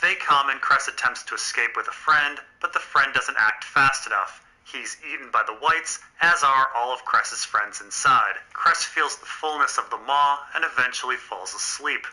B: They come, and Cress attempts to escape with a friend, but the friend doesn't act fast enough. He's eaten by the Whites, as are all of Cress's friends inside. Cress feels the fullness of the Maw, and eventually falls asleep.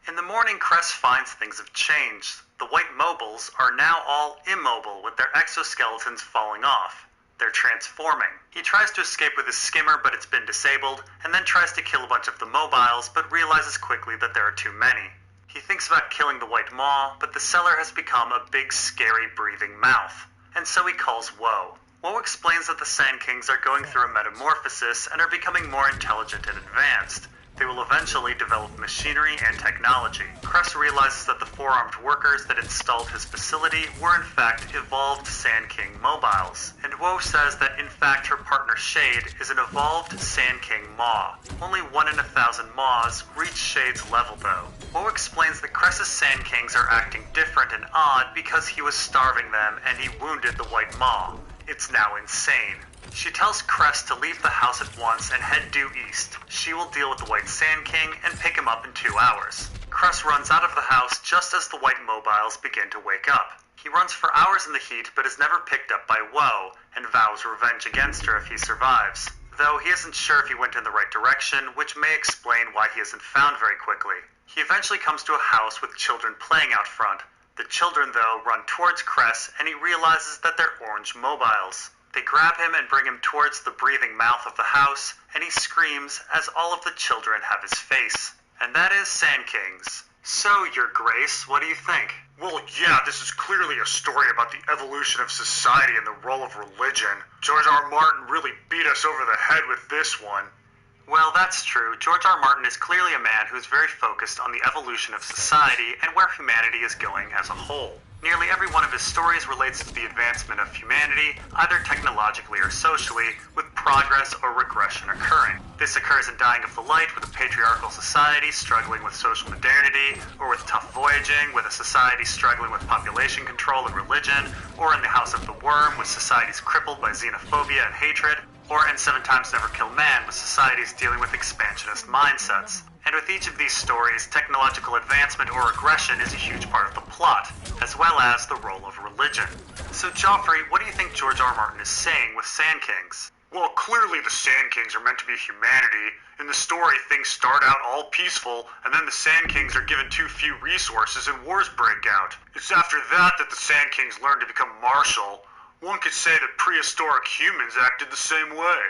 B: In the morning, Cress finds things have changed. The White Mobiles are now all immobile, with their exoskeletons falling off. They're transforming. He tries to escape with his skimmer, but it's been disabled, and then tries to kill a bunch of the mobiles, but realizes quickly that there are too many. He thinks about killing the White Maw, but the cellar has become a big, scary, breathing mouth. And so he calls Woe. Woe explains that the Sand Kings are going through a metamorphosis and are becoming more intelligent and advanced. They will eventually develop machinery and technology. Cress realizes that the four-armed workers that installed his facility were in fact evolved Sand King mobiles. And Woe says that in fact her partner Shade is an evolved Sand King Maw. Only 1 in 1,000 Maws reach Shade's level though. Woe explains that Cress's Sand Kings are acting different and odd because he was starving them and he wounded the White Maw. It's now insane. She tells Cress to leave the house at once and head due east. She will deal with the White Sand King and pick him up in 2 hours. Cress runs out of the house just as the White Mobiles begin to wake up. He runs for hours in the heat but is never picked up by Woe, and vows revenge against her if he survives. Though he isn't sure if he went in the right direction, which may explain why he isn't found very quickly. He eventually comes to a house with children playing out front. The children, though, run towards Cress, and he realizes that they're orange mobiles. They grab him and bring him towards the breathing mouth of the house, and he screams as all of the children have his face. And that is Sand Kings. So, Your Grace, what do you think?
D: Well, yeah, this is clearly a story about the evolution of society and the role of religion. George R. R. Martin really beat us over the head with this one.
B: Well, that's true. George R. Martin is clearly a man who's very focused on the evolution of society and where humanity is going as a whole. Nearly every one of his stories relates to the advancement of humanity, either technologically or socially, with progress or regression occurring. This occurs in Dying of the Light with a patriarchal society struggling with social modernity, or with Tough Voyaging with a society struggling with population control and religion, or in The House of the Worm with societies crippled by xenophobia and hatred, or in Seven Times Never Kill Man with societies dealing with expansionist mindsets. And with each of these stories, technological advancement or regression is a huge part of the plot, as well as the role of religion. So Joffrey, what do you think George R. R. Martin is saying with Sand Kings?
D: Well, clearly the Sand Kings are meant to be humanity. In the story, things start out all peaceful, and then the Sand Kings are given too few resources and wars break out. It's after that that the Sand Kings learn to become martial. One could say that prehistoric humans acted the same way.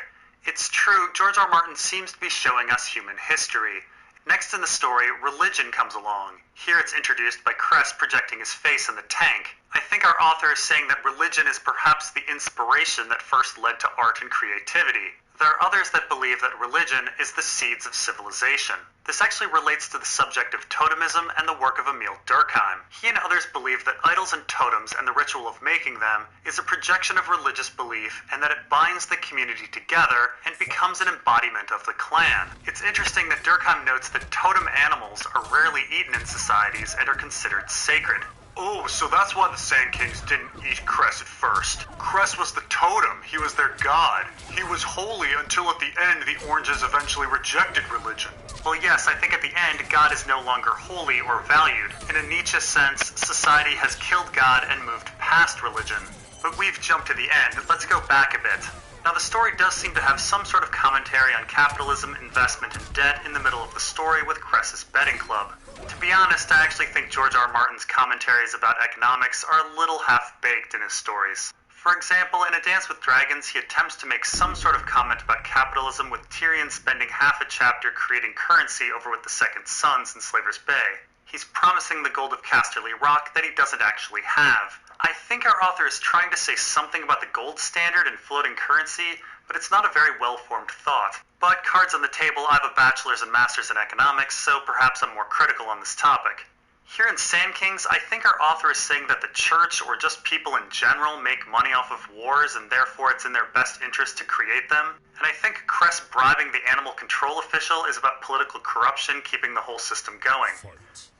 B: It's true, George R. R. Martin seems to be showing us human history. Next in the story, religion comes along. Here it's introduced by Cress projecting his face in the tank. I think our author is saying that religion is perhaps the inspiration that first led to art and creativity. There are others that believe that religion is the seeds of civilization. This actually relates to the subject of totemism and the work of Emil Durkheim. He and others believe that idols and totems and the ritual of making them is a projection of religious belief and that it binds the community together and becomes an embodiment of the clan. It's interesting that Durkheim notes that totem animals are rarely eaten in societies and are considered sacred.
D: Oh, so that's why the Sand Kings didn't eat Cress at first. Cress was the totem. He was their god. He was holy until at the end the Oranges eventually rejected religion.
B: Well, yes, I think at the end, God is no longer holy or valued. In a Nietzsche sense, society has killed God and moved past religion. But we've jumped to the end. Let's go back a bit. Now, the story does seem to have some sort of commentary on capitalism, investment, and debt in the middle of the story with Cress's betting club. To be honest, I actually think George R. R. Martin's commentaries about economics are a little half-baked in his stories. For example, in A Dance with Dragons, he attempts to make some sort of comment about capitalism with Tyrion spending half a chapter creating currency over with the Second Sons in Slaver's Bay. He's promising the gold of Casterly Rock that he doesn't actually have. I think our author is trying to say something about the gold standard and floating currency, but it's not a very well-formed thought. But cards on the table, I have a bachelor's and master's in economics, so perhaps I'm more critical on this topic. Here in Sand Kings, I think our author is saying that the church, or just people in general, make money off of wars, and therefore it's in their best interest to create them. And I think Cress bribing the animal control official is about political corruption keeping the whole system going.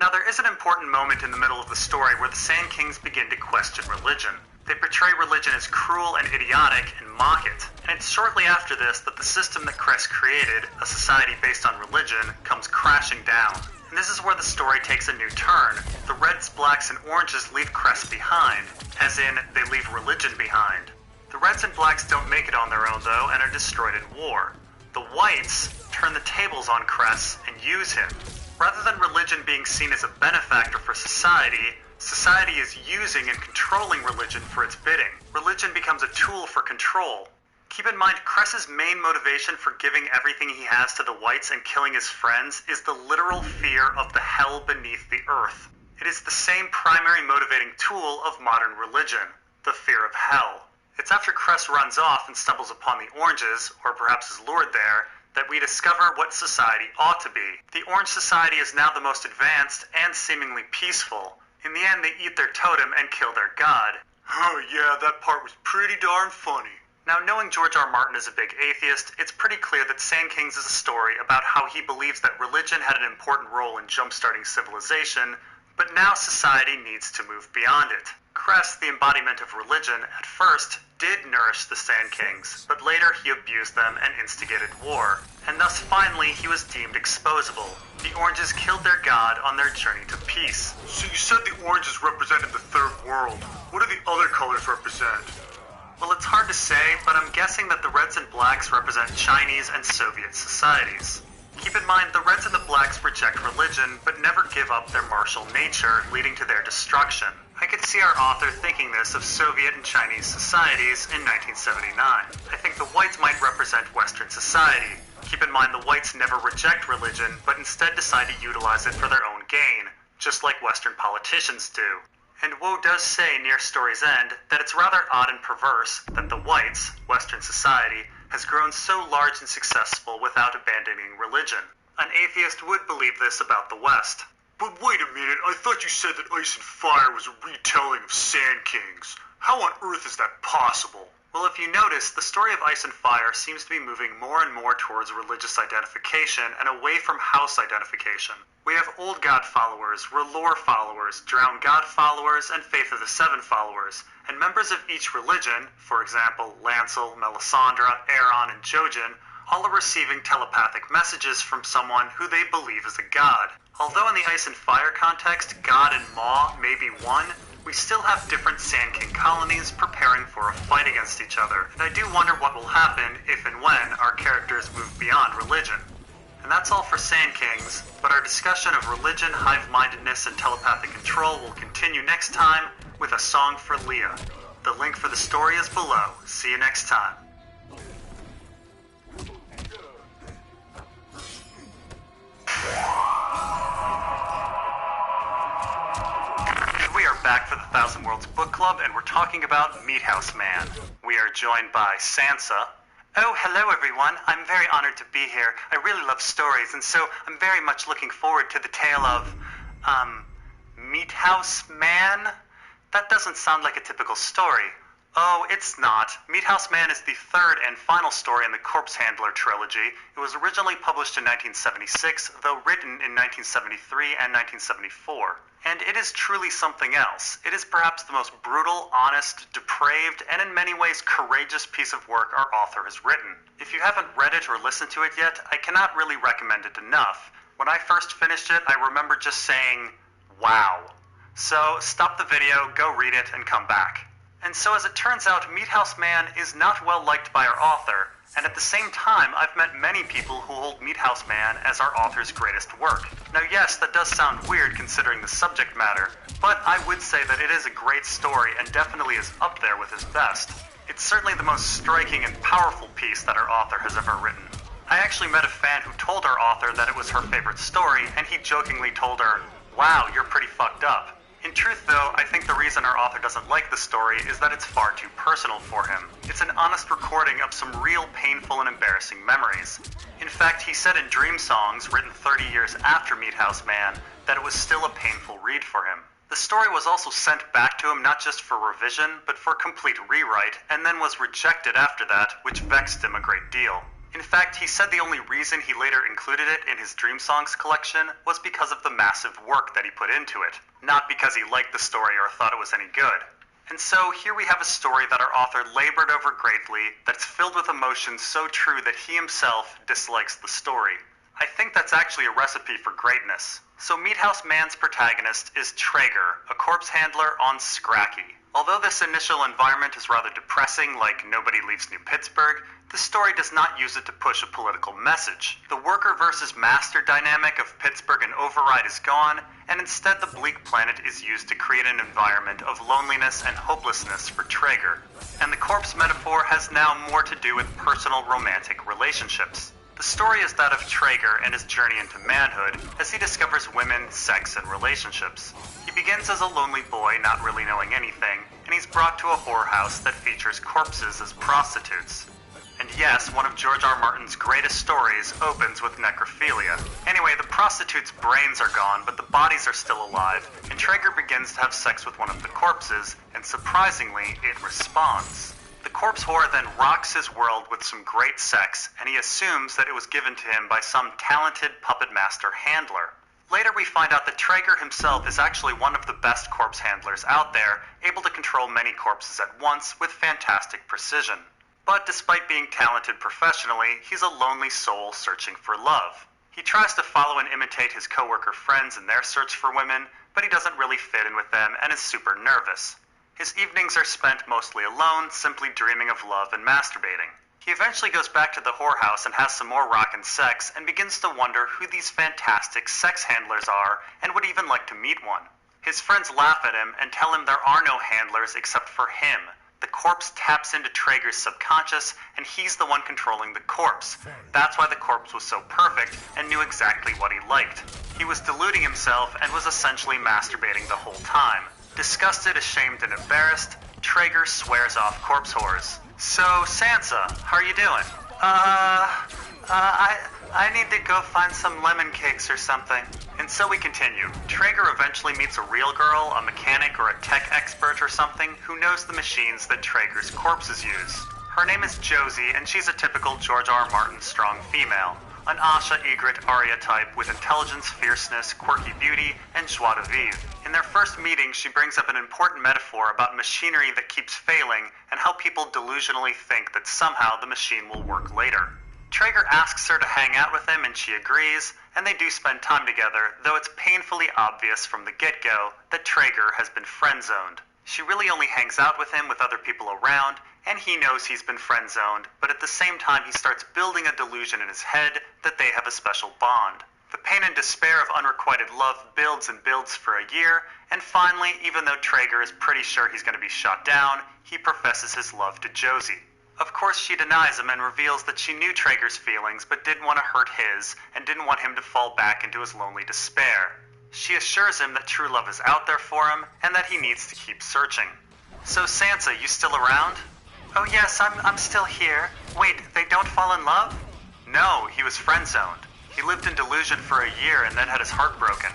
B: Now, there is an important moment in the middle of the story where the Sand Kings begin to question religion. They portray religion as cruel and idiotic and mock it. And it's shortly after this that the system that Cress created, a society based on religion, comes crashing down. And this is where the story takes a new turn. The Reds, Blacks, and Oranges leave Cress behind, as in, they leave religion behind. The Reds and Blacks don't make it on their own, though, and are destroyed in war. The Whites turn the tables on Cress and use him. Rather than religion being seen as a benefactor for society, society is using and controlling religion for its bidding. Religion becomes a tool for control. Keep in mind, Cress's main motivation for giving everything he has to the Whites and killing his friends is the literal fear of the hell beneath the earth. It is the same primary motivating tool of modern religion, the fear of hell. It's after Cress runs off and stumbles upon the Oranges, or perhaps is lured there, that we discover what society ought to be. The Orange Society is now the most advanced and seemingly peaceful. In the end, they eat their totem and kill their god.
D: Oh yeah, that part was pretty darn funny.
B: Now, knowing George R. R. Martin is a big atheist, it's pretty clear that Sand Kings is a story about how he believes that religion had an important role in jump-starting civilization, but now society needs to move beyond it. Cress, the embodiment of religion, at first did nourish the Sand Kings, but later he abused them and instigated war, and thus finally he was deemed exposable. The Oranges killed their god on their journey to peace.
D: So you said the Oranges represented the Third World. What do the other colors represent?
B: Well, it's hard to say, but I'm guessing that the Reds and Blacks represent Chinese and Soviet societies. Keep in mind, the Reds and the Blacks reject religion, but never give up their martial nature, leading to their destruction. I could see our author thinking this of Soviet and Chinese societies in 1979. I think the Whites might represent Western society. Keep in mind, the Whites never reject religion, but instead decide to utilize it for their own gain. just like Western politicians do. And Woe does say near story's end that it's rather odd and perverse that the whites, Western society, has grown so large and successful without abandoning religion. An atheist would believe this about the West.
D: But wait a minute, I thought you said that Ice and Fire was a retelling of Sand Kings. How on earth is that possible?
B: Well, if you notice, the story of Ice and Fire seems to be moving more and more towards religious identification and away from house identification. We have Old God followers, R'hllor followers, Drowned God followers, and Faith of the Seven followers, and members of each religion, for example, Lancel, Melisandre, Aeron, and Jojen, all are receiving telepathic messages from someone who they believe is a god. Although in the Ice and Fire context, God and Maw may be one, we still have different Sand King colonies preparing for a fight against each other, and I do wonder what will happen if and when our characters move beyond religion. And that's all for Sand Kings, but our discussion of religion, hive-mindedness, and telepathic control will continue next time with a song for Leah. The link for the story is below. See you next time. We are back for the Thousand Worlds Book Club, and we're talking about Meat House Man. We are joined by Sansa. Oh, hello everyone. I'm very honored to be here. I really love stories, and so I'm very much looking forward to the tale of, Meat House Man? That doesn't sound like a typical story. Oh, it's not. Meat House Man is the third and final story in the Corpse Handler trilogy. It was originally published in 1976, though written in 1973 and 1974. And it is truly something else. It is perhaps the most brutal, honest, depraved, and in many ways courageous piece of work our author has written. If you haven't read it or listened to it yet, I cannot really recommend it enough. When I first finished it, I remember just saying, wow. So stop the video, go read it, and come back. And so as it turns out, Meat House Man is not well liked by our author, and at the same time, I've met many people who hold Meat House Man as our author's greatest work. Now yes, that does sound weird considering the subject matter, but I would say that it is a great story and definitely is up there with his best. It's certainly the most striking and powerful piece that our author has ever written. I actually met a fan who told our author that it was her favorite story, and he jokingly told her, "Wow, you're pretty fucked up." In truth, though, I think the reason our author doesn't like the story is that it's far too personal for him. It's an honest recording of some real painful and embarrassing memories. In fact, he said in Dream Songs, written 30 years after Meat House Man, that it was still a painful read for him. The story was also sent back to him not just for revision, but for complete rewrite, and then was rejected after that, which vexed him a great deal. In fact, he said the only reason he later included it in his Dream Songs collection was because of the massive work that he put into it, not because he liked the story or thought it was any good. And so here we have a story that our author labored over greatly, that's filled with emotions so true that he himself dislikes the story. I think that's actually a recipe for greatness. So Meat House Man's protagonist is Traeger, a corpse handler on Scracky. Although this initial environment is rather depressing, like Nobody Leaves New Pittsburgh, the story does not use it to push a political message. The worker versus master dynamic of Pittsburgh and Override is gone, and instead the bleak planet is used to create an environment of loneliness and hopelessness for Traeger. And the corpse metaphor has now more to do with personal romantic relationships. The story is that of Traeger and his journey into manhood as he discovers women, sex, and relationships. He begins as a lonely boy not really knowing anything, and he's brought to a whorehouse that features corpses as prostitutes. And yes, one of George R. Martin's greatest stories opens with necrophilia. Anyway, the prostitutes' brains are gone, but the bodies are still alive, and Traeger begins to have sex with one of the corpses, and surprisingly, it responds. The corpse whore then rocks his world with some great sex, and he assumes that it was given to him by some talented puppet master handler. Later we find out that Traeger himself is actually one of the best corpse handlers out there, able to control many corpses at once with fantastic precision. But despite being talented professionally, he's a lonely soul searching for love. He tries to follow and imitate his coworker friends in their search for women, but he doesn't really fit in with them and is super nervous. His evenings are spent mostly alone, simply dreaming of love and masturbating. He eventually goes back to the whorehouse and has some more rockin' sex and begins to wonder who these fantastic sex handlers are and would even like to meet one. His friends laugh at him and tell him there are no handlers except for him. The corpse taps into Traeger's subconscious, and he's the one controlling the corpse. That's why the corpse was so perfect and knew exactly what he liked. He was deluding himself and was essentially masturbating the whole time. Disgusted, ashamed, and embarrassed, Traeger swears off corpse whores. So, Sansa, how are you doing? I need to go find some lemon cakes or something. And so we continue. Traeger eventually meets a real girl, a mechanic, or a tech expert or something who knows the machines that Traeger's corpses use. Her name is Josie, and she's a typical George R. R. Martin strong female. An Asha, Ygritte, Arya type with intelligence, fierceness, quirky beauty, and joie de vivre. In their first meeting, she brings up an important metaphor about machinery that keeps failing and how people delusionally think that somehow the machine will work later. Traeger asks her to hang out with him and she agrees, and they do spend time together, though it's painfully obvious from the get-go that Traeger has been friend-zoned. She really only hangs out with him with other people around, and he knows he's been friend-zoned, but at the same time he starts building a delusion in his head that they have a special bond. The pain and despair of unrequited love builds and builds for a year, and finally, even though Traeger is pretty sure he's going to be shot down, he professes his love to Josie. Of course, she denies him and reveals that she knew Traeger's feelings but didn't want to hurt his and didn't want him to fall back into his lonely despair. She assures him that true love is out there for him and that he needs to keep searching. So Sansa, you still around? Oh yes, I'm still here. Wait, they don't fall in love? No, he was friend-zoned. He lived in delusion for a year and then had his heart broken.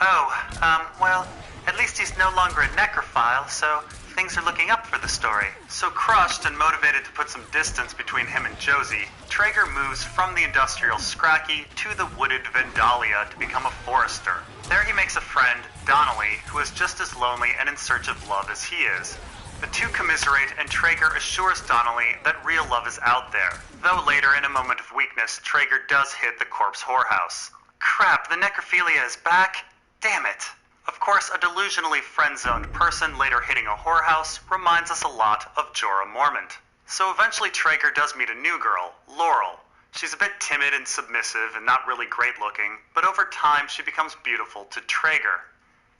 B: Oh, well, at least he's no longer a necrophile, so things are looking up for the story. So crushed and motivated to put some distance between him and Josie, Traeger moves from the industrial Scracky to the wooded Vandalia to become a forester. There he makes a friend, Donnelly, who is just as lonely and in search of love as he is. The two commiserate, and Traeger assures Donnelly that real love is out there, though later, in a moment of weakness, Traeger does hit the corpse whorehouse. Crap, the necrophilia is back? Damn it. Of course, a delusionally friend-zoned person later hitting a whorehouse reminds us a lot of Jorah Mormont. So eventually Traeger does meet a new girl, Laurel. She's a bit timid and submissive and not really great looking, but over time she becomes beautiful to Traeger.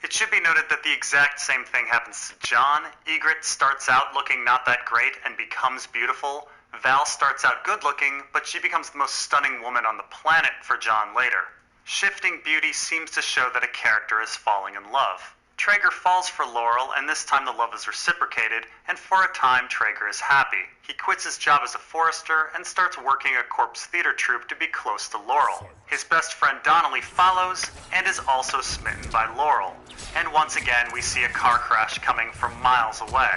B: It should be noted that the exact same thing happens to Jon. Ygritte starts out looking not that great and becomes beautiful. Val starts out good looking, but she becomes the most stunning woman on the planet for Jon later. Shifting beauty seems to show that a character is falling in love. Traeger falls for Laurel, and this time the love is reciprocated, and for a time Traeger is happy. He quits his job as a forester and starts working a corpse theater troupe to be close to Laurel. His best friend Donnelly follows, and is also smitten by Laurel. And once again we see a car crash coming from miles away.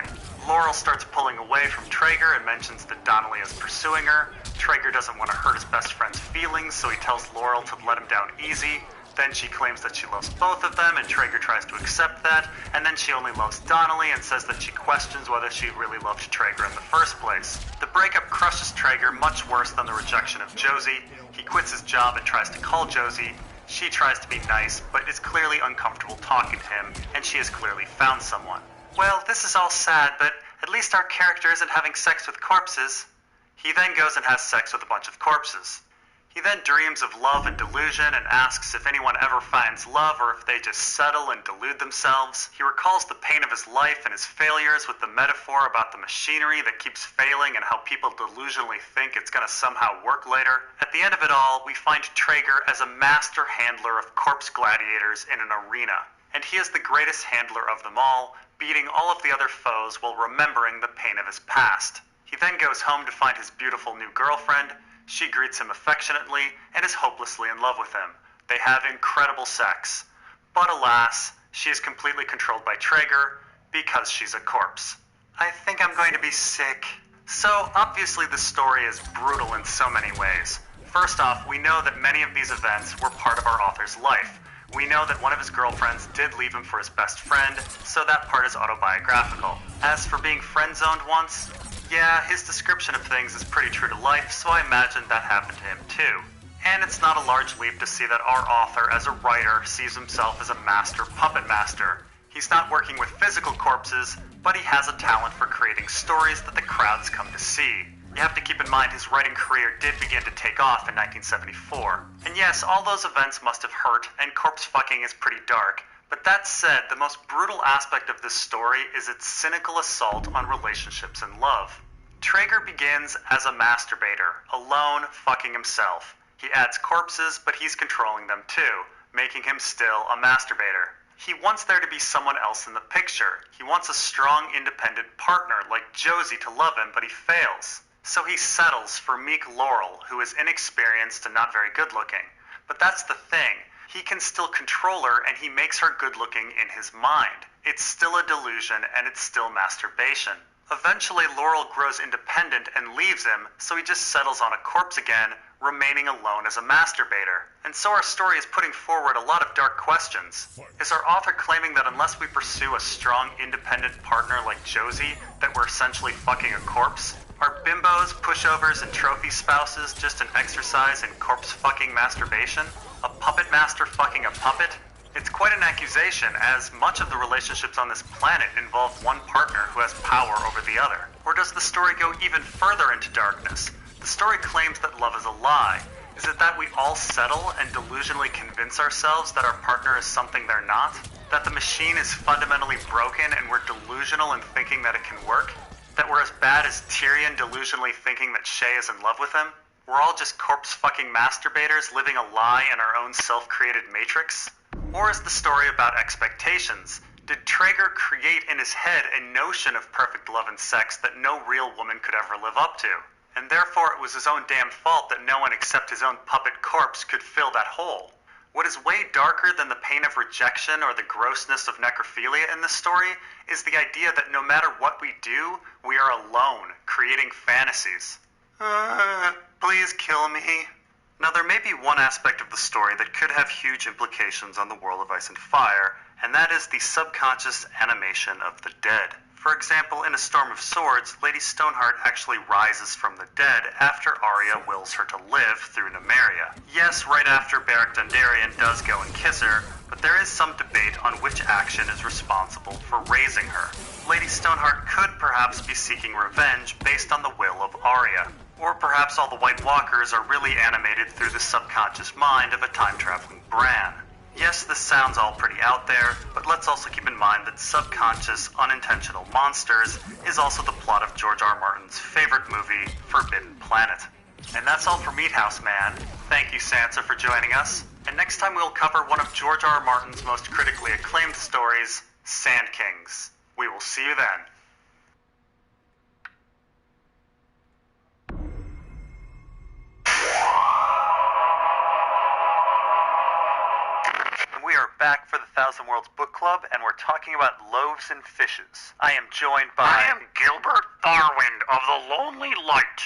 B: Laurel starts pulling away from Traeger and mentions that Donnelly is pursuing her. Traeger doesn't want to hurt his best friend's feelings, so he tells Laurel to let him down easy. Then she claims that she loves both of them, and Traeger tries to accept that, and then she only loves Donnelly and says that she questions whether she really loved Traeger in the first place. The breakup crushes Traeger much worse than the rejection of Josie. He quits his job and tries to call Josie. She tries to be nice, but is clearly uncomfortable talking to him, and she has clearly found someone. Well, this is all sad, but at least our character isn't having sex with corpses. He then goes and has sex with a bunch of corpses. He then dreams of love and delusion and asks if anyone ever finds love or if they just settle and delude themselves. He recalls the pain of his life and his failures with the metaphor about the machinery that keeps failing and how people delusionally think it's going to somehow work later. At the end of it all, we find Traeger as a master handler of corpse gladiators in an arena. And he is the greatest handler of them all, beating all of the other foes while remembering the pain of his past. He then goes home to find his beautiful new girlfriend. She greets him affectionately and is hopelessly in love with him. They have incredible sex. But alas, she is completely controlled by Traeger because she's a corpse. I think I'm going to be sick. So obviously the story is brutal in so many ways. First off, we know that many of these events were part of our author's life. We know that one of his girlfriends did leave him for his best friend, so that part is autobiographical. As for being friend-zoned once, yeah, his description of things is pretty true to life, so I imagine that happened to him too. And it's not a large leap to see that our author, as a writer, sees himself as a master puppet master. He's not working with physical corpses, but he has a talent for creating stories that the crowds come to see. You have to keep in mind his writing career did begin to take off in 1974. And yes, all those events must have hurt, and corpse fucking is pretty dark. But that said, the most brutal aspect of this story is its cynical assault on relationships and love. Traeger begins as a masturbator, alone, fucking himself. He adds corpses, but he's controlling them too. making him still a masturbator. He wants there to be someone else in the picture. He wants a strong, independent partner like Josie to love him, but he fails. So he settles for meek Laurel, who is inexperienced and not very good looking. But that's the thing. He can still control her, and he makes her good looking in his mind. It's still a delusion, and it's still masturbation. Eventually, Laurel grows independent and leaves him, so he just settles on a corpse again, remaining alone as a masturbator. And so our story is putting forward a lot of dark questions. Is our author claiming that unless we pursue a strong, independent partner like Josie, that we're essentially fucking a corpse? Are bimbos, pushovers, and trophy spouses just an exercise in corpse-fucking masturbation? A puppet master fucking a puppet? It's quite an accusation, as much of the relationships on this planet involve one partner who has power over the other. Or does the story go even further into darkness? The story claims that love is a lie. Is it that we all settle and delusionally convince ourselves that our partner is something they're not? That the machine is fundamentally broken and we're delusional in thinking that it can work? That we're as bad as Tyrion delusionally thinking that Shay is in love with him? We're all just corpse-fucking masturbators living a lie in our own self-created matrix? Or is the story about expectations? Did Traeger create in his head a notion of perfect love and sex that no real woman could ever live up to? And therefore it was his own damn fault that no one except his own puppet corpse could fill that hole. What is way darker than the pain of rejection or the grossness of necrophilia in this story is the idea that no matter what we do, we are alone, creating fantasies. Please kill me. Now, there may be one aspect of the story that could have huge implications on the world of Ice and Fire, and that is the subconscious animation of the dead. For example, in A Storm of Swords, Lady Stoneheart actually rises from the dead after Arya wills her to live through Nymeria. Yes, right after Beric Dondarrion does go and kiss her, but there is some debate on which action is responsible for raising her. Lady Stoneheart could perhaps be seeking revenge based on the will of Arya. Or perhaps all the White Walkers are really animated through the subconscious mind of a time-traveling Bran. Yes, this sounds all pretty out there, but let's also keep in mind that subconscious, unintentional monsters is also the plot of George R. R. Martin's favorite movie, Forbidden Planet. And that's all for Meat House Man. Thank you, Sansa, for joining us. And next time we'll cover one of George R. R. Martin's most critically acclaimed stories, Sand Kings. We will see you then. We are back for the Thousand Worlds Book Club, and we're talking about Loaves and Fishes. I am joined by...
F: I am Gilbert Tharwind of the Lonely Light.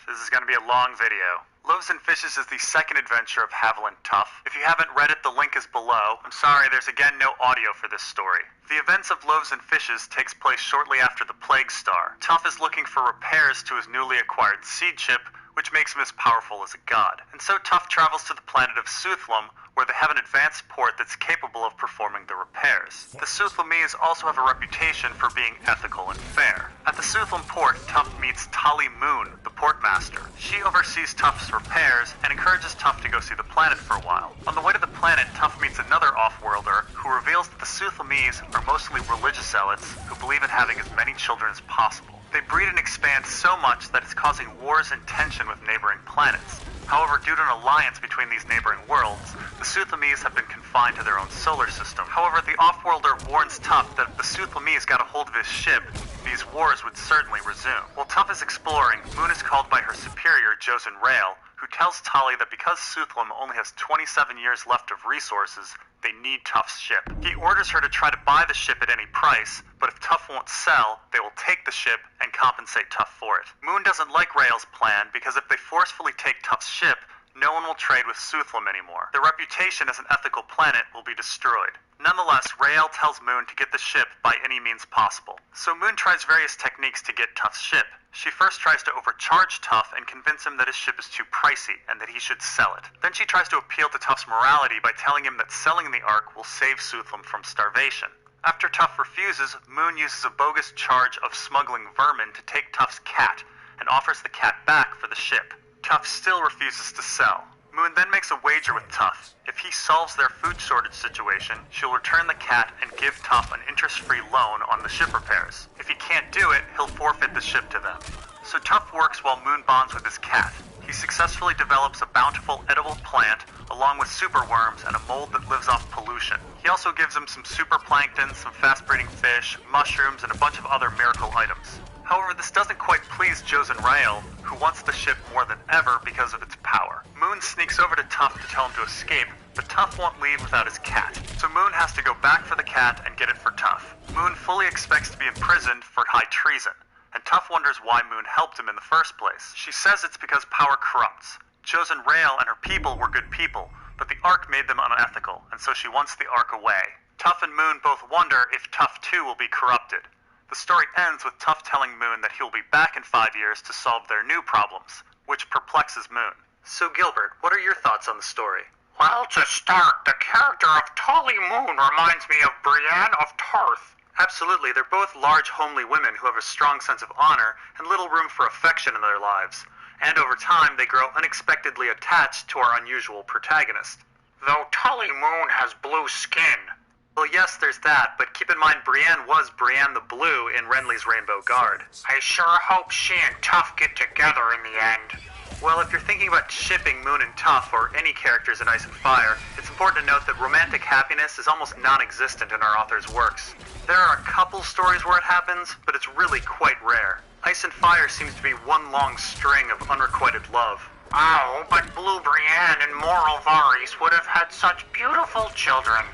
B: This is going to be a long video. Loaves and Fishes is the second adventure of Haviland Tuff. If you haven't read it, the link is below. I'm sorry, there's again no audio for this story. The events of Loaves and Fishes takes place shortly after the Plague Star. Tuff is looking for repairs to his newly acquired seed chip, which makes him as powerful as a god. And so Tuff travels to the planet of Suthlum, where they have an advanced port that's capable of performing the repairs. The Suthlumese also have a reputation for being ethical and fair. At the Suthlum port, Tuff meets Tali Moon, the portmaster. She oversees Tuff's repairs and encourages Tuff to go see the planet for a while. On the way to the planet, Tuff meets another off-worlder who reveals that the Suthlumese are mostly religious zealots who believe in having as many children as possible. They breed and expand so much that it's causing wars and tension with neighboring planets. However, due to an alliance between these neighboring worlds, the Suthlumese have been confined to their own solar system. However, the off-worlder warns Tuff that if the Suthlumese got a hold of his ship, these wars would certainly resume. While Tuff is exploring, Moon is called by her superior, Josen Rail, who tells Tali that because Suthlum only has 27 years left of resources, they need Tuff's ship. He orders her to try to buy the ship at any price, but if Tuff won't sell, they will take the ship and compensate Tuff for it. Moon doesn't like Rail's plan because if they forcefully take Tuff's ship, no one will trade with Suthlum anymore. Their reputation as an ethical planet will be destroyed. Nonetheless, Rael tells Moon to get the ship by any means possible. So Moon tries various techniques to get Tuff's ship. She first tries to overcharge Tuff and convince him that his ship is too pricey and that he should sell it. Then she tries to appeal to Tuff's morality by telling him that selling the Ark will save Suthlum from starvation. After Tuff refuses, Moon uses a bogus charge of smuggling vermin to take Tuff's cat and offers the cat back for the ship. Tuff still refuses to sell. Moon then makes a wager with Tuff. If he solves their food shortage situation, she'll return the cat and give Tuff an interest-free loan on the ship repairs. If he can't do it, he'll forfeit the ship to them. So Tuff works while Moon bonds with his cat. He successfully develops a bountiful edible plant, a along with superworms and a mold that lives off pollution. He also gives him some super plankton, some fast-breeding fish, mushrooms, and a bunch of other miracle items. However, this doesn't quite please Josen Rael, who wants the ship more than ever because of its power. Moon sneaks over to Tuff to tell him to escape, but Tuff won't leave without his cat. So Moon has to go back for the cat and get it for Tuff. Moon fully expects to be imprisoned for high treason, and Tuff wonders why Moon helped him in the first place. She says it's because power corrupts. Josen Rael and her people were good people, but the Ark made them unethical, and so she wants the Ark away. Tuff and Moon both wonder if Tuff too will be corrupted. The story ends with Tuff telling Moon that he'll be back in 5 years to solve their new problems, which perplexes Moon. So Gilbert, what are your thoughts on the story?
F: Well, to start, the character of Tolly Moon reminds me of Brienne of Tarth.
B: Absolutely, they're both large, homely women who have a strong sense of honor and little room for affection in their lives. And over time, they grow unexpectedly attached to our unusual protagonist.
F: Though Tolly Moon has blue skin.
B: Well, yes, there's that, but keep in mind Brienne was Brienne the Blue in Renly's Rainbow Guard.
F: I sure hope she and Tuff get together in the end.
B: Well, if you're thinking about shipping Moon and Tuff, or any characters in Ice and Fire, it's important to note that romantic happiness is almost non-existent in our author's works. There are a couple stories where it happens, but it's really quite rare. Ice and Fire seems to be one long string of unrequited love.
F: Oh, but Blue Brienne and Moral Varys would have had such beautiful children.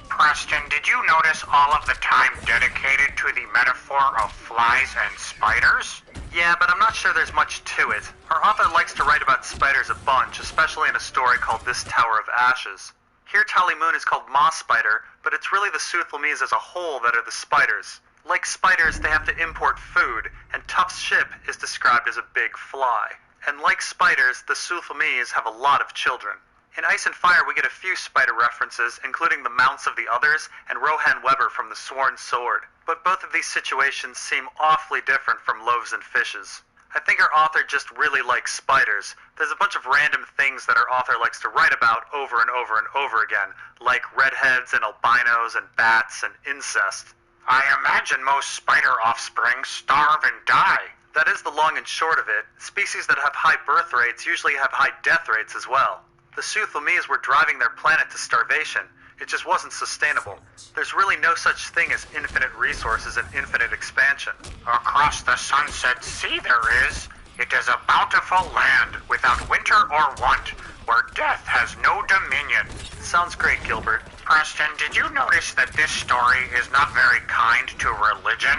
F: Preston, did you notice all of the time dedicated to the metaphor of flies and spiders?
B: Yeah, but I'm not sure there's much to it. Our author likes to write about spiders a bunch, especially in a story called This Tower of Ashes. Here Tolly Moon is called Moss Spider, but it's really the Soothlamese as a whole that are the spiders. Like spiders, they have to import food, and Tuff's ship is described as a big fly. And like spiders, the Soothlamese have a lot of children. In Ice and Fire, we get a few spider references, including the mounts of the others and Rohan Weber from the Sworn Sword. But both of these situations seem awfully different from Loaves and Fishes. I think our author just really likes spiders. There's a bunch of random things that our author likes to write about over and over and over again, like redheads and albinos and bats and incest.
F: I imagine most spider offspring starve and die.
B: That is the long and short of it. Species that have high birth rates usually have high death rates as well. The Soothlamese were driving their planet to starvation. It just wasn't sustainable. There's really no such thing as infinite resources and infinite expansion.
F: Across the sunset sea there is. It is a bountiful land without winter or want, where death has no dominion.
B: Sounds great, Gilbert.
F: Preston, did you notice that this story is not very kind to religion?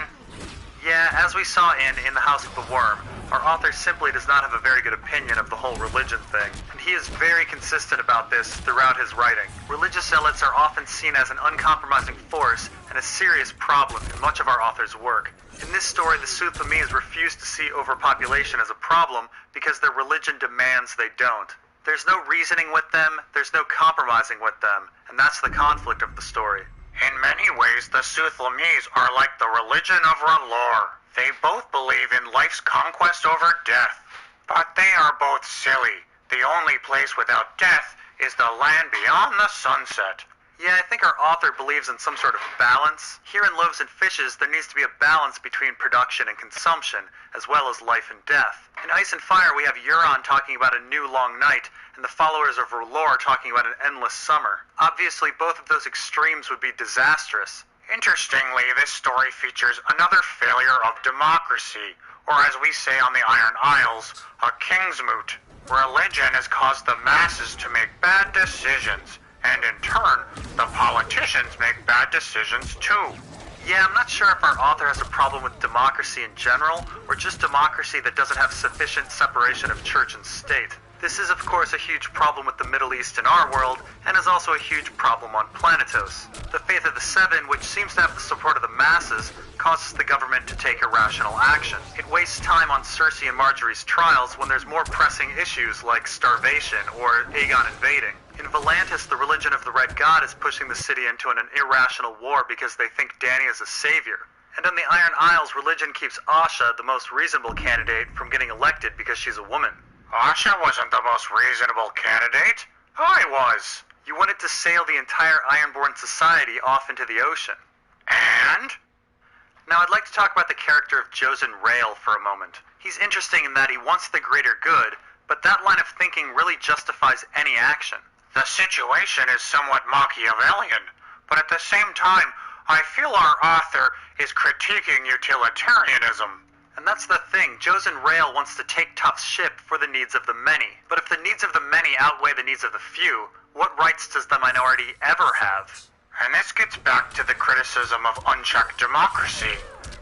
B: Yeah, as we saw in The House of the Worm, our author simply does not have a very good opinion of the whole religion thing, and he is very consistent about this throughout his writing. Religious zealots are often seen as an uncompromising force and a serious problem in much of our author's work. In this story, the Soothlamese refuse to see overpopulation as a problem because their religion demands they don't. There's no reasoning with them, there's no compromising with them, and that's the conflict of the story.
F: In many ways, the Soothlamese are like the religion of R'hllor. They both believe in life's conquest over death. But they are both silly. The only place without death is the land beyond the sunset.
B: Yeah, I think our author believes in some sort of balance. Here in Loaves and Fishes, there needs to be a balance between production and consumption, as well as life and death. In Ice and Fire, we have Euron talking about a new long night, and the followers of R'hllor talking about an endless summer. Obviously, both of those extremes would be disastrous.
F: Interestingly, this story features another failure of democracy, or as we say on the Iron Isles, a Kingsmoot. Religion has caused the masses to make bad decisions, and in turn, the politicians make bad decisions too.
B: Yeah, I'm not sure if our author has a problem with democracy in general, or just democracy that doesn't have sufficient separation of church and state. This is, of course, a huge problem with the Middle East in our world, and is also a huge problem on Planetos. The Faith of the Seven, which seems to have the support of the masses, causes the government to take irrational action. It wastes time on Cersei and Marjorie's trials when there's more pressing issues like starvation or Aegon invading. In Volantis, the religion of the Red God is pushing the city into an irrational war because they think Dany is a savior. And on the Iron Isles, religion keeps Asha, the most reasonable candidate, from getting elected because she's a woman.
F: Asha wasn't the most reasonable candidate. I was.
B: You wanted to sail the entire Ironborn society off into the ocean.
F: And?
B: Now I'd like to talk about the character of Josen Rael for a moment. He's interesting in that he wants the greater good, but that line of thinking really justifies any action.
F: The situation is somewhat Machiavellian, but at the same time, I feel our author is critiquing utilitarianism.
B: And that's the thing, Josen Rail wants to take Tuff's ship for the needs of the many. But if the needs of the many outweigh the needs of the few, what rights does the minority ever have?
F: And this gets back to the criticism of unchecked democracy.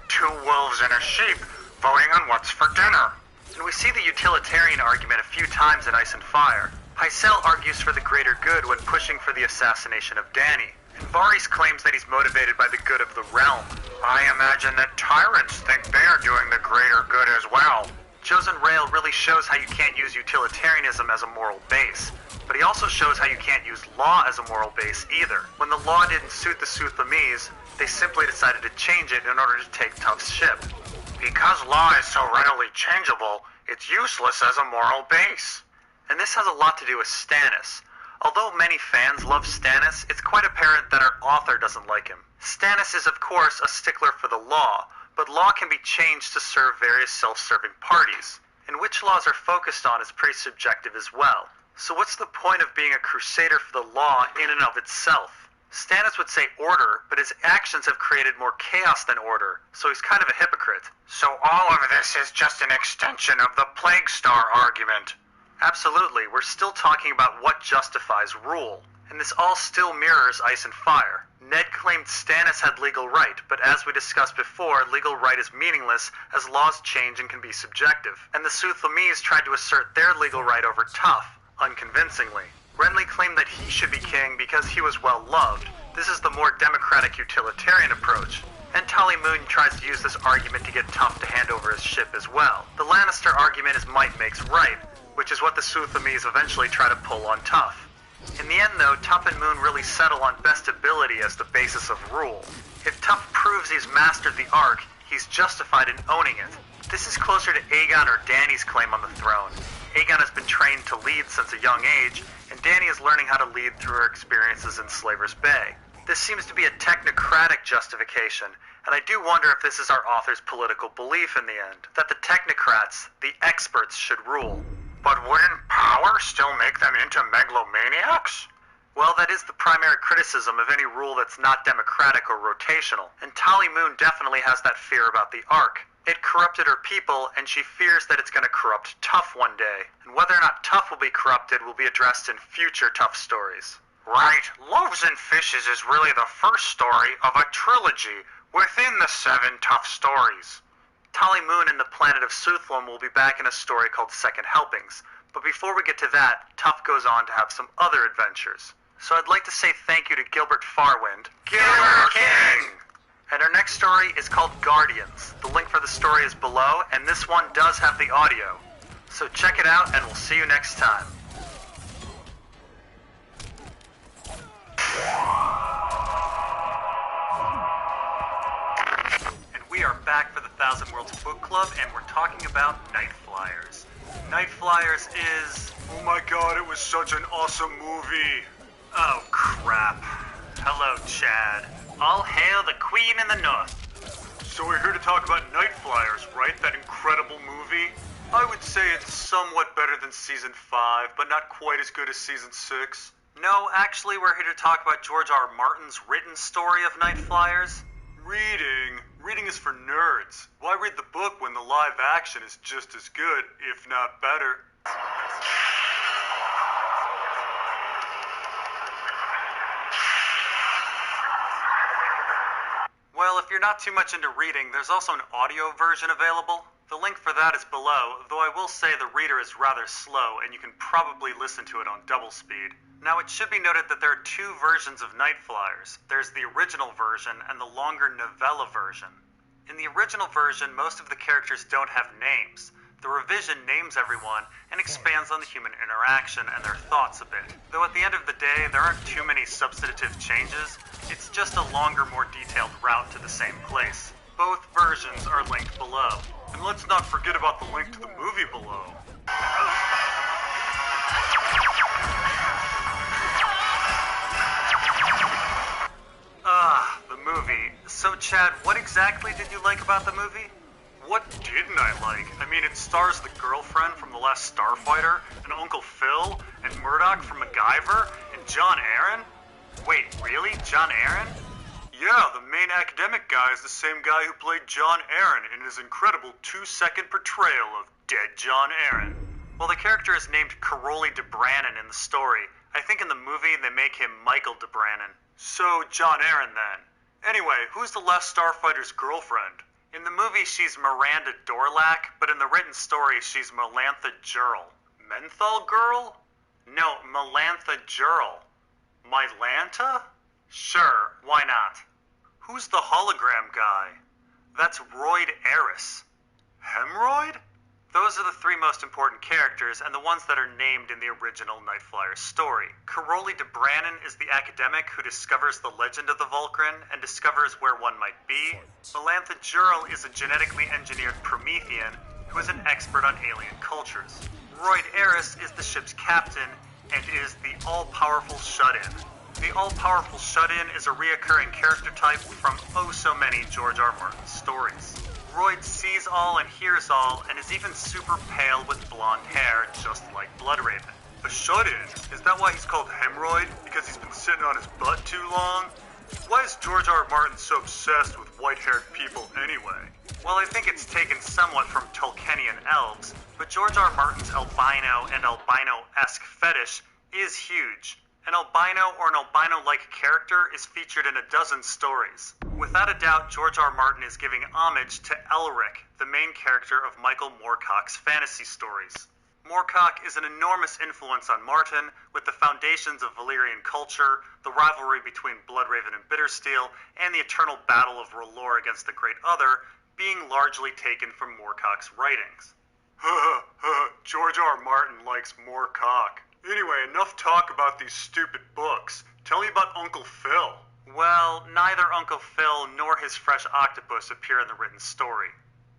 F: Two wolves and a sheep voting on what's for dinner.
B: And we see the utilitarian argument a few times in Ice and Fire. Pycelle argues for the greater good when pushing for the assassination of Dany. And Varys claims that he's motivated by the good of the realm.
F: I imagine that tyrants think they are doing the greater good as well.
B: Josen Rail really shows how you can't use utilitarianism as a moral base. But he also shows how you can't use law as a moral base either. When the law didn't suit the Soothlamese, they simply decided to change it in order to take Tuff's ship.
F: Because law is so readily changeable, it's useless as a moral base.
B: And this has a lot to do with Stannis. Although many fans love Stannis, it's quite apparent that our author doesn't like him. Stannis is of course a stickler for the law, but law can be changed to serve various self-serving parties. And which laws are focused on is pretty subjective as well. So what's the point of being a crusader for the law in and of itself? Stannis would say order, but his actions have created more chaos than order, so he's kind of a hypocrite.
F: So all of this is just an extension of the Plague Star argument.
B: Absolutely, we're still talking about what justifies rule. And this all still mirrors Ice and Fire. Ned claimed Stannis had legal right, but as we discussed before, legal right is meaningless as laws change and can be subjective. And the Soothlamese tried to assert their legal right over Tuff, unconvincingly. Renly claimed that he should be king because he was well loved. This is the more democratic utilitarian approach. And Tally Moon tries to use this argument to get Tuff to hand over his ship as well. The Lannister argument is might makes right, which is what the Soothlamese eventually try to pull on Tuff. In the end though, Tuff and Moon really settle on best ability as the basis of rule. If Tuff proves he's mastered the Arc, he's justified in owning it. This is closer to Aegon or Dany's claim on the throne. Aegon has been trained to lead since a young age, and Dany is learning how to lead through her experiences in Slaver's Bay. This seems to be a technocratic justification, and I do wonder if this is our author's political belief in the end, that the technocrats, the experts, should rule.
F: But wouldn't power still make them into megalomaniacs?
B: Well, that is the primary criticism of any rule that's not democratic or rotational, and Tally Moon definitely has that fear about the Ark. It corrupted her people, and she fears that it's going to corrupt Tuff one day, and whether or not Tuff will be corrupted will be addressed in future Tuff stories.
F: Right, Loaves and Fishes is really the first story of a trilogy within the 7 Tuff stories.
B: Tally Moon and the planet of Soothlam will be back in a story called Second Helpings, but before we get to that, Tuff goes on to have some other adventures. So I'd like to say thank you to Gilbert Farwind.
F: Gilbert King!
B: And our next story is called Guardians. The link for the story is below, and this one does have the audio. So check it out, and we'll see you next time. And we are back for the Thousand Worlds Book Club, and we're talking about Night Flyers. Night Flyers is...
D: Oh my god, it was such an awesome movie.
B: Oh, crap. Hello, Chad. All hail the Queen in the North.
D: So we're here to talk about Night Flyers, right? That incredible movie?
B: I would say it's somewhat better than Season 5, but not quite as good as Season 6. No, actually, we're here to talk about George R. Martin's written story of Night Flyers.
D: Reading is for nerds. Why read the book when the live action is just as good, if not better?
B: Well, if you're not too much into reading, there's also an audio version available. The link for that is below, though I will say the reader is rather slow, and you can probably listen to it on double speed. Now, it should be noted that there are 2 versions of Night Flyers. There's the original version and the longer novella version. In the original version, most of the characters don't have names. The revision names everyone and expands on the human interaction and their thoughts a bit. Though at the end of the day, there aren't too many substantive changes. It's just a longer, more detailed route to the same place. Both versions are linked below.
D: And let's not forget about the link to the movie below.
B: The movie. So, Chad, what exactly did you like about the movie?
D: What didn't I like? I mean, it stars the girlfriend from The Last Starfighter, and Uncle Phil, and Murdoch from MacGyver, and John Aaron? Wait, really? John Aaron? Yeah, the main academic guy is the same guy who played John Aaron in his incredible 2-second portrayal of dead John Aaron. Well, the character is named Caroli DeBrannon in the story. I think in the movie they make him Michael DeBrannon. So, John Aaron then. Anyway, who's the Last Starfighter's girlfriend? In the movie, she's Miranda Dorlac, but in the written story, she's Melantha Jurl. Menthol Girl? No, Melantha Jurl. Mylanta? Sure, why not? Who's the hologram guy? That's Royd Eris. Hemroyd? Those are the three most important characters, and the ones that are named in the original Nightflyers story. Caroli DeBrannon is the academic who discovers the legend of the Vulcan and discovers where one might be. Melantha Jurl is a genetically engineered Promethean who is an expert on alien cultures. Royd Eris is the ship's captain and is the all-powerful Shut-In. The all-powerful Shut-In is a reoccurring character type from oh so many George R. Martin stories. Royd sees all and hears all, and is even super pale with blonde hair, just like Bloodraven. A shut-in? Is that why he's called Hemroid? Because he's been sitting on his butt too long? Why is George R. Martin so obsessed with white-haired people anyway? Well, I think it's taken somewhat from Tolkienian elves, but George R. Martin's albino and albino-esque fetish is huge. An albino or an albino-like character is featured in a dozen stories. Without a doubt, George R. Martin is giving homage to Elric, the main character of Michael Moorcock's fantasy stories. Moorcock is an enormous influence on Martin, with the foundations of Valyrian culture, the rivalry between Bloodraven and Bittersteel, and the eternal battle of R'hllor against the Great Other being largely taken from Moorcock's writings. George R. Martin likes Moorcock. Anyway, enough talk about these stupid books. Tell me about Uncle Phil. Well, neither Uncle Phil nor his fresh octopus appear in the written story.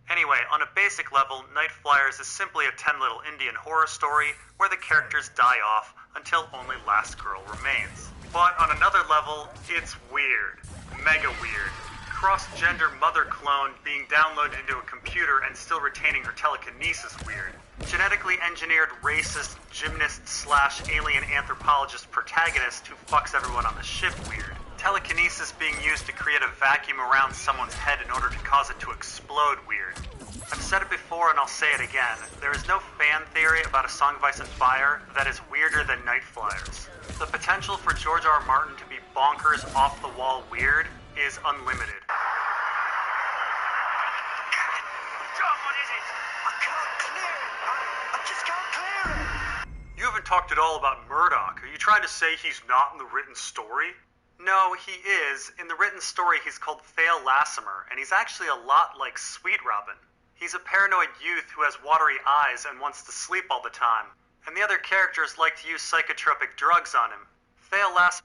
D: Anyway, on a basic level, Nightflyers is simply a 10 little Indian horror story where the characters die off until only Last Girl remains. But on another level, it's weird. Mega weird. Cross-gender mother clone being downloaded into a computer and still retaining her telekinesis weird. Genetically engineered racist gymnast/alien anthropologist protagonist who fucks everyone on the ship weird. Telekinesis being used to create a vacuum around someone's head in order to cause it to explode weird. I've said it before and I'll say it again. There is no fan theory about A Song of Ice and Fire that is weirder than Nightflyers. The potential for George R. Martin to be bonkers, off-the-wall weird is unlimited. You haven't talked at all about Murdoch. Are you trying to say he's not in the written story? No, he is. In the written story, he's called Thale Lassimer, and he's actually a lot like Sweet Robin. He's a paranoid youth who has watery eyes and wants to sleep all the time, and the other characters like to use psychotropic drugs on him. Thale Lassimer...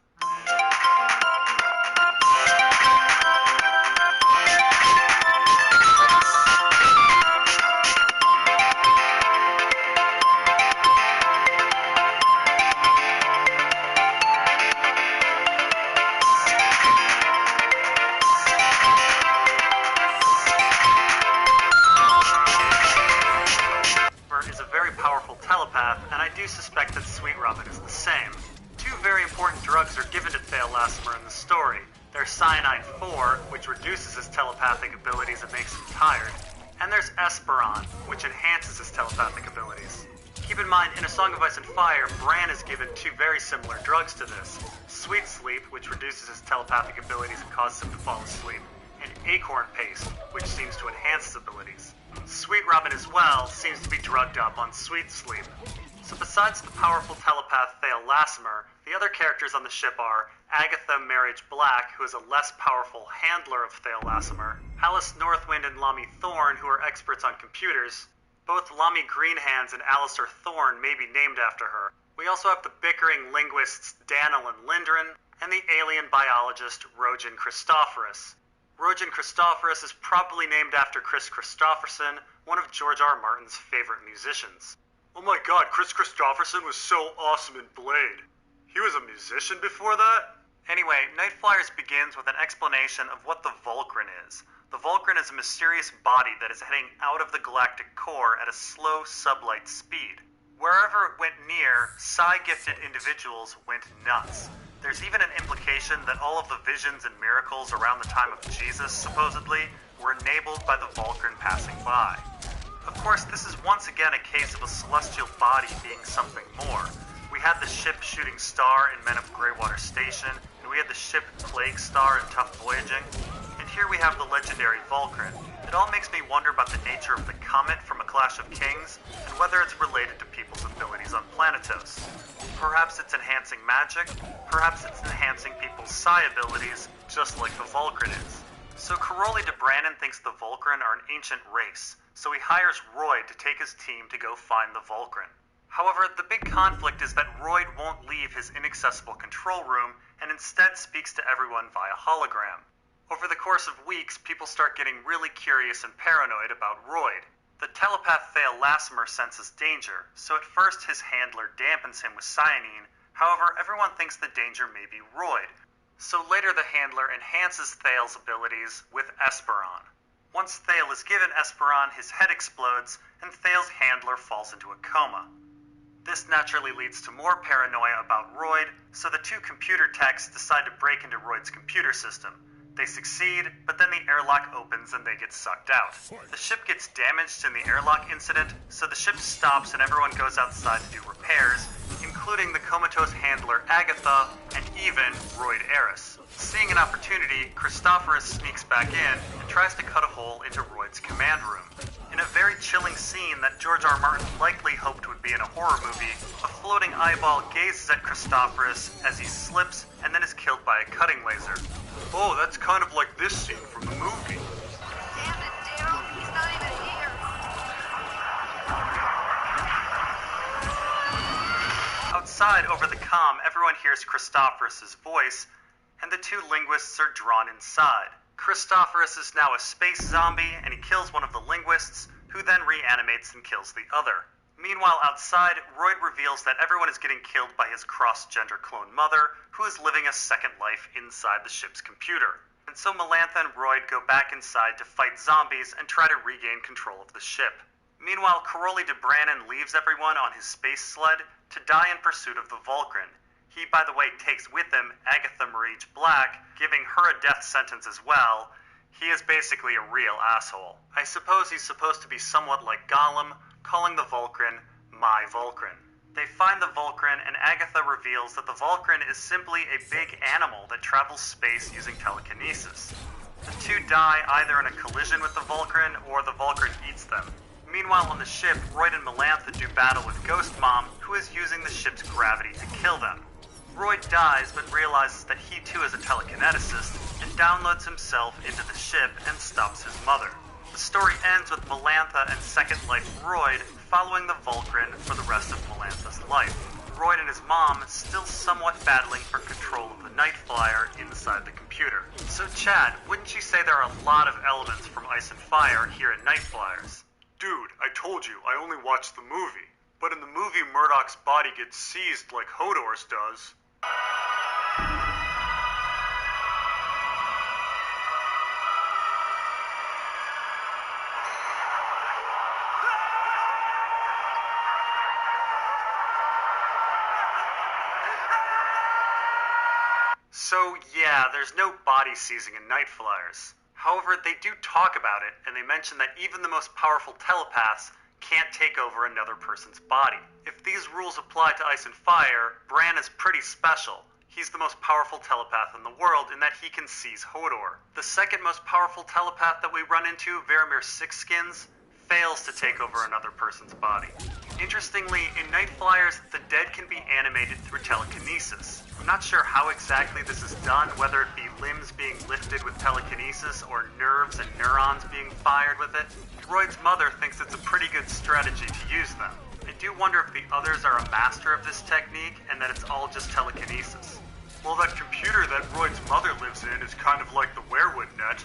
D: is a very powerful telepath, and I do suspect that Sweet Robin is the same. Two very important drugs are given to Thale Lassimer in the story. There's Cyanide-4, which reduces his telepathic abilities and makes him tired, and there's Esperon, which enhances his telepathic abilities. Keep in mind, in A Song of Ice and Fire, Bran is given two very similar drugs to this. Sweet Sleep, which reduces his telepathic abilities and causes him to fall asleep, and Acorn Paste, which seems to enhance his abilities. Sweet Robin as well seems to be drugged up on Sweet Sleep. So besides the powerful telepath Thale Lassimer, the other characters on the ship are Agatha Marriage Black, who is a less powerful handler of Thale Lassimer, Alice Northwind and Lami Thorne, who are experts on computers. Both Lami Greenhands and Alistair Thorne may be named after her. We also have the bickering linguists Danil and Lindren, and the alien biologist Rojan Christophorus. Rojan Christophorus is probably named after Chris Christopherson, one of George R. Martin's favorite musicians. Oh my god, Chris Christopherson was so awesome in Blade. He was a musician before that? Anyway, Nightflyers begins with an explanation of what the Vulcan is.
B: The Volcran is a mysterious body that is heading out of the galactic core at a slow sublight speed. Wherever it went near, psi-gifted individuals went nuts. There's even an implication that all of the visions and miracles around the time of Jesus, supposedly, were enabled by the Volcran passing by. Of course, this is once again a case of a celestial body being something more. We had the ship Shooting Star in Men of Greywater Station, and we had the ship Plague Star in Tough Voyaging, and here we have the legendary Volcran. It all makes me wonder about the nature of the comet from A Clash of Kings, and whether it's related to people's abilities on Planetos. Perhaps it's enhancing magic, perhaps it's enhancing people's psi abilities, just like the Volcran is. So Caroli de Brannon thinks the Volcran are an ancient race, so he hires Royd to take his team to go find the Volcran. However, the big conflict is that Royd won't leave his inaccessible control room and instead speaks to everyone via hologram. Over the course of weeks, people start getting really curious and paranoid about Royd. The telepath Thale Lassimer senses danger, so at first his handler dampens him with cyanine. However, everyone thinks the danger may be Royd. So later the handler enhances Thale's abilities with Esperon. Once Thale is given Esperon, his head explodes, and Thale's handler falls into a coma. This naturally leads to more paranoia about Royd, so the two computer techs decide to break into Royd's computer system. They succeed, but then the airlock opens and they get sucked out. The ship gets damaged in the airlock incident, so the ship stops and everyone goes outside to do repairs, including the comatose handler Agatha and even Royd Eris. Seeing an opportunity, Christophorus sneaks back in and tries to cut a hole into Royd's command room. In a very chilling scene that George R. Martin likely hoped would be in a horror movie, a floating eyeball gazes at Christophorus as he slips and then is killed by a cutting laser.
D: Oh, that's kind of like this scene from the movie.
G: Damn it, Daryl, he's not even here.
B: Outside, over the comm, everyone hears Christophorus' voice, and the two linguists are drawn inside. Christophorus is now a space zombie, and he kills one of the linguists, who then reanimates and kills the other. Meanwhile, outside, Royd reveals that everyone is getting killed by his cross-gender clone mother, who is living a second life inside the ship's computer. And so Melantha and Royd go back inside to fight zombies and try to regain control of the ship. Meanwhile, Caroli de Brannon leaves everyone on his space sled to die in pursuit of the Volcran. He, by the way, takes with him Agatha Marige Black, giving her a death sentence as well. He is basically a real asshole. I suppose he's supposed to be somewhat like Gollum, calling the Volcran my Volcran. They find the Volcran, and Agatha reveals that the Volcran is simply a big animal that travels space using telekinesis. The two die either in a collision with the Volcran, or the Volcran eats them. Meanwhile, on the ship, Royd and Melantha do battle with Ghost Mom, who is using the ship's gravity to kill them. Royd dies, but realizes that he too is a telekineticist, and downloads himself into the ship and stops his mother. The story ends with Melantha and Second Life Royd following the Volcran for the rest of Melantha's life. Royd and his mom still somewhat battling for control of the Night Flyer inside the computer. So Chad, wouldn't you say there are a lot of elements from Ice and Fire here in Night Flyers?
D: Dude, I told you, I only watched the movie. But in the movie, Murdoch's body gets seized like Hodor's does.
B: So yeah, there's no body seizing in Night Flyers. However, they do talk about it, and they mention that even the most powerful telepaths can't take over another person's body. If these rules apply to Ice and Fire, Bran is pretty special. He's the most powerful telepath in the world in that he can seize Hodor. The second most powerful telepath that we run into, Varamir Sixskins, fails to take over another person's body. Interestingly, in Night Flyers, the dead can be animated through telekinesis. I'm not sure how exactly this is done, whether it be limbs being lifted with telekinesis or nerves and neurons being fired with it. Royd's mother thinks it's a pretty good strategy to use them. I do wonder if the others are a master of this technique and that it's all just telekinesis.
D: Well, that computer that Royd's mother lives in is kind of like the Werewood net.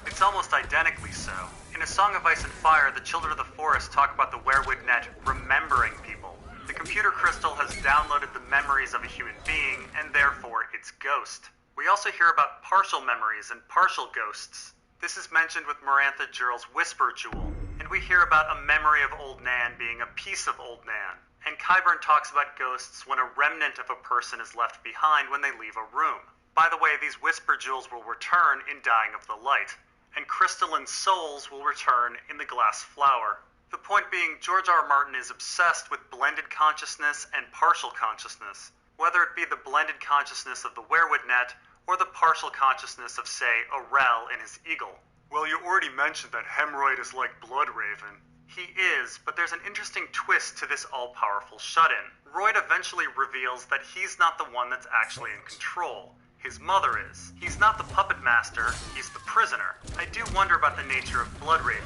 B: It's almost identically so. In A Song of Ice and Fire, the Children of the Forest talk about the Werewood net remembering people. The computer crystal has downloaded the memories of a human being, and therefore its ghost. We also hear about partial memories and partial ghosts. This is mentioned with Marantha Jural's Whisper Jewel, and we hear about a memory of Old Nan being a piece of Old Nan. And Qyburn talks about ghosts when a remnant of a person is left behind when they leave a room. By the way, these Whisper Jewels will return in Dying of the Light, and crystalline souls will return in The Glass Flower. The point being, George R. R. Martin is obsessed with blended consciousness and partial consciousness, whether it be the blended consciousness of the Werewood Net or the partial consciousness of, say, Orell in his eagle.
D: Well, you already mentioned that Hemorrhoid is like Bloodraven.
B: He is, but there's an interesting twist to this all-powerful shut-in. Royd eventually reveals that he's not the one that's actually in control. His mother is. He's not the puppet master, he's the prisoner. I do wonder about the nature of Bloodraven.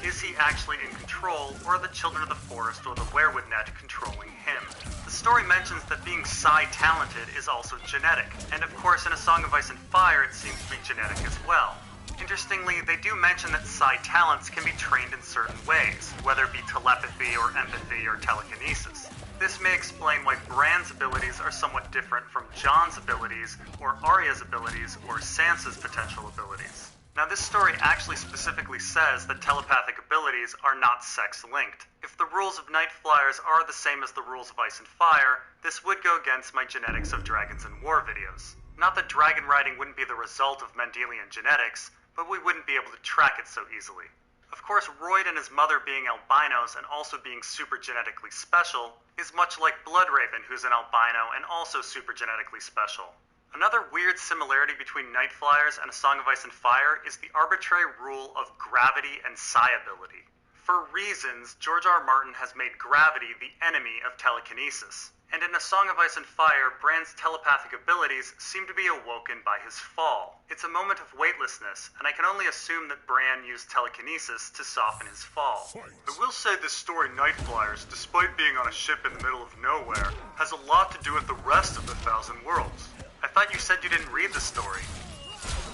B: Is he actually in control, or are the Children of the Forest or the Werewood Net controlling him? The story mentions that being psi-talented is also genetic, and of course in A Song of Ice and Fire it seems to be genetic as well. Interestingly, they do mention that psi talents can be trained in certain ways, whether it be telepathy or empathy or telekinesis. This may explain why Bran's abilities are somewhat different from John's abilities, or Arya's abilities, or Sansa's potential abilities. Now, this story actually specifically says that telepathic abilities are not sex-linked. If the rules of Night Flyers are the same as the rules of Ice and Fire, this would go against my Genetics of Dragons and War videos. Not that dragon riding wouldn't be the result of Mendelian genetics, but we wouldn't be able to track it so easily. Of course, Royd and his mother being albinos and also being super genetically special is much like Bloodraven, who's an albino and also super genetically special. Another weird similarity between Night Flyers and A Song of Ice and Fire is the arbitrary rule of gravity and psi ability. For reasons, George R. R. Martin has made gravity the enemy of telekinesis. And in A Song of Ice and Fire, Bran's telepathic abilities seem to be awoken by his fall. It's a moment of weightlessness, and I can only assume that Bran used telekinesis to soften his fall.
D: I will say this story, Night Flyers, despite being on a ship in the middle of nowhere, has a lot to do with the rest of the Thousand Worlds.
B: I thought you said you didn't read the story.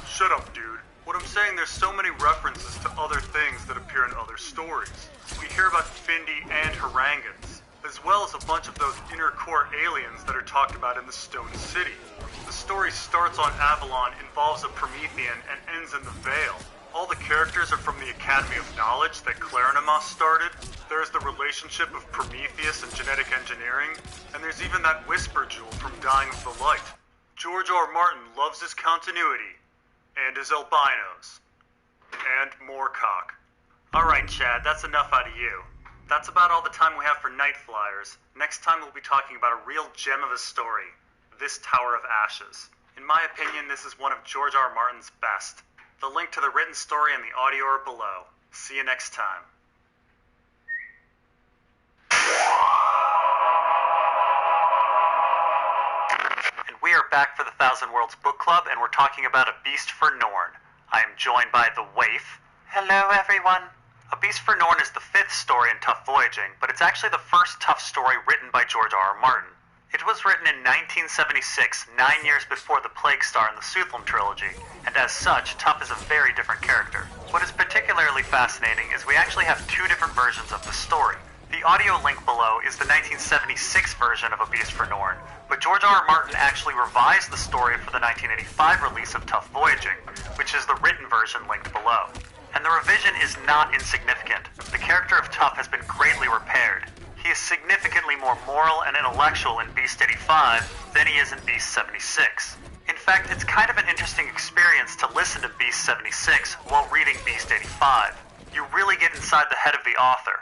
D: Shut up, dude. What I'm saying, there's so many references to other things that appear in other stories.
B: We hear about Findi and Harangans,
D: as well as a bunch of those inner core aliens that are talked about in the Stone City. The story starts on Avalon, involves a Promethean, and ends in the Vale. All the characters are from the Academy of Knowledge that Claremont started. There's the relationship of Prometheus and genetic engineering, and there's even that Whisper Jewel from Dying of the Light. George R. R. Martin loves his continuity, and his albinos, and more cock.
B: Alright, Chad, that's enough out of you. That's about all the time we have for Night Flyers. Next time we'll be talking about a real gem of a story, this Tower of Ashes. In my opinion, this is one of George R. R. Martin's best. The link to the written story and the audio are below. See you next time. We are back for the Thousand Worlds Book Club, and we're talking about A Beast for Norn. I am joined by the Waif. Hello, everyone. A Beast for Norn is the 5th story in Tough Voyaging, but it's actually the first Tough story written by George R. R. Martin. It was written in 1976, 9 years before the Plague Star in the Suthlum trilogy, and as such, Tough is a very different character. What is particularly fascinating is we actually have 2 different versions of the story. The audio link below is the 1976 version of A Beast for Norn, but George R. R. Martin actually revised the story for the 1985 release of Tough Voyaging, which is the written version linked below. And the revision is not insignificant. The character of Tough has been greatly repaired. He is significantly more moral and intellectual in Beast 85 than he is in Beast 76. In fact, it's kind of an interesting experience to listen to Beast 76 while reading Beast 85. You really get inside the head of the author.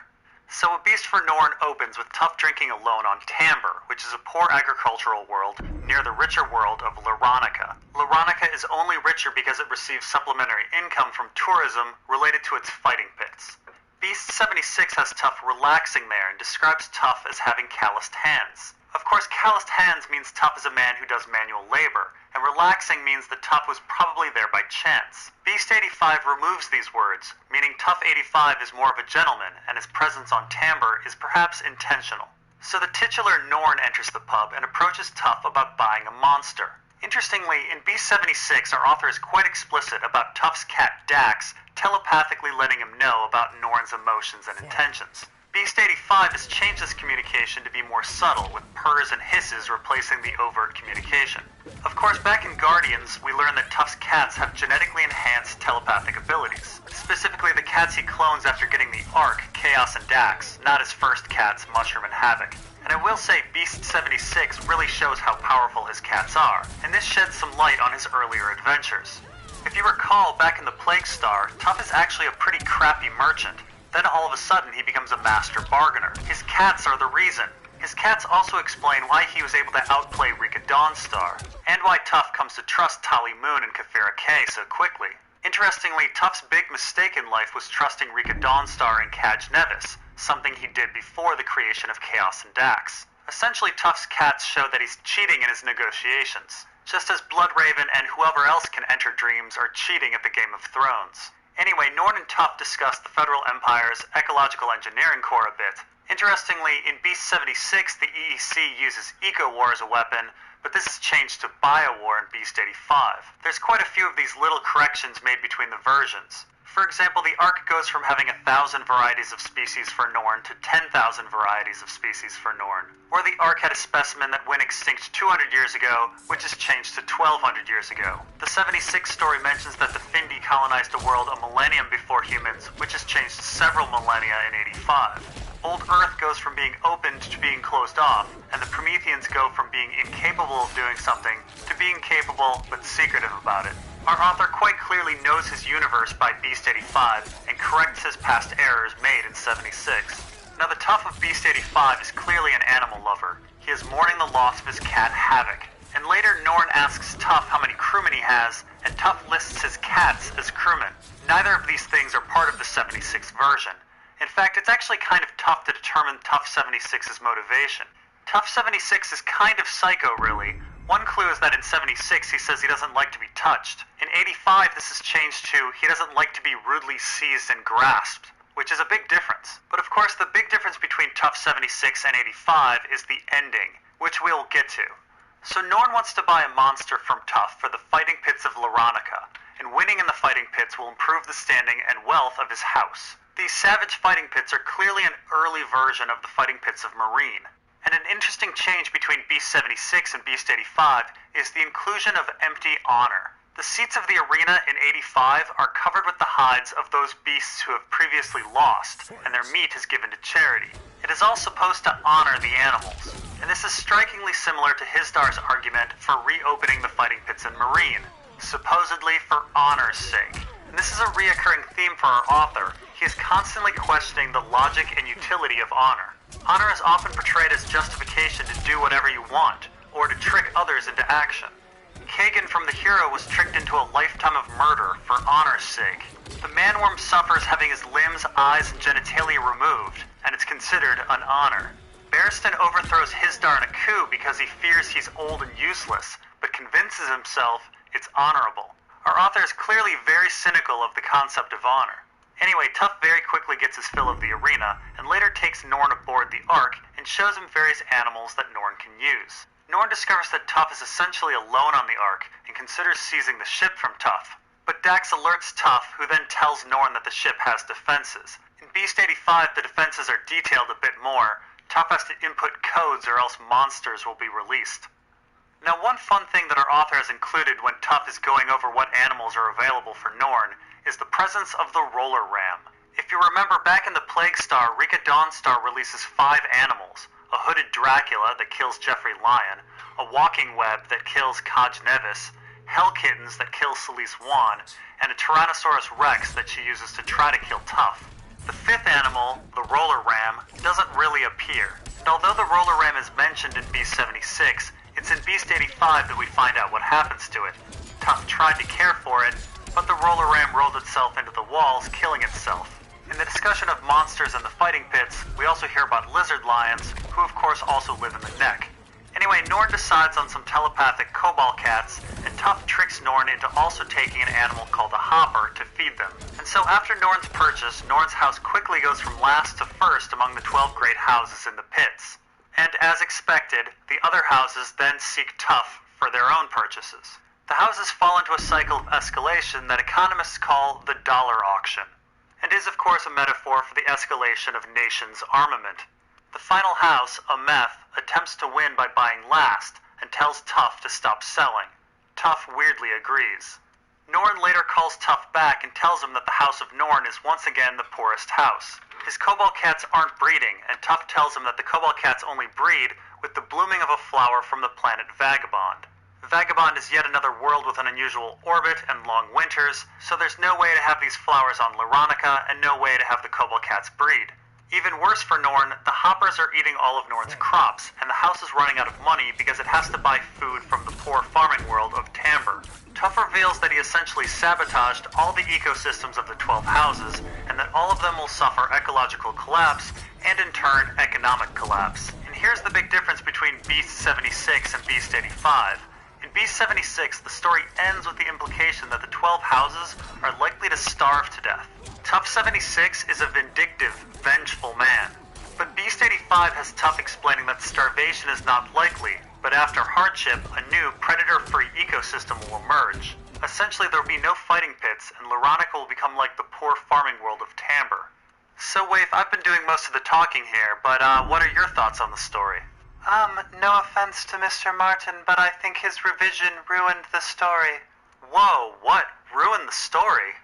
B: So A Beast for Norn opens with Tough drinking alone on Tamber, which is a poor agricultural world near the richer world of Laronica. Laronica is only richer because it receives supplementary income from tourism related to its fighting pits. Beast 76 has Tough relaxing there and describes Tough as having calloused hands. Of course, calloused hands means Tough is a man who does manual labor, and relaxing means that Tough was probably there by chance. Beast 85 removes these words, meaning Tough 85 is more of a gentleman, and his presence on Tamber is perhaps intentional. So the titular Norn enters the pub and approaches Tough about buying a monster. Interestingly, in Beast 76, our author is quite explicit about Tough's cat Dax telepathically letting him know about Norn's emotions and intentions. Beast 85 has changed this communication to be more subtle, with purrs and hisses replacing the overt communication. Of course, back in Guardians, we learn that Tuff's cats have genetically enhanced telepathic abilities. Specifically, the cats he clones after getting the Ark, Chaos and Dax, not his first cats, Mushroom and Havoc. And I will say Beast 76 really shows how powerful his cats are, and this sheds some light on his earlier adventures. If you recall, back in the Plague Star, Tuff is actually a pretty crappy merchant. Then all of a sudden he becomes a master bargainer. His cats are the reason. His cats also explain why he was able to outplay Rika Dawnstar, and why Tuff comes to trust Tali Moon and Kafira K so quickly. Interestingly, Tuff's big mistake in life was trusting Rika Dawnstar and Kaj Nevis, something he did before the creation of Chaos and Dax. Essentially, Tuff's cats show that he's cheating in his negotiations, just as Bloodraven and whoever else can enter dreams are cheating at the Game of Thrones. Anyway, Norn and Tuff discuss the Federal Empire's Ecological Engineering Corps a bit. Interestingly, in Beast 76, the EEC uses Eco-War as a weapon, but this is changed to Bio-War in Beast 85. There's quite a few of these little corrections made between the versions. For example, the Ark goes from having 1,000 varieties of species for Norn to 10,000 varieties of species for Norn. Or the Ark had a specimen that went extinct 200 years ago, which is changed to 1,200 years ago. The 76 story mentions that the Findi colonized a world a millennium before humans, which has changed several millennia in 85. Old Earth goes from being opened to being closed off, and the Prometheans go from being incapable of doing something to being capable but secretive about it. Our author quite clearly knows his universe by Beast 85 and corrects his past errors made in 76. Now the Tuff of Beast 85 is clearly an animal lover. He is mourning the loss of his cat Havoc. And later Norn asks Tuff how many crewmen he has, and Tuff lists his cats as crewmen. Neither of these things are part of the 76 version. In fact, it's actually kind of tough to determine Tuff 76's motivation. Tuff 76 is kind of psycho, really. One clue is that in 76 he says he doesn't like to be touched. In 85 this is changed to he doesn't like to be rudely seized and grasped, which is a big difference. But of course the big difference between Tuff 76 and 85 is the ending, which we'll get to. So Norn wants to buy a monster from Tuff for the fighting pits of Laronica, and winning in the fighting pits will improve the standing and wealth of his house. These savage fighting pits are clearly an early version of the fighting pits of Marine. And an interesting change between Beast 76 and Beast 85 is the inclusion of empty honor. The seats of the arena in 85 are covered with the hides of those beasts who have previously lost, and their meat is given to charity. It is all supposed to honor the animals, and this is strikingly similar to Hisdar's argument for reopening the fighting pits in Marine, supposedly for honor's sake. And this is a reoccurring theme for our author. He is constantly questioning the logic and utility of honor. Honor is often portrayed as justification to do whatever you want, or to trick others into action. Kagan from The Hero was tricked into a lifetime of murder for honor's sake. The manworm suffers having his limbs, eyes, and genitalia removed, and it's considered an honor. Barristan overthrows Hisdar in a coup because he fears he's old and useless, but convinces himself it's honorable. Our author is clearly very cynical of the concept of honor. Anyway, Tuff very quickly gets his fill of the arena, and later takes Norn aboard the Ark and shows him various animals that Norn can use. Norn discovers that Tuff is essentially alone on the Ark, and considers seizing the ship from Tuff. But Dax alerts Tuff, who then tells Norn that the ship has defenses. In Beast 85, the defenses are detailed a bit more. Tuff has to input codes or else monsters will be released. Now, one fun thing that our author has included when Tuff is going over what animals are available for Norn is the presence of the Roller Ram. If you remember, back in the Plague Star, Rika Dawnstar releases 5 animals: a hooded Dracula that kills Jeffrey Lyon, a walking web that kills Kaj Nevis, hell kittens that kill Celise Wan, and a Tyrannosaurus Rex that she uses to try to kill Tuff. The 5th animal, the Roller Ram, doesn't really appear. And although the Roller Ram is mentioned in Beast 76, it's in Beast 85 that we find out what happens to it. Tuff tried to care for it, but the Roller Ram rolled itself into the walls, killing itself. In the discussion of monsters in the fighting pits, we also hear about lizard lions, who of course also live in the neck. Anyway, Norn decides on some telepathic cobalt cats, and Tuff tricks Norn into also taking an animal called a hopper to feed them. And so after Norn's purchase, Norn's house quickly goes from last to first among the 12 great houses in the pits. And as expected, the other houses then seek Tuff for their own purchases. The houses fall into a cycle of escalation that economists call the dollar auction. and is of course a metaphor for the escalation of nations' armament. The final house, Ameth, attempts to win by buying last, and tells Tuff to stop selling. Tuff weirdly agrees. Norn later calls Tuff back and tells him that the House of Norn is once again the poorest house. His cobalt cats aren't breeding, and Tuff tells him that the cobalt cats only breed with the blooming of a flower from the planet Vagabond. Vagabond is yet another world with an unusual orbit and long winters, so there's no way to have these flowers on Laronica and no way to have the cobalt cats breed. Even worse for Norn, the Hoppers are eating all of Norn's crops, and the house is running out of money because it has to buy food from the poor farming world of Tamber. Tuff reveals that he essentially sabotaged all the ecosystems of the 12 houses, and that all of them will suffer ecological collapse, and in turn, economic collapse. And here's the big difference between Beast 76 and Beast 85. In Beast 76, the story ends with the implication that the 12 houses are likely to starve to death. Tuff 76 is a vindictive, vengeful man. But Beast 85 has Tuff explaining that starvation is not likely, but after hardship, a new predator-free ecosystem will emerge. Essentially, there will be no fighting pits, and Laronica will become like the poor farming world of Tamber. So, Waif, I've been doing most of the talking here, but what are your thoughts on the story? No offense to Mr. Martin, but I think his revision ruined the story. Whoa, what? Ruined the story?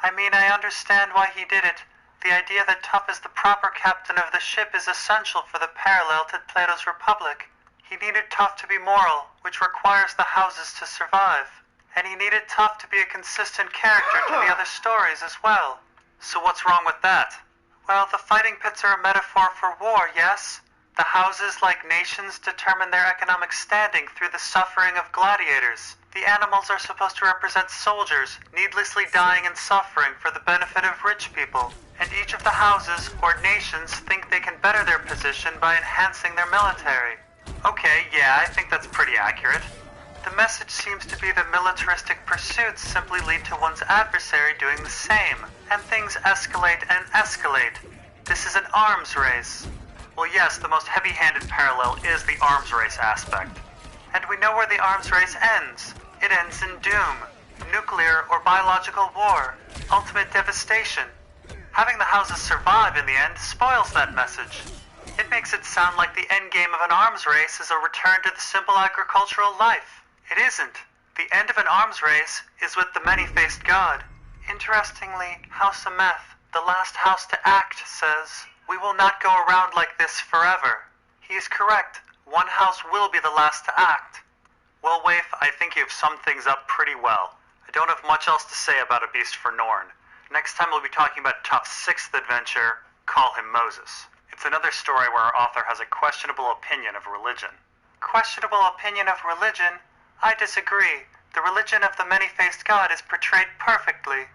B: I mean, I understand why he did it. The idea that Tuff is the proper captain of the ship is essential for the parallel to Plato's Republic. He needed Tuff to be moral, which requires the houses to survive. And he needed Tuff to be a consistent character to the other stories as well. So what's wrong with that? Well, the fighting pits are a metaphor for war, yes? The houses, like nations, determine their economic standing through the suffering of gladiators. The animals are supposed to represent soldiers, needlessly dying and suffering for the benefit of rich people. And each of the houses, or nations, think they can better their position by enhancing their military. Okay, yeah, I think that's pretty accurate. The message seems to be that militaristic pursuits simply lead to one's adversary doing the same, and things escalate and escalate. This is an arms race. Well, yes, the most heavy-handed parallel is the arms race aspect. And we know where the arms race ends. It ends in doom, nuclear or biological war, ultimate devastation. Having the houses survive in the end spoils that message. It makes it sound like the end game of an arms race is a return to the simple agricultural life. It isn't. The end of an arms race is with the many-faced god. Interestingly, House Ameth, the last house to act, says, "We will not go around like this forever." He is correct. One house will be the last to act. Well, Waif, I think you've summed things up pretty well. I don't have much else to say about A Beast for Norn. Next time we'll be talking about Tuff's sixth adventure, Call Him Moses. It's another story where our author has a questionable opinion of religion. Questionable opinion of religion? I disagree. The religion of the many-faced god is portrayed perfectly.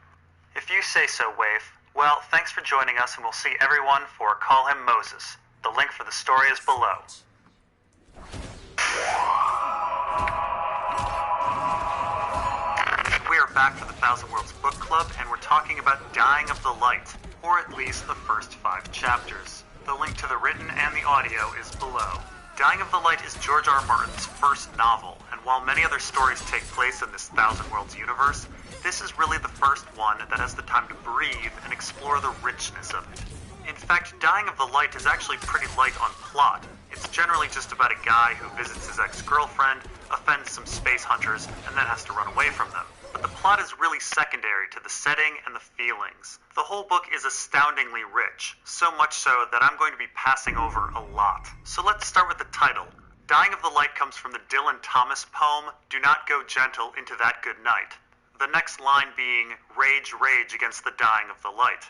B: If you say so, Waif. Well, thanks for joining us, and we'll see everyone for Call Him Moses. The link for the story is below. We are back for the Thousand Worlds Book Club, and we're talking about Dying of the Light, or at least the first 5 chapters. The link to the written and the audio is below. Dying of the Light is George R. R. Martin's first novel, and while many other stories take place in this Thousand Worlds universe, this is really the first one that has the time to breathe and explore the richness of it. In fact, Dying of the Light is actually pretty light on plot. It's generally just about a guy who visits his ex-girlfriend, offends some space hunters, and then has to run away from them. But the plot is really secondary to the setting and the feelings. The whole book is astoundingly rich, so much so that I'm going to be passing over a lot. So let's start with the title. Dying of the Light comes from the Dylan Thomas poem, "Do Not Go Gentle Into That Good Night." The next line being, "Rage, rage against the dying of the light."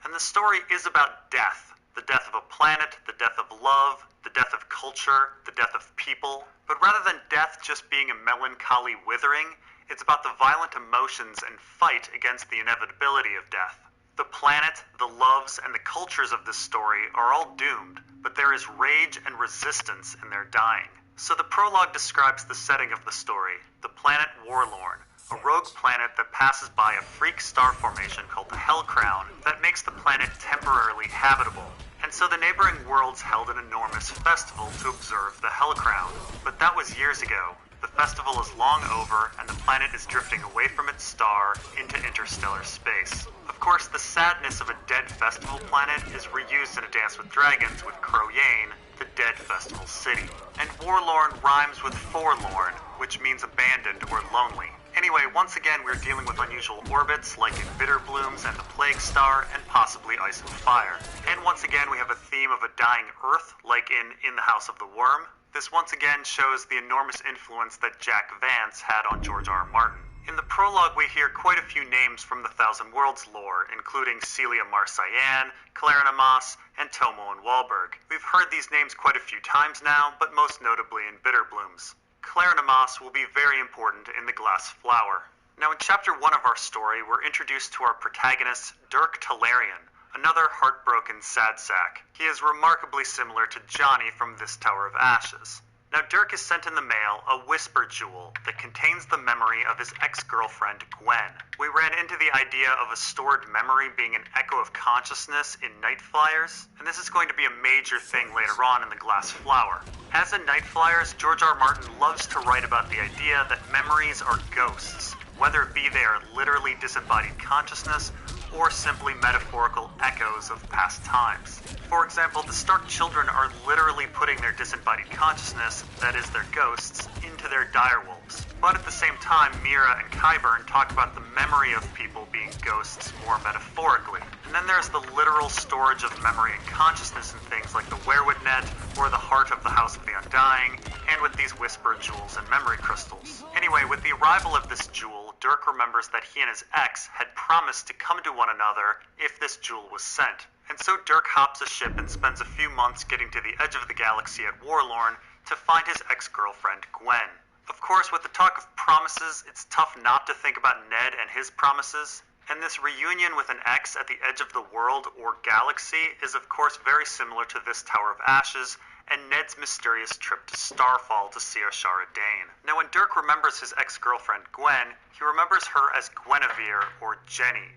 B: And the story is about death. The death of a planet, the death of love, the death of culture, the death of people. But rather than death just being a melancholy withering, it's about the violent emotions and fight against the inevitability of death. The planet, the loves, and the cultures of this story are all doomed, but there is rage and resistance in their dying. So the prologue describes the setting of the story, the planet Warlorn, a rogue planet that passes by a freak star formation called the Hell Crown that makes the planet temporarily habitable. And so the neighboring worlds held an enormous festival to observe the Hell Crown. But that was years ago. The festival is long over and the planet is drifting away from its star into interstellar space. Of course, the sadness of a dead festival planet is reused in A Dance with Dragons with Croyane, the dead festival city. And Warlorn rhymes with forlorn, which means abandoned or lonely. Anyway, once again, we're dealing with unusual orbits, like in Bitterblooms and the Plague Star, and possibly Ice and Fire. And once again, we have a theme of a dying Earth, like in the House of the Worm. This once again shows the enormous influence that Jack Vance had on George R. R. Martin. In the prologue, we hear quite a few names from the Thousand Worlds lore, including Celia Marsayan, Clarinamas, and Tomo and Wahlberg. We've heard these names quite a few times now, but most notably in Bitterblooms. Clarinamas will be very important in The Glass Flower. Now, in Chapter 1 of our story, we're introduced to our protagonist, Dirk Talarian, another heartbroken sad sack. He is remarkably similar to Johnny from This Tower of Ashes. Now, Dirk is sent in the mail a whisper jewel that contains the memory of his ex-girlfriend, Gwen. We ran into the idea of a stored memory being an echo of consciousness in Night Flyers, and this is going to be a major thing later on in The Glass Flower. As in Night Flyers, George R. R. Martin loves to write about the idea that memories are ghosts, whether it be they are literally disembodied consciousness or simply metaphorical echoes of past times. For example, the Stark children are literally putting their disembodied consciousness, that is their ghosts, into their direwolves. But at the same time, Mira and Qyburn talk about the memory of people being ghosts more metaphorically. And then there's the literal storage of memory and consciousness in things like the Werewood Net or the heart of the House of the Undying, and with these whisper jewels and memory crystals. Anyway, with the arrival of this jewel, Dirk remembers that he and his ex had promised to come to one another if this jewel was sent. And so Dirk hops a ship and spends a few months getting to the edge of the galaxy at Warlorn to find his ex-girlfriend, Gwen. Of course, with the talk of promises, it's tough not to think about Ned and his promises. And this reunion with an ex at the edge of the world or galaxy is of course very similar to This Tower of Ashes and Ned's mysterious trip to Starfall to see Ashara Dane. Now, when Dirk remembers his ex-girlfriend Gwen, he remembers her as Guinevere or Jenny.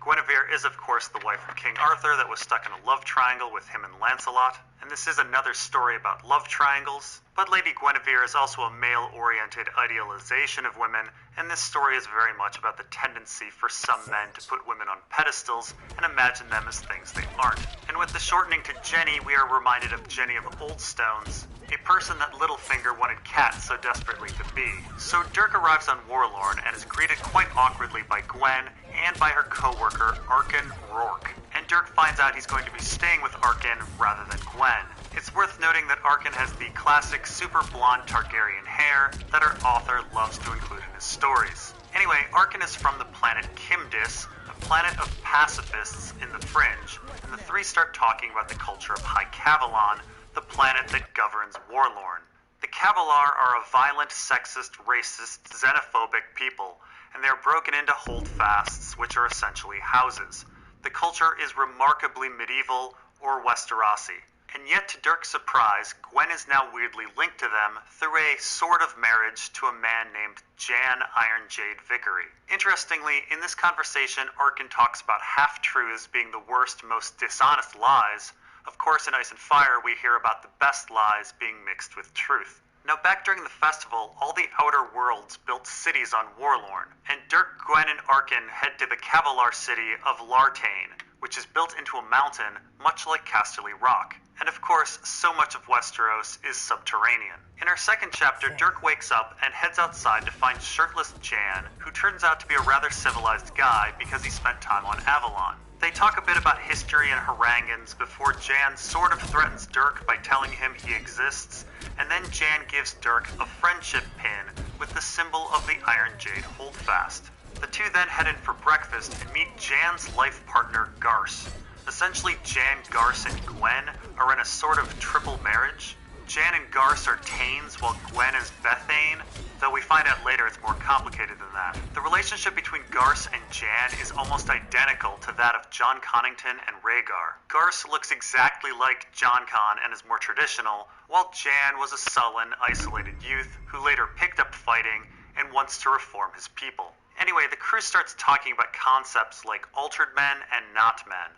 B: Guinevere is of course the wife of King Arthur that was stuck in a love triangle with him and Lancelot, and this is another story about love triangles. But Lady Guinevere is also a male-oriented idealization of women, and this story is very much about the tendency for some men to put women on pedestals and imagine them as things they aren't. And with the shortening to Jenny, we are reminded of Jenny of Oldstones, a person that Littlefinger wanted Cat so desperately to be. So Dirk arrives on Warlorn and is greeted quite awkwardly by Gwen and by her co-worker, Arkin Rourke. And Dirk finds out he's going to be staying with Arkin rather than Gwen. It's worth noting that Arkin has the classic super blonde Targaryen hair that our author loves to include in his stories. Anyway, Arkin is from the planet Kimdis, a planet of pacifists in the Fringe, and the three start talking about the culture of High Cavalon, the planet that governs Warlorn. The Kavalar are a violent, sexist, racist, xenophobic people, and they are broken into holdfasts, which are essentially houses. The culture is remarkably medieval or Westerosi. And yet, to Dirk's surprise, Gwen is now weirdly linked to them through a sort of marriage to a man named Jan Ironjade Vickery. Interestingly, in this conversation, Arkin talks about half-truths being the worst, most dishonest lies. Of course, in Ice and Fire, we hear about the best lies being mixed with truth. Now, back during the festival, all the Outer Worlds built cities on Warlorn, and Dirk, Gwen, and Arkin head to the Kavalar city of Lartane, which is built into a mountain, much like Casterly Rock. And of course, so much of Westeros is subterranean. In our second chapter, Dirk wakes up and heads outside to find shirtless Jan, who turns out to be a rather civilized guy because he spent time on Avalon. They talk a bit about history and Harangans before Jan sort of threatens Dirk by telling him he exists, and then Jan gives Dirk a friendship pin with the symbol of the Ironjade Holdfast. The two then head in for breakfast and meet Jan's life partner, Garce. Essentially, Jan, Garce, and Gwen are in a sort of triple marriage. Jan and Garce are Tanes, while Gwen is Bethane, though we find out later it's more complicated than that. The relationship between Garce and Jan is almost identical to that of Jon Connington and Rhaegar. Garce looks exactly like Jon Con and is more traditional, while Jan was a sullen, isolated youth who later picked up fighting and wants to reform his people. Anyway, the crew starts talking about concepts like altered men and not men.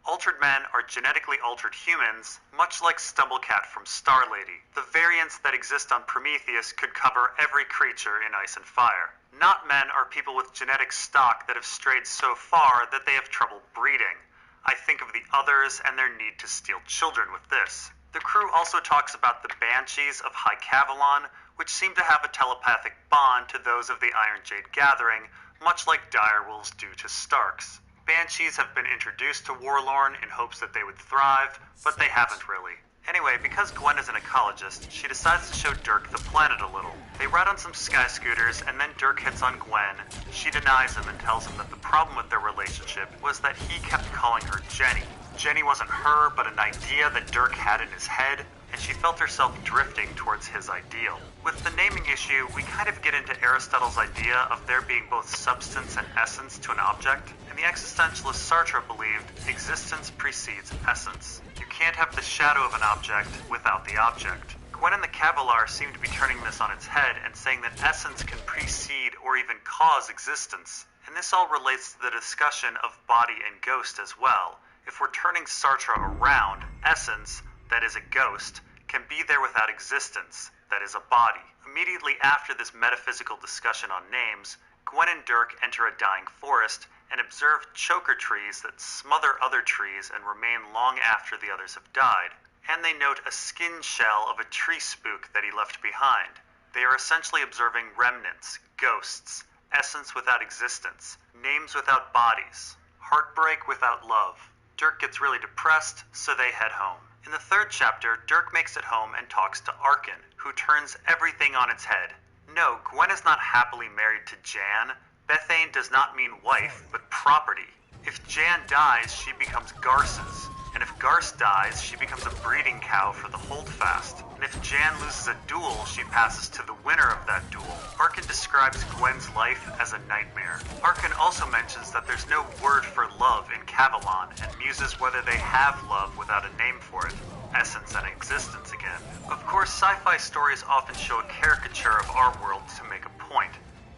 B: Altered men are genetically altered humans, much like Stumblecat from Star Lady. The variants that exist on Prometheus could cover every creature in Ice and Fire. Not men are people with genetic stock that have strayed so far that they have trouble breeding. I think of the others and their need to steal children with this. The crew also talks about the Banshees of High Cavalon, which seem to have a telepathic bond to those of the Iron Jade Gathering, much like direwolves do to Starks. Banshees have been introduced to Warlorn in hopes that they would thrive, but they haven't really. Anyway, because Gwen is an ecologist, she decides to show Dirk the planet a little. They ride on some sky scooters, and then Dirk hits on Gwen. She denies him and tells him that the problem with their relationship was that he kept calling her Jenny. Jenny wasn't her, but an idea that Dirk had in his head, and she felt herself drifting towards his ideal. With the naming issue, we kind of get into Aristotle's idea of there being both substance and essence to an object, and the existentialist Sartre believed existence precedes essence. You can't have the shadow of an object without the object. Gwen and the Kavalar seem to be turning this on its head and saying that essence can precede or even cause existence. And this all relates to the discussion of body and ghost as well. If we're turning Sartre around, essence, that is a ghost, can be there without existence, that is a body. Immediately after this metaphysical discussion on names, Gwen and Dirk enter a dying forest and observe choker trees that smother other trees and remain long after the others have died. And they note a skin shell of a tree spook that he left behind. They are essentially observing remnants, ghosts, essence without existence, names without bodies, heartbreak without love. Dirk gets really depressed, so they head home. In the third chapter, Dirk makes it home and talks to Arkin, who turns everything on its head. No, Gwen is not happily married to Jan. Bethane does not mean wife, but property. If Jan dies, she becomes Garce's. And if Garce dies, she becomes a breeding cow for the Holdfast. And if Jan loses a duel, she passes to the winner of that duel. Arkin describes Gwen's life as a nightmare. Arkin also mentions that there's no word for love in Cavalon, and muses whether they have love without a name for it. Essence and existence again. Of course, sci-fi stories often show a caricature of our world to make a point.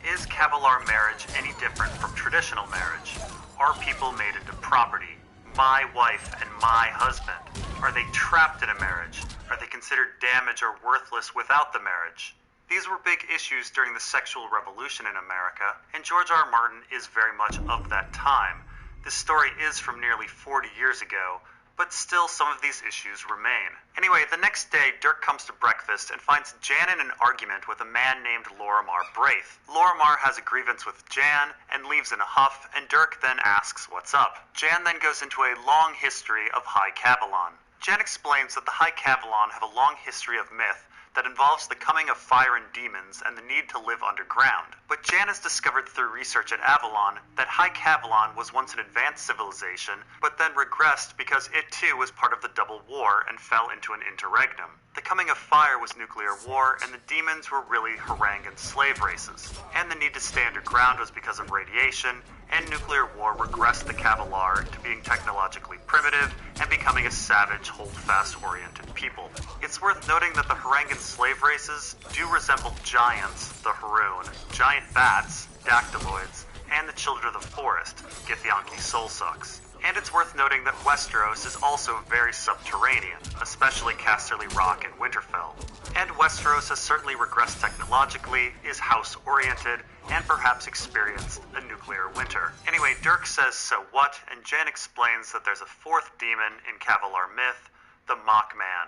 B: Is Kavalar marriage any different from traditional marriage? Are people made into property? My wife and my husband? Are they trapped in a marriage? Are they considered damaged or worthless without the marriage? These were big issues during the sexual revolution in America, and George R. R. Martin is very much of that time. This story is from nearly 40 years ago, but still some of these issues remain. Anyway, the next day, Dirk comes to breakfast and finds Jan in an argument with a man named Lorimar Braith. Lorimar has a grievance with Jan and leaves in a huff, and Dirk then asks what's up. Jan then goes into a long history of High Cavalon. Jan explains that the High Cavalon have a long history of myth that involves the coming of fire and demons and the need to live underground. But Jan has discovered through research at Avalon that High Cavalon was once an advanced civilization, but then regressed because it too was part of the Double War and fell into an interregnum. The coming of fire was nuclear war, and the demons were really Harangan slave races. And the need to stay underground was because of radiation, and nuclear war regressed the Kavalar to being technologically primitive and becoming a savage, holdfast-oriented people. It's worth noting that the Harangan slave races do resemble giants, the Haroon, giant bats, dactyloids, and the children of the forest, Githyanki soulsucks. And it's worth noting that Westeros is also very subterranean, especially Casterly Rock and Winterfell. And Westeros has certainly regressed technologically, is house-oriented, and perhaps experienced a nuclear winter. Anyway, Dirk says so what, and Jan explains that there's a fourth demon in Kavalar myth, the Mockman.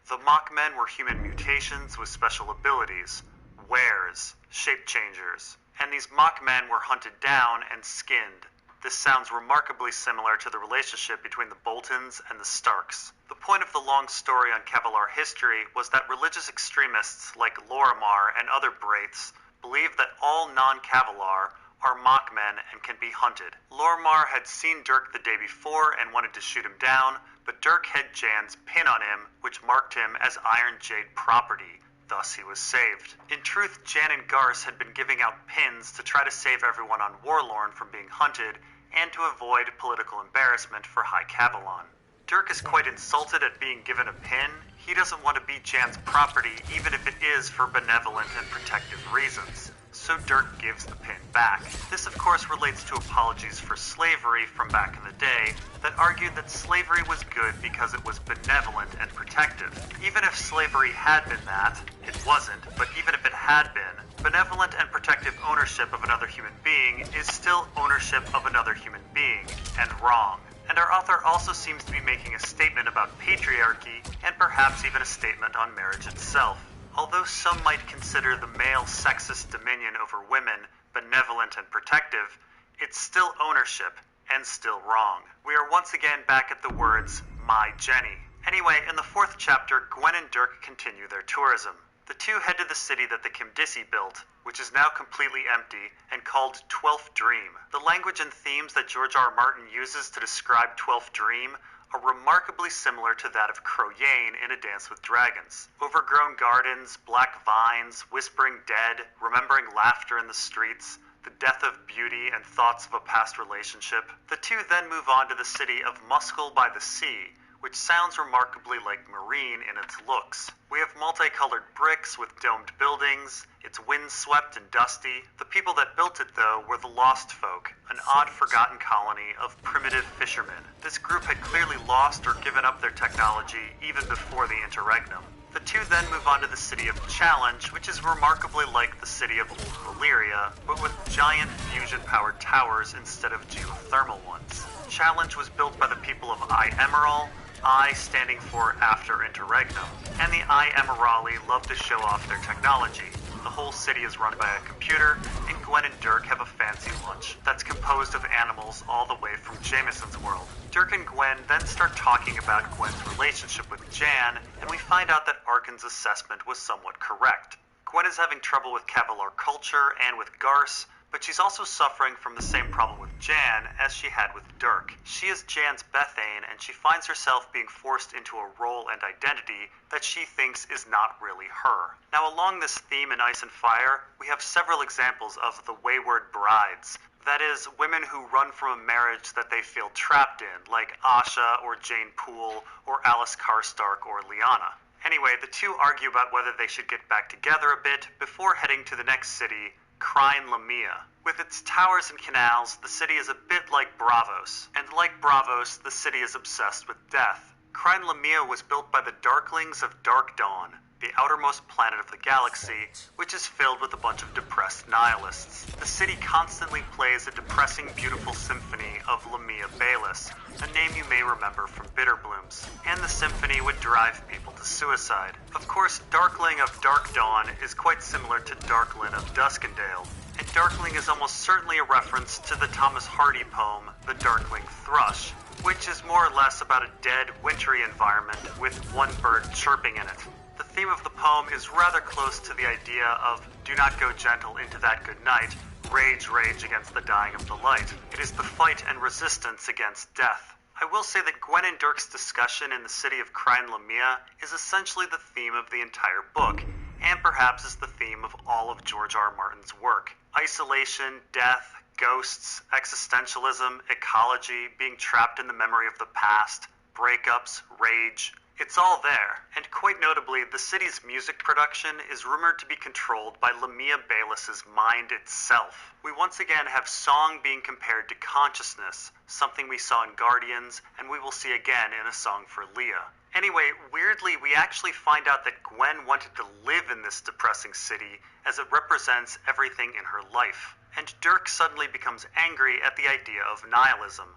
B: The Mockmen were human mutations with special abilities, wares, shape changers, and these Mockmen were hunted down and skinned. This sounds remarkably similar to the relationship between the Boltons and the Starks. The point of the long story on Kavalar history was that religious extremists like Lorimar and other Braiths believe that all non-Kavalar are Mockmen and can be hunted. Lorimar had seen Dirk the day before and wanted to shoot him down, but Dirk had Jan's pin on him, which marked him as Iron Jade property. Thus he was saved. In truth, Jan and Garce had been giving out pins to try to save everyone on Warlorn from being hunted, and to avoid political embarrassment for High Cavalon. Dirk is quite insulted at being given a pin. He doesn't want to be Jan's property, even if it is for benevolent and protective reasons. so Dirk gives the pin back. This of course relates to apologies for slavery from back in the day that argued that slavery was good because it was benevolent and protective. Even if slavery had been that, it wasn't, but even if it had been, benevolent and protective ownership of another human being is still ownership of another human being, and wrong. And our author also seems to be making a statement about patriarchy, and perhaps even a statement on marriage itself. Although some might consider the male sexist dominion over women benevolent and protective, it's still ownership, and still wrong. We are once again back at the words, "my Jenny." Anyway, in the 4th chapter, Gwen and Dirk continue their tourism. The two head to the city that the Kimdissi built, which is now completely empty, and called 12th Dream. The language and themes that George R. R. Martin uses to describe 12th Dream are remarkably similar to that of Croyane in A Dance with Dragons. Overgrown gardens, black vines, whispering dead, remembering laughter in the streets, the death of beauty and thoughts of a past relationship. The two then move on to the city of Muscle by the Sea, which sounds remarkably like Marine in its looks. We have multicolored bricks with domed buildings. It's windswept and dusty. The people that built it, though, were the Lost Folk, an odd forgotten colony of primitive fishermen. This group had clearly lost or given up their technology even before the interregnum. The two then move on to the city of Challenge, which is remarkably like the city of Old Valyria, but with giant fusion-powered towers instead of geothermal ones. Challenge was built by the people of Emerald, I standing for After Interregnum, and the Emerali love to show off their technology. The whole city is run by a computer, and Gwen and Dirk have a fancy lunch that's composed of animals all the way from Jameson's world. Dirk and Gwen then start talking about Gwen's relationship with Jan, and we find out that Arkin's assessment was somewhat correct. Gwen is having trouble with Kavalar culture and with Garce, but she's also suffering from the same problem with Jan as she had with Dirk. She is Jan's Bethane, and she finds herself being forced into a role and identity that she thinks is not really her. Now, along this theme in Ice and Fire, we have several examples of the wayward brides. That is, women who run from a marriage that they feel trapped in, like Asha or Jane Poole or Alice Karstark or Lyanna. Anyway, the two argue about whether they should get back together a bit before heading to the next city, Crine Lamia. With its towers and canals, the city is a bit like Bravos, and like Bravos, the city is obsessed with death. Crine Lamia was built by the Darklings of Dark Dawn, the outermost planet of the galaxy, which is filled with a bunch of depressed nihilists. The city constantly plays a depressing, beautiful symphony of Lamia Bayless, a name you may remember from Bitterblooms, and the symphony would drive people to suicide. Of course, Darkling of Dark Dawn is quite similar to Darklin of Duskendale, and Darkling is almost certainly a reference to the Thomas Hardy poem, The Darkling Thrush, which is more or less about a dead, wintry environment with one bird chirping in it. The theme of the poem is rather close to the idea of do not go gentle into that good night, rage, rage against the dying of the light. It is the fight and resistance against death. I will say that Gwen and Dirk's discussion in the city of Crine Lamia is essentially the theme of the entire book, and perhaps is the theme of all of George R. R. Martin's work. Isolation, death, ghosts, existentialism, ecology, being trapped in the memory of the past, breakups, rage. It's all there, and quite notably, the city's music production is rumored to be controlled by Lamia Bayless's mind itself. We once again have song being compared to consciousness, something we saw in Guardians, and we will see again in A Song for Leah. Anyway, weirdly, we actually find out that Gwen wanted to live in this depressing city as it represents everything in her life. And Dirk suddenly becomes angry at the idea of nihilism.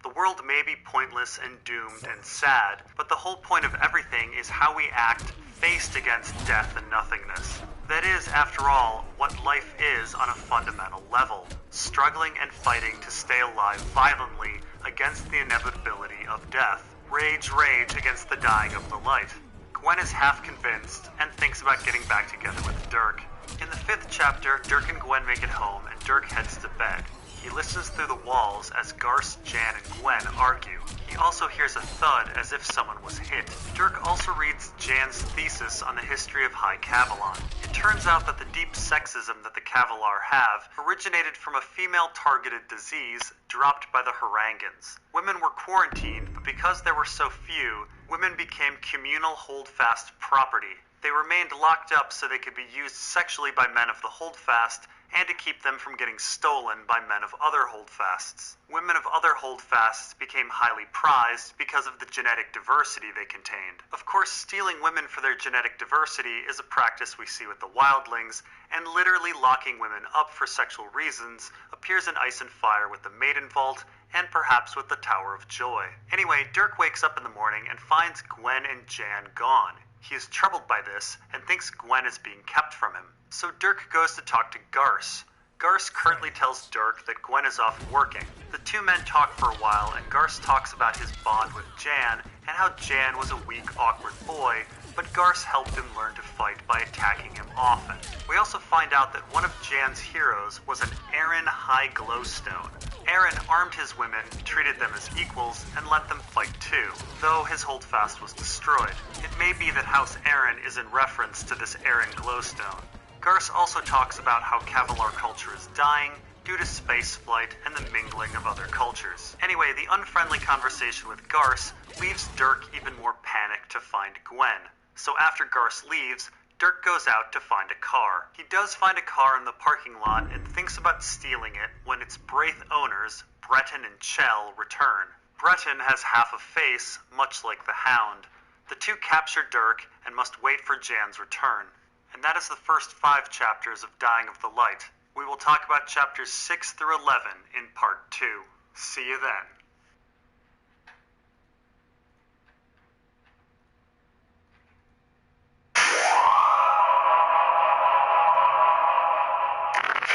B: The world may be pointless and doomed and sad, but the whole point of everything is how we act faced against death and nothingness. That is, after all, what life is on a fundamental level, struggling and fighting to stay alive violently against the inevitability of death. Rage, rage against the dying of the light. Gwen is half convinced and thinks about getting back together with Dirk. In the 5th chapter, Dirk and Gwen make it home and Dirk heads to bed. He listens through the walls as Garce, Jan, and Gwen argue. He also hears a thud as if someone was hit. Dirk also reads Jan's thesis on the history of High Kavalan. It turns out that the deep sexism that the Kavalar have originated from a female-targeted disease dropped by the Harangans. Women were quarantined, but because there were so few, women became communal holdfast property. They remained locked up so they could be used sexually by men of the holdfast, and to keep them from getting stolen by men of other holdfasts. Women of other holdfasts became highly prized because of the genetic diversity they contained. Of course, stealing women for their genetic diversity is a practice we see with the wildlings, and literally locking women up for sexual reasons appears in Ice and Fire with the Maiden Vault, and perhaps with the Tower of Joy. Anyway, Dirk wakes up in the morning and finds Gwen and Jan gone. He is troubled by this and thinks Gwen is being kept from him. So Dirk goes to talk to Garce. Garce curtly tells Dirk that Gwen is off working. The two men talk for a while, and Garce talks about his bond with Jan and how Jan was a weak, awkward boy, but Garce helped him learn to fight by attacking him often. We also find out that one of Jan's heroes was an Aaron High Glowstone. Aaron armed his women, treated them as equals, and let them fight too, though his holdfast was destroyed. It may be that House Aaron is in reference to this Aaron Glowstone. Garce also talks about how Kevlar culture is dying due to spaceflight and the mingling of other cultures. Anyway, the unfriendly conversation with Garce leaves Dirk even more panicked to find Gwen. So after Garce leaves, Dirk goes out to find a car. He does find a car in the parking lot and thinks about stealing it when its Braith owners, Breton and Chell, return. Breton has half a face, much like the Hound. The two capture Dirk and must wait for Jan's return. And that is the first 5 chapters of Dying of the Light. We will talk about chapters 6 through 11 in part 2. See you then.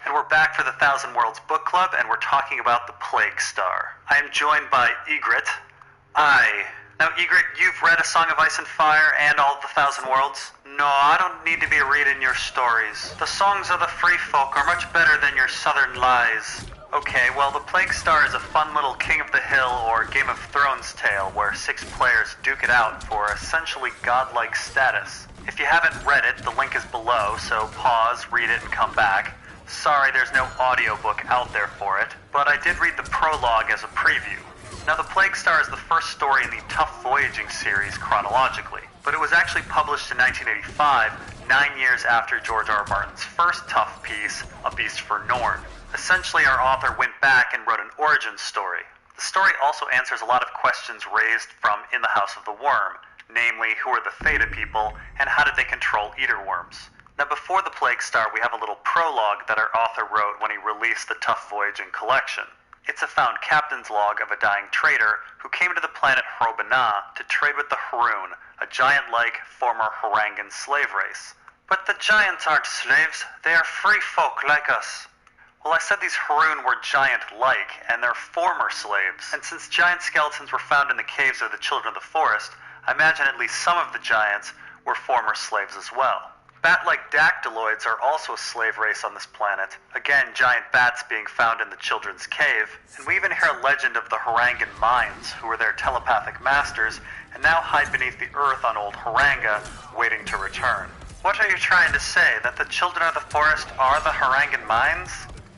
B: And we're back for the Thousand Worlds Book Club, and we're talking about the Plague Star. I am joined by Ygritte. Now, Ygritte, you've read A Song of Ice and Fire and all of the Thousand Worlds? No, I don't need to be reading your stories. The songs of the free folk are much better than your southern lies. Okay, well, the Plague Star is a fun little King of the Hill or Game of Thrones tale where 6 players duke it out for essentially godlike status. If you haven't read it, the link is below, so pause, read it, and come back. Sorry, there's no audiobook out there for it, but I did read the prologue as a preview. Now, The Plague Star is the first story in the Tough Voyaging series chronologically, but it was actually published in 1985, 9 years after George R. R. Martin's first tough piece, A Beast for Norn. Essentially, our author went back and wrote an origin story. The story also answers a lot of questions raised from In the House of the Worm, namely, who are the Theta people, and how did they control eater worms? Now, before The Plague Star, we have a little prologue that our author wrote when he released the Tough Voyaging collection. It's a found captain's log of a dying trader who came to the planet Hrobana to trade with the Haroon, a giant-like former Harangan slave race. But the giants aren't slaves, they are free folk like us. Well, I said these Haroon were giant-like, and they're former slaves. And since giant skeletons were found in the caves of the Children of the Forest, I imagine at least some of the giants were former slaves as well. Bat-like dactyloids are also a slave race on this planet. Again, giant bats being found in the Children's Cave. And we even hear a legend of the Harangan Mines, who were their telepathic masters, and now hide beneath the earth on old Haranga, waiting to return. What are you trying to say, that the Children of the Forest are the Harangan Mines?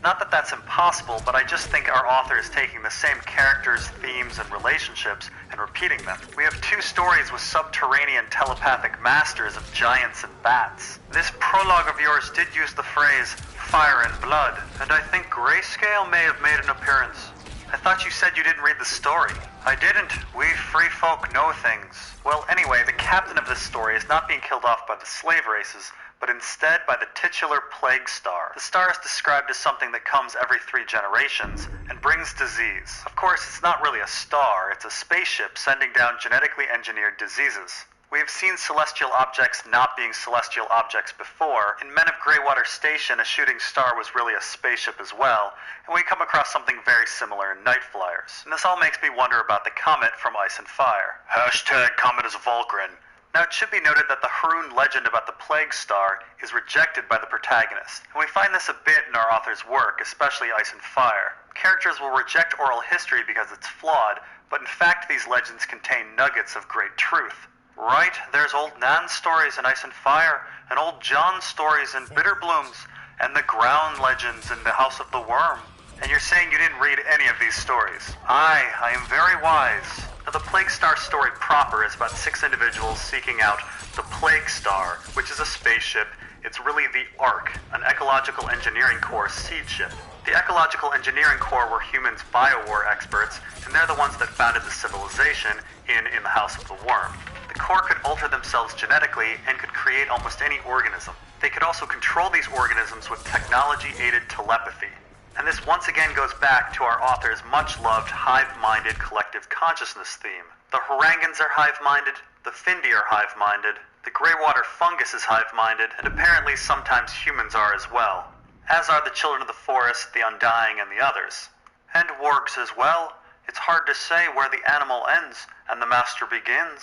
B: Not that that's impossible, but I just think our author is taking the same characters, themes, and relationships and repeating them. We have 2 stories with subterranean telepathic masters of giants and bats. This prologue of yours did use the phrase, fire and blood, and I think Grayscale may have made an appearance. I thought you said you didn't read the story. I didn't. We free folk know things. Well, anyway, the captain of this story is not being killed off by the slave races, but instead by the titular Plague Star. The star is described as something that comes every 3 generations and brings disease. Of course, it's not really a star, it's a spaceship sending down genetically engineered diseases. We have seen celestial objects not being celestial objects before. In Men of Greywater Station, a shooting star was really a spaceship as well, and we come across something very similar in Night Flyers. And this all makes me wonder about the comet from Ice and Fire. Hashtag Comet is Vulgrin. Now, it should be noted that the Haroon legend about the Plague Star is rejected by the protagonist, and we find this a bit in our author's work, especially Ice and Fire. Characters will reject oral history because it's flawed, but in fact these legends contain nuggets of great truth. Right, there's old Nan's stories in Ice and Fire, and old John's stories in Bitterblooms, and the ground legends in the House of the Worm. And you're saying you didn't read any of these stories? Aye, I am very wise. Now, the Plague Star story proper is about 6 individuals seeking out the Plague Star, which is a spaceship, It's really the ARC, an Ecological Engineering Corps seed ship. The Ecological Engineering Corps were humans' biowar experts, and they're the ones that founded the civilization in the House of the Worm. The Corps could alter themselves genetically and could create almost any organism. They could also control these organisms with technology-aided telepathy. And this once again goes back to our author's much-loved hive-minded collective consciousness theme. The Harangans are hive-minded, the Findi are hive-minded, the greywater fungus is hive-minded, and apparently sometimes humans are as well. As are the children of the forest, the undying, and the others. And wargs as well. It's hard to say where the animal ends and the master begins.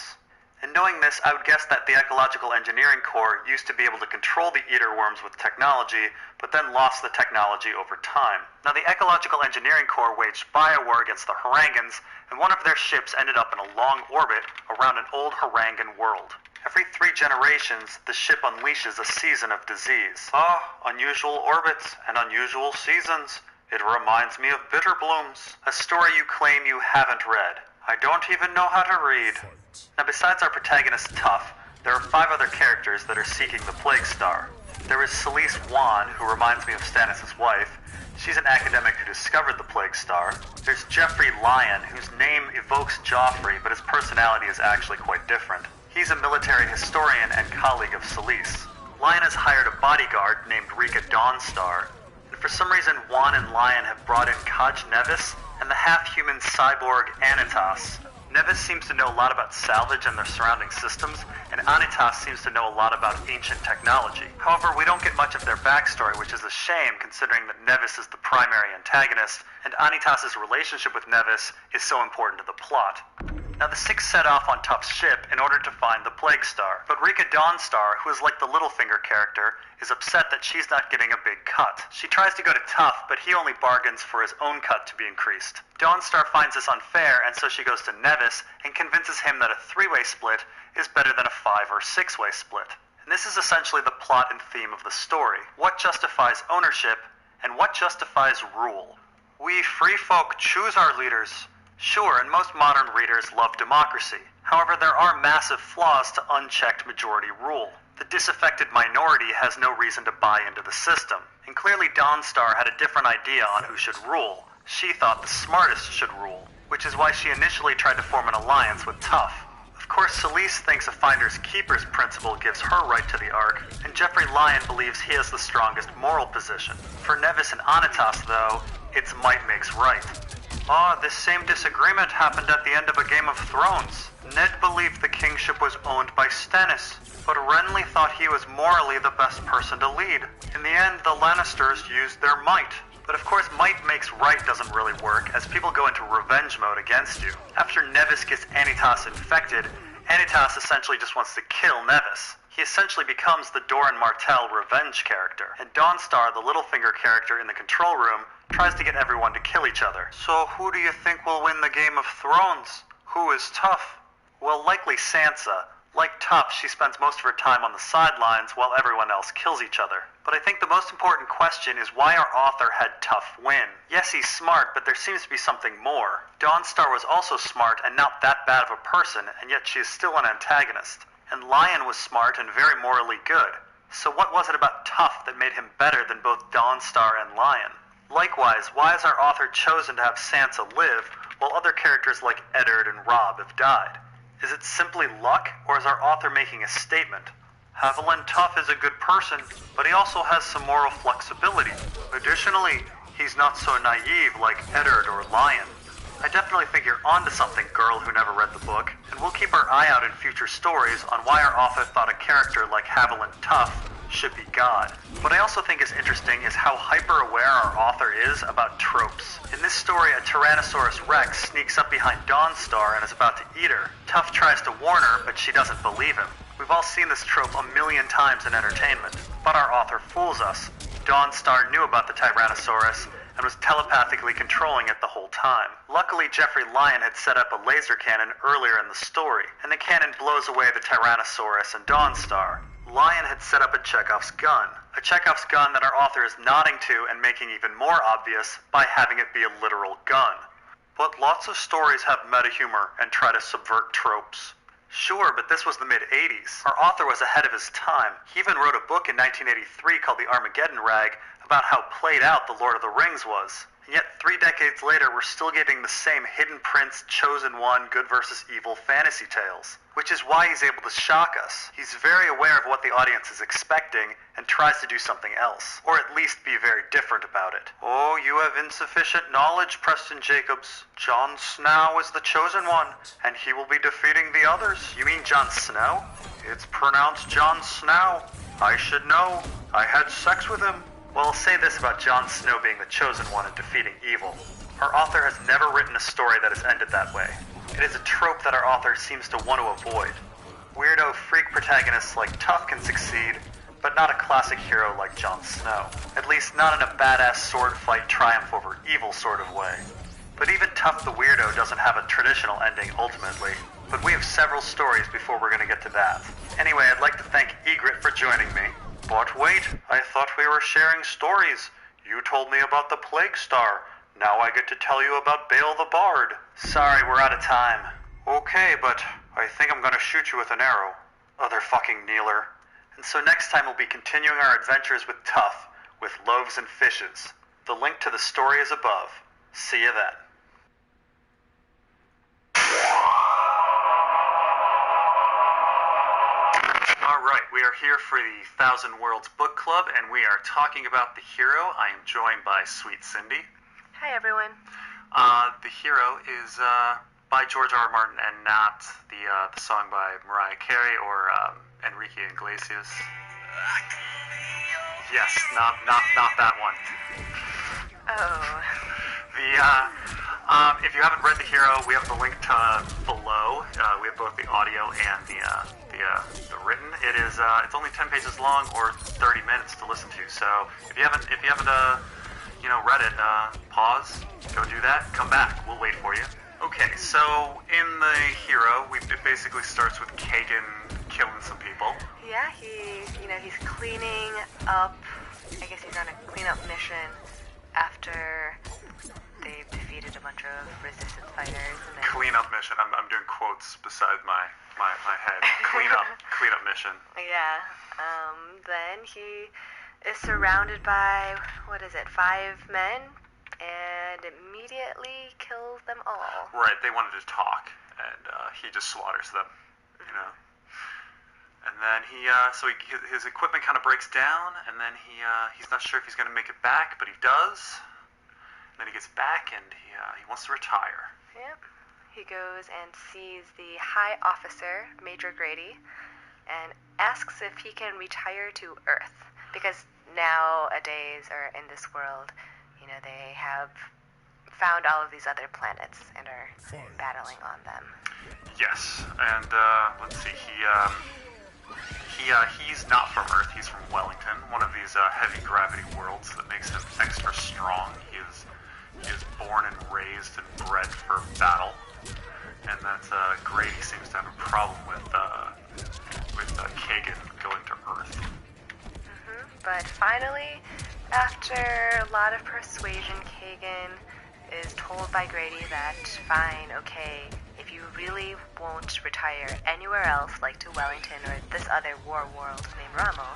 B: And knowing this, I would guess that the Ecological Engineering Corps used to be able to control the eater worms with technology, but then lost the technology over time. Now, the Ecological Engineering Corps waged biowar against the Harangans, and one of their ships ended up in a long orbit around an old Harangan world. Every 3 generations, the ship unleashes a season of disease. Unusual orbits and unusual seasons. It reminds me of Bitter Blooms, a story you claim you haven't read. I don't even know how to read. Now, besides our protagonist Tough, there are 5 other characters that are seeking the Plague Star. There is Celise Wan, who reminds me of Stannis' wife. She's an academic who discovered the Plague Star. There's Jeffrey Lyon, whose name evokes Joffrey, but his personality is actually quite different. He's a military historian and colleague of Celise. Lyon has hired a bodyguard named Rika Dawnstar, and for some reason Wan and Lyon have brought in Kaj Nevis and the half-human cyborg Anitas. Nevis seems to know a lot about salvage and their surrounding systems, and Anitas seems to know a lot about ancient technology. However, we don't get much of their backstory, which is a shame considering that Nevis is the primary antagonist, and Anitas' relationship with Nevis is so important to the plot. Now, the 6 set off on Tough's ship in order to find the Plague Star, but Rika Dawnstar, who is like the Littlefinger character, is upset that she's not getting a big cut. She tries to go to Tough, but he only bargains for his own cut to be increased. Dawnstar finds this unfair, and so she goes to Nevis and convinces him that a 3-way split is better than a 5- or 6-way split. And this is essentially the plot and theme of the story. What justifies ownership, and what justifies rule? We free folk choose our leaders. Sure, and most modern readers love democracy. However, there are massive flaws to unchecked majority rule. The disaffected minority has no reason to buy into the system. And clearly Dawnstar had a different idea on who should rule. She thought the smartest should rule, which is why she initially tried to form an alliance with Tough. Of course, Celise thinks a finder's keeper's principle gives her right to the Ark, and Jeffrey Lyon believes he has the strongest moral position. For Nevis and Anitas, though, it's might makes right. This same disagreement happened at the end of a Game of Thrones. Ned believed the kingship was owned by Stannis, but Renly thought he was morally the best person to lead. In the end, the Lannisters used their might. But of course, might makes right doesn't really work, as people go into revenge mode against you. After Nevis gets Anitas infected, Anitas essentially just wants to kill Nevis. He essentially becomes the Doran Martell revenge character. And Dawnstar, the Littlefinger character in the control room, tries to get everyone to kill each other. So who do you think will win the Game of Thrones? Who is Tough? Well, likely Sansa. Like Tough, she spends most of her time on the sidelines while everyone else kills each other. But I think the most important question is why our author had Tough win. Yes, he's smart, but there seems to be something more. Dawnstar was also smart and not that bad of a person, and yet she is still an antagonist. And Lyon was smart and very morally good. So what was it about Tough that made him better than both Dawnstar and Lyon? Likewise, why has our author chosen to have Sansa live while other characters like Eddard and Robb have died? Is it simply luck, or is our author making a statement? Haviland Tough is a good person, but he also has some moral flexibility. Additionally, he's not so naive like Eddard or Lyon. I definitely think you're onto something, girl who never read the book, and we'll keep our eye out in future stories on why our author thought a character like Haviland Tough should be God. What I also think is interesting is how hyper-aware our author is about tropes. In this story, a Tyrannosaurus Rex sneaks up behind Dawnstar and is about to eat her. Tough tries to warn her, but she doesn't believe him. We've all seen this trope a million times in entertainment, but our author fools us. Dawnstar knew about the Tyrannosaurus and was telepathically controlling it the whole time. Luckily, Jeffrey Lyon had set up a laser cannon earlier in the story, and the cannon blows away the Tyrannosaurus and Dawnstar. Lyon had set up a Chekhov's gun that our author is nodding to and making even more obvious by having it be a literal gun. But lots of stories have meta-humor and try to subvert tropes. Sure, but this was the mid-'80s. Our author was ahead of his time. He even wrote a book in 1983 called The Armageddon Rag about how played out The Lord of the Rings was. And yet, 3 decades later, we're still getting the same Hidden Prince, Chosen One, good versus evil fantasy tales. Which is why he's able to shock us. He's very aware of what the audience is expecting and tries to do something else. Or at least be very different about it. Oh, you have insufficient knowledge, Preston Jacobs. Jon Snow is the Chosen One, and he will be defeating the others. You mean Jon Snow? It's pronounced Jon Snow. I should know. I had sex with him. Well, I'll say this about Jon Snow being the Chosen One and defeating evil. Our author has never written a story that has ended that way. It is a trope that our author seems to want to avoid. Weirdo freak protagonists like Tough can succeed, but not a classic hero like Jon Snow. At least not in a badass sword fight triumph over evil sort of way. But even Tough the Weirdo doesn't have a traditional ending ultimately. But we have several stories before we're going to get to that. Anyway, I'd like to thank Egret for joining me. But wait, I thought we were sharing stories. You told me about the Plague Star. Now I get to tell you about Bale the Bard. Sorry, we're out of time. Okay, but I think I'm gonna shoot you with an arrow. Other fucking kneeler. And so next time we'll be continuing our adventures with Tough, with Loaves and Fishes. The link to the story is above. See you then. Alright, we are here for the Thousand Worlds Book Club, and we are talking about The Hero. I am joined by Sweet Cindy.
H: Hi, everyone.
B: The Hero is by George R. R. Martin and not the song by Mariah Carey or Enrique Iglesias. Yes, not that one.
H: Oh.
B: If you haven't read The Hero, we have the link to below. We have both the audio and the written. It's only 10 pages long or 30 minutes to listen to. So if you haven't read it, pause, go do that, come back. We'll wait for you. Okay, so in The Hero, it basically starts with Kagan killing some people.
H: Yeah, he's cleaning up. I guess he's on a cleanup mission after they've defeated a bunch of resistance fighters. And then...
B: Cleanup mission. I'm doing quotes beside my head. Cleanup mission.
H: Yeah. Then he is surrounded by, 5 men, and immediately kills them all.
B: Right, they wanted to talk, and he just slaughters them, you know. And then his equipment kind of breaks down, and then he's not sure if he's going to make it back, but he does. And then he gets back, and he wants to retire.
H: Yep. He goes and sees the High Officer, Major Grady, and asks if he can retire to Earth. Because nowadays, or in this world, they have found all of these other planets and are battling on them.
B: Yes, and let's see, he's not from Earth, he's from Wellington, one of these heavy gravity worlds that makes him extra strong. He is born and raised and bred for battle, and that Grady seems to have a problem with Kagan going to Earth.
H: But finally, after a lot of persuasion, Kagan is told by Grady that, fine, okay, if you really won't retire anywhere else, like to Wellington or this other war world named Ramo,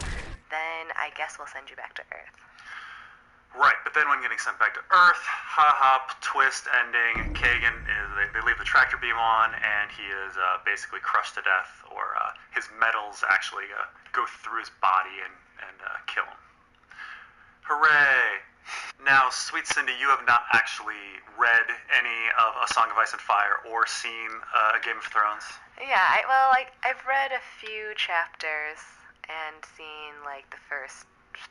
H: then I guess we'll send you back to Earth.
B: Right, but then when getting sent back to Earth, twist ending, Kagan they leave the tractor beam on, and he is basically crushed to death, or his metals actually go through his body and kill him. Hooray! Now, Sweet Cindy, you have not actually read any of A Song of Ice and Fire or seen Game of Thrones.
H: Yeah, I've read a few chapters and seen the first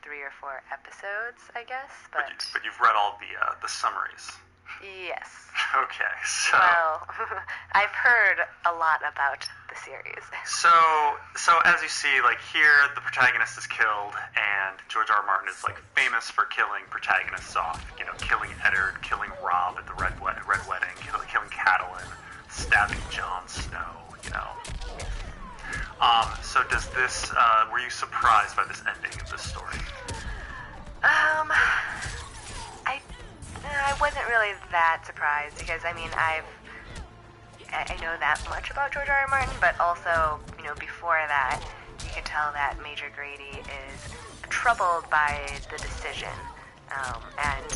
H: 3 or 4 episodes, I guess. But
B: you've read all the summaries.
H: Yes.
B: Okay, so...
H: Well, I've heard a lot about the series.
B: So as you see, here, the protagonist is killed, and George R. R. Martin is, famous for killing protagonists off. Killing Eddard, killing Robb at the Red Wedding, killing Catelyn, stabbing Jon Snow, So does this, were you surprised by this ending of this story?
H: I wasn't really that surprised because, I've I know that much about George R. R. Martin, but also, before that, you can tell that Major Grady is troubled by the decision and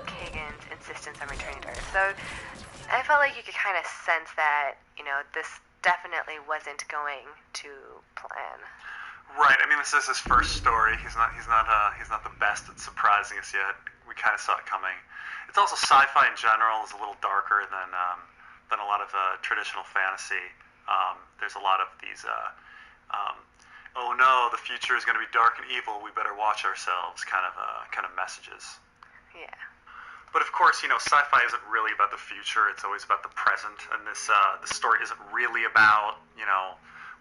H: Kagan's insistence on returning to Earth. So I felt like you could kind of sense that, this definitely wasn't going to plan.
B: Right. I mean, this is his first story. He's not the best at surprising us yet. We kind of saw it coming. It's also sci-fi in general is a little darker than a lot of traditional fantasy. There's a lot of these, oh no, the future is going to be dark and evil. We better watch ourselves. Kind of messages.
H: Yeah.
B: But of course, sci-fi isn't really about the future. It's always about the present. And this story isn't really about,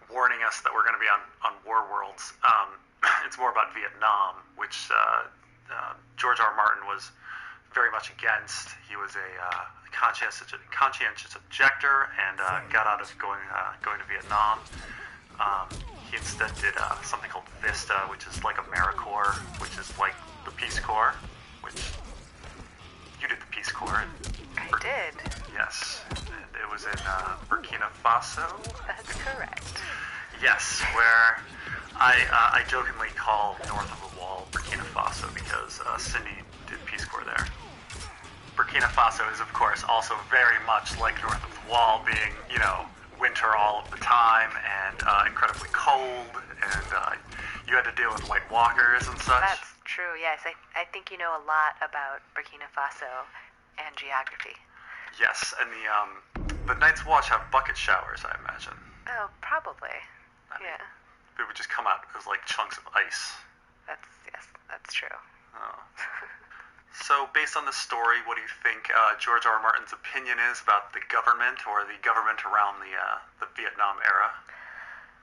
B: warning us that we're going to be on war worlds. It's more about Vietnam, which George R. R. Martin was very much against. He was a conscientious objector and got out of going to Vietnam. He instead did something called VISTA, which is like AmeriCorps, which is like the Peace Corps, which you did the Peace Corps.
H: I did.
B: Yes. And it was in Burkina Faso.
H: That's correct.
B: Yes, where I jokingly call north of the wall Burkina Faso because Cindy did Peace Corps there. Burkina Faso is, of course, also very much like north of the wall, being, winter all of the time and incredibly cold, and you had to deal with White Walkers and such.
H: That's true, yes. I think you know a lot about Burkina Faso and geography.
B: Yes, and the Night's Watch have bucket showers, I imagine.
H: Oh, probably. Yeah.
B: They would just come out as like chunks of ice.
H: That's true.
B: Oh. So, based on this story, what do you think George R. R. Martin's opinion is about the government or the government around the Vietnam era?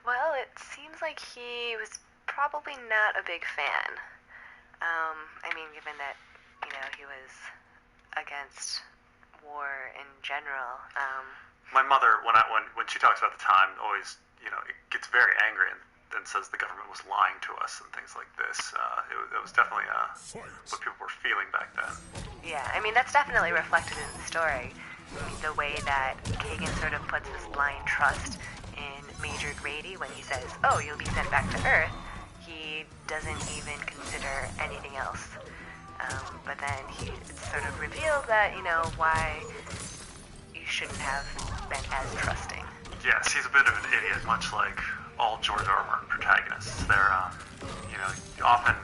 H: Well, it seems like he was probably not a big fan. I mean, given that, he was against war in general.
B: My mother, when she talks about the time, always, it gets very angry and says the government was lying to us and things like this. It was definitely what people were feeling back then.
H: Yeah, I mean, that's definitely reflected in the story. The way that Kagan sort of puts this blind trust in Major Grady when he says, oh, you'll be sent back to Earth, he doesn't even consider anything else. But then it's sort of revealed that, why you shouldn't have been as trusting.
B: Yes, he's a bit of an idiot, much like all George R. R. Martin protagonists. They're, often,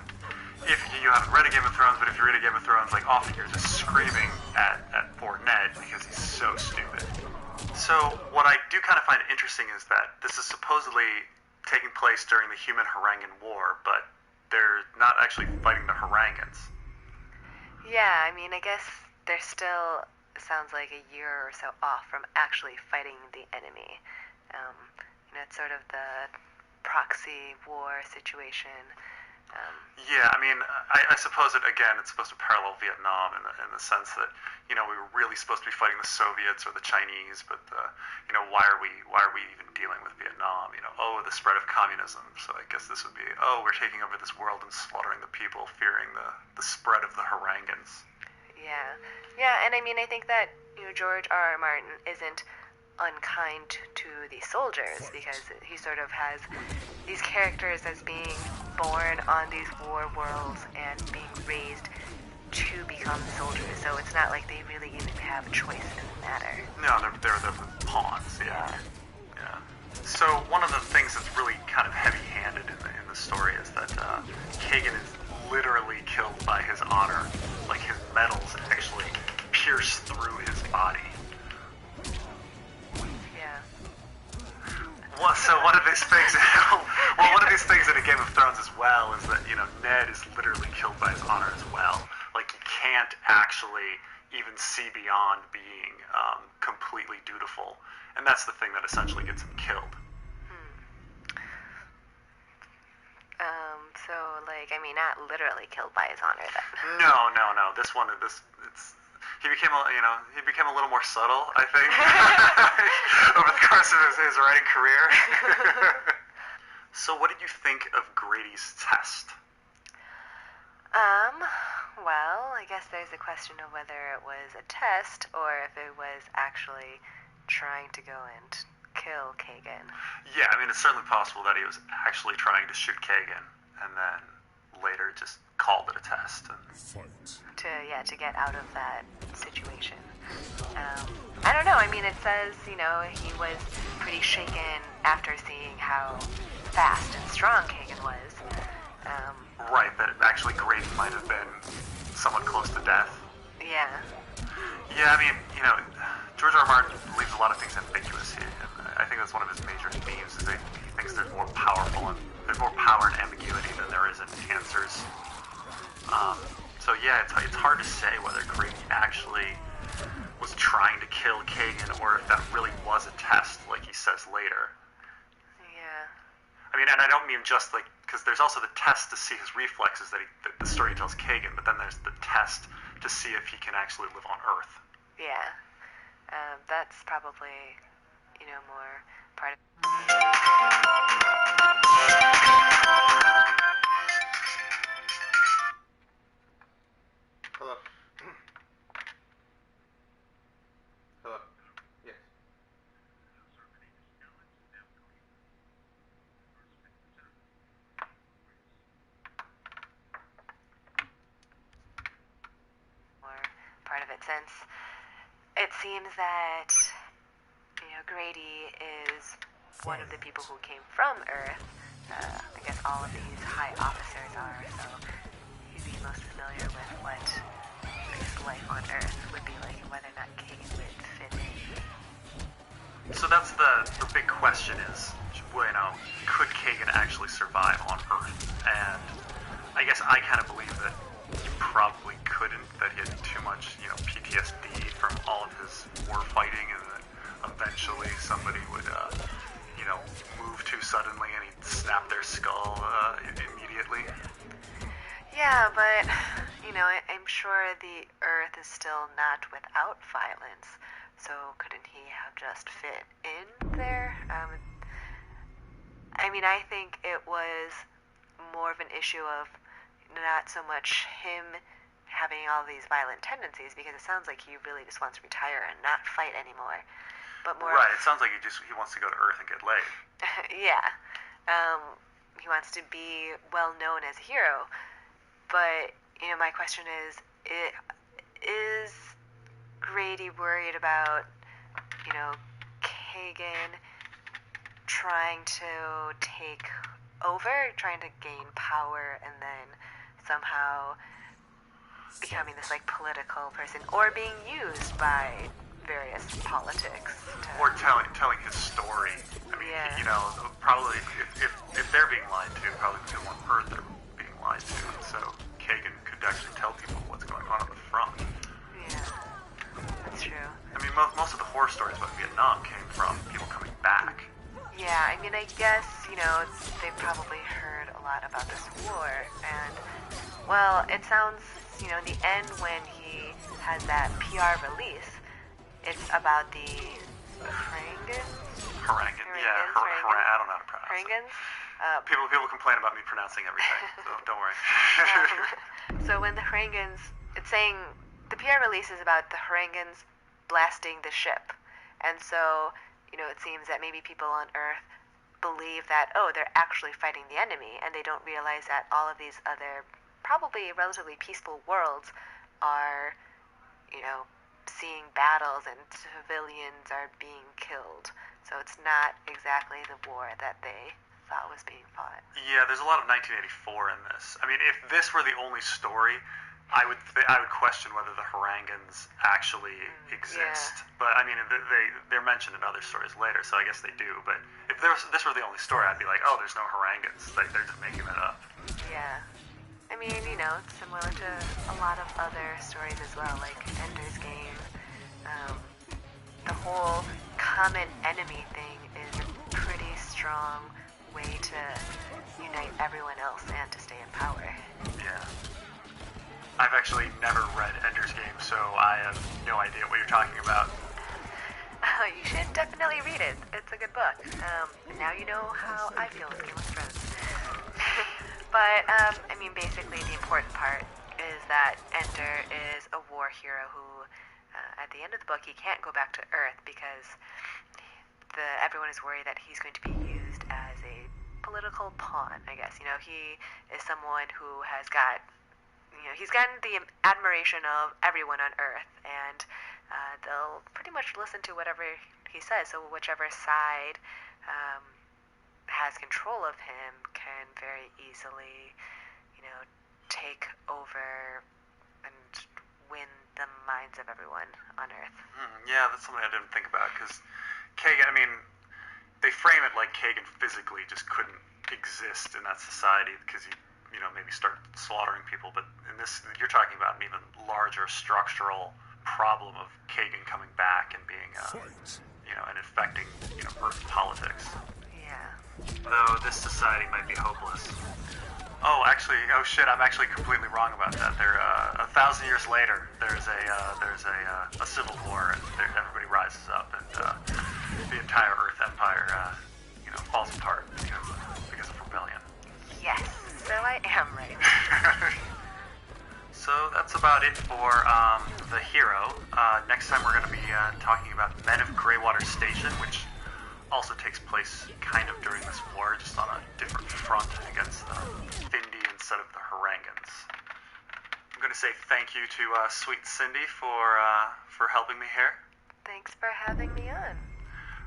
B: if you haven't read a Game of Thrones, but if you read a Game of Thrones, like, often you're just screaming at poor Ned because he's so stupid. So, what I do kind of find interesting is that this is supposedly taking place during the Human-Harangan War, but they're not actually fighting the Harangans.
H: Yeah, I mean, I guess they're still, sounds like a year or so off from actually fighting the enemy. It's sort of the proxy war situation.
B: Yeah, I mean, I suppose it's supposed to parallel Vietnam in the sense that, we were really supposed to be fighting the Soviets or the Chinese, but, why are we even dealing with Vietnam? The spread of communism. So I guess this would be, we're taking over this world and slaughtering the people, fearing the spread of the Harangans.
H: Yeah, and I mean, I think that, George R. R. Martin isn't unkind to the soldiers because he sort of has these characters as being born on these war worlds and being raised to become soldiers, so it's not like they really even have a choice in the matter.
B: No, they're the pawns, yeah. So one of the things that's really kind of heavy-handed in the story is that Kagan is literally killed by his honor. Like, his medals actually pierce through his body. Well, so one of these things, one of these things in a Game of Thrones as well is that, Ned is literally killed by his honor as well. Like, he can't actually even see beyond being completely dutiful. And that's the thing that essentially gets him killed.
H: So, like, I mean, not literally killed by his honor then.
B: No. He became a little more subtle, I think, over the course of his writing career. So what did you think of Grady's test?
H: Well, I guess there's a question of whether it was a test or if it was actually trying to go and kill Kagan.
B: Yeah, I mean, it's certainly possible that he was actually trying to shoot Kagan, and then later just called it a test. And...
H: To get out of that situation. I don't know. I mean, it says, he was pretty shaken after seeing how fast and strong Kagan was.
B: Right, that actually Grady might have been somewhat close to death.
H: Yeah.
B: Yeah, I mean, George R. R. Martin leaves a lot of things ambiguous here. And I think that's one of his major themes, is that he thinks there's more power in ambiguity than there is in answers. So yeah, it's hard to say whether Grady actually was trying to kill Kagan or if that really was a test, like he says later.
H: Yeah.
B: I mean, and I don't mean just because there's also the test to see his reflexes that the story tells Kagan, but then there's the test to see if he can actually live on Earth.
H: Yeah. That's probably, more part of...
I: Hello. Hello. Yes.
H: More part of it, since it seems that, Grady is one of the people who came from Earth. I guess all of these high officers are, so he'd be most familiar with what life on Earth would be like and whether or not Kagan would fit in.
B: So that's the big question is, could Kagan actually survive on Earth? And I guess I kind of believe that he probably couldn't, that he had too much, PTSD from all of his war fighting, and that eventually somebody would, move too suddenly and he'd snap their skull immediately.
H: Yeah, but, I'm sure the Earth is still not without violence, so couldn't he have just fit in there? I think it was more of an issue of not so much him having all these violent tendencies, because it sounds like he really just wants to retire and not fight anymore. But more
B: right, it sounds like he wants to go to Earth and get laid.
H: Yeah. He wants to be well known as a hero. But, my question is Grady worried about, Kagan trying to take over, trying to gain power, and then somehow becoming this, political person, or being used by various politics
B: or telling his story. I mean, probably if they're being lied to, probably people on Earth are being lied to, and so Kagan could actually tell people what's going on the front.
H: Yeah, that's true.
B: I mean, most of the horror stories about Vietnam came from people coming back.
H: Yeah, I guess, they've probably heard a lot about this war, and, well, it sounds, in the end when he has that PR release, it's about the Harangans?
B: Harangan, yeah, I don't know how to pronounce
H: Harangans?
B: People complain about me pronouncing everything, so don't worry.
H: So when the Harangans, it's saying, the PR release is about the Harangans blasting the ship, and so, it seems that maybe people on Earth believe that, they're actually fighting the enemy, and they don't realize that all of these other, probably relatively peaceful worlds are, seeing battles and civilians are being killed. So it's not exactly the war that they thought was being fought.
B: Yeah, there's a lot of 1984 in this. I mean, if this were the only story, I would question whether the Harangans actually exist.
H: Yeah.
B: But I mean, they're mentioned in other stories later, so I guess they do. But if this were the only story, I'd be like, there's no Harangans. They're just making that up.
H: Yeah. I mean, it's similar to a lot of other stories as well, like Ender's Game. The whole common enemy thing is a pretty strong way to unite everyone else and to stay in power.
B: Yeah. I've actually never read Ender's Game, so I have no idea what you're talking about.
H: You should definitely read it. It's a good book. Now you know how I feel with Game of Thrones. But, basically the important part is that Ender is a war hero who, at the end of the book, he can't go back to Earth because everyone is worried that he's going to be used as a political pawn, I guess. He is someone who has got, he's gotten the admiration of everyone on Earth, and they'll pretty much listen to whatever he says. So whichever side has control of him can very easily, take over and win the minds of everyone on Earth.
B: Yeah, that's something I didn't think about, because Kagan, they frame it like Kagan physically just couldn't exist in that society because he, maybe start slaughtering people, but in this, you're talking about an even larger structural problem of Kagan coming back and being, and affecting, Earth politics.
H: Yeah.
B: Though this society might be hopeless. Oh shit, I'm actually completely wrong about that. 1,000 years later, there's a civil war, and everybody rises up, and the entire Earth Empire, falls apart because of rebellion.
H: Yes, so I am right.
B: So that's about it for the hero. Next time we're going to be talking about Men of Greywater Station, which also takes place kind of during this war, just on a different front against the Thindi instead of the Harangans. I'm going to say thank you to Sweet Cindy for helping me here.
H: Thanks for having me on.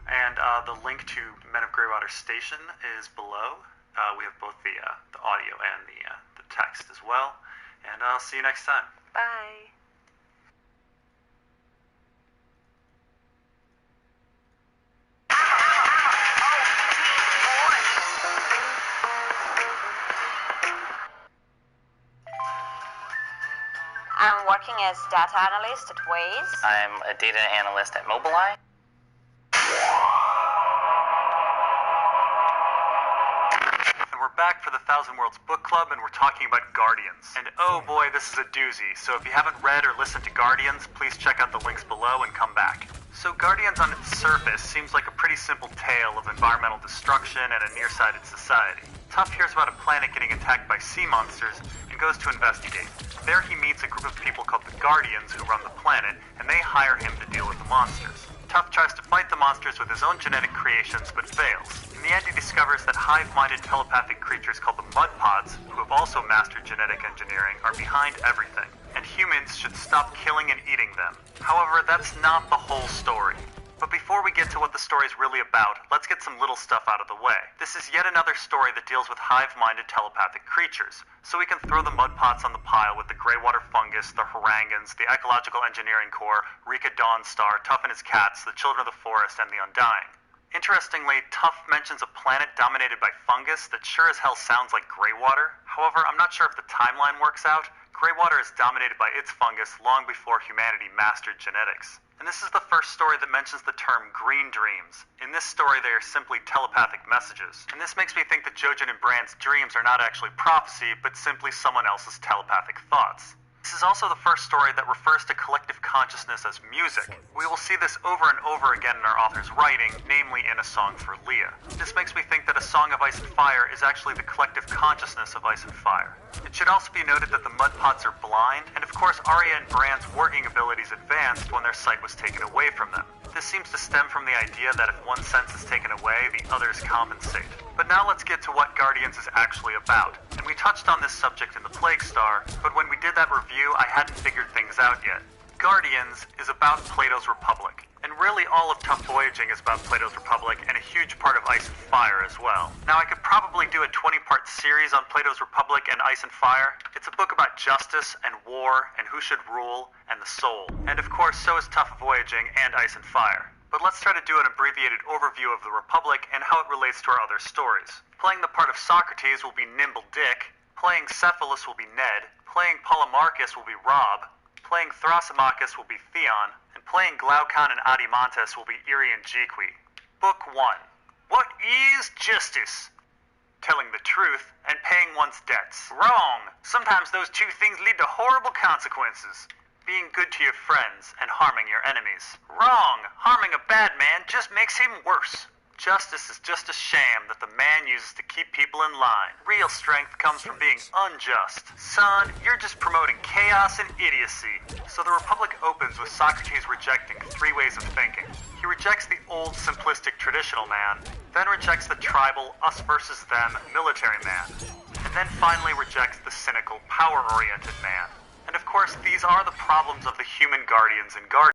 B: And the link to Men of Greywater Station is below. We have both the audio and the text as well. And I'll see you next time.
H: Bye.
J: I'm working as data analyst at Waze.
K: I'm a data analyst at Mobileye.
B: And we're back for the Thousand Worlds Book Club, and we're talking about Guardians. And oh boy, this is a doozy. So if you haven't read or listened to Guardians, please check out the links below and come back. So Guardians on its surface seems like a pretty simple tale of environmental destruction and a nearsighted society. Tough hears about a planet getting attacked by sea monsters and goes to investigate. There he meets a group of people called the Guardians who run the planet, and they hire him to deal with the monsters. Tough tries to fight the monsters with his own genetic creations, but fails. In the end, he discovers that hive-minded telepathic creatures called the Mudpods, who have also mastered genetic engineering, are behind everything, and humans should stop killing and eating them. However, that's not the whole story. But before we get to what the story is really about, let's get some little stuff out of the way. This is yet another story that deals with hive-minded telepathic creatures, so we can throw the Mudpots on the pile with the Greywater Fungus, the Harangans, the Ecological Engineering Corps, Rika Dawnstar, Tough and his cats, the Children of the Forest, and the Undying. Interestingly, Tough mentions a planet dominated by fungus that sure as hell sounds like Greywater. However, I'm not sure if the timeline works out. Greywater is dominated by its fungus long before humanity mastered genetics. And this is the first story that mentions the term green dreams. In this story, they are simply telepathic messages. And this makes me think that Jojen and Brand's dreams are not actually prophecy, but simply someone else's telepathic thoughts. This is also the first story that refers to collective consciousness as music. We will see this over and over again in our author's writing, namely in A Song for Leah. This makes me think that A Song of Ice and Fire is actually the collective consciousness of Ice and Fire. It should also be noted that the Mudpots are blind, and of course Arya and Bran's working abilities advanced when their sight was taken away from them. This seems to stem from the idea that if one sense is taken away, the others compensate. But now let's get to what Guardians is actually about. And we touched on this subject in the Plague Star, but when we did that review, I hadn't figured things out yet. Guardians is about Plato's Republic. And really all of Tough Voyaging is about Plato's Republic, and a huge part of Ice and Fire as well. Now I could probably do a 20-part series on Plato's Republic and Ice and Fire. It's a book about justice and war and who should rule and the soul. And of course, so is Tough Voyaging and Ice and Fire. But let's try to do an abbreviated overview of the Republic and how it relates to our other stories. Playing the part of Socrates will be Nimble Dick, playing Cephalus will be Ned, playing Polemarchus will be Rob, playing Thrasymachus will be Theon, and playing Glaucon and Adimantus will be Iri and Jiqui. Book 1. What is justice? Telling the truth and paying one's debts. Wrong! Sometimes those two things lead to horrible consequences. Being good to your friends and harming your enemies. Wrong! Harming a bad man just makes him worse. Justice is just a sham that the man uses to keep people in line. Real strength comes from being unjust. Son, you're just promoting chaos and idiocy. So the Republic opens with Socrates rejecting 3 ways of thinking. He rejects the old, simplistic, traditional man, then rejects the tribal, us versus them, military man, and then finally rejects the cynical, power-oriented man. And of course, these are the problems of the human guardians and guardians.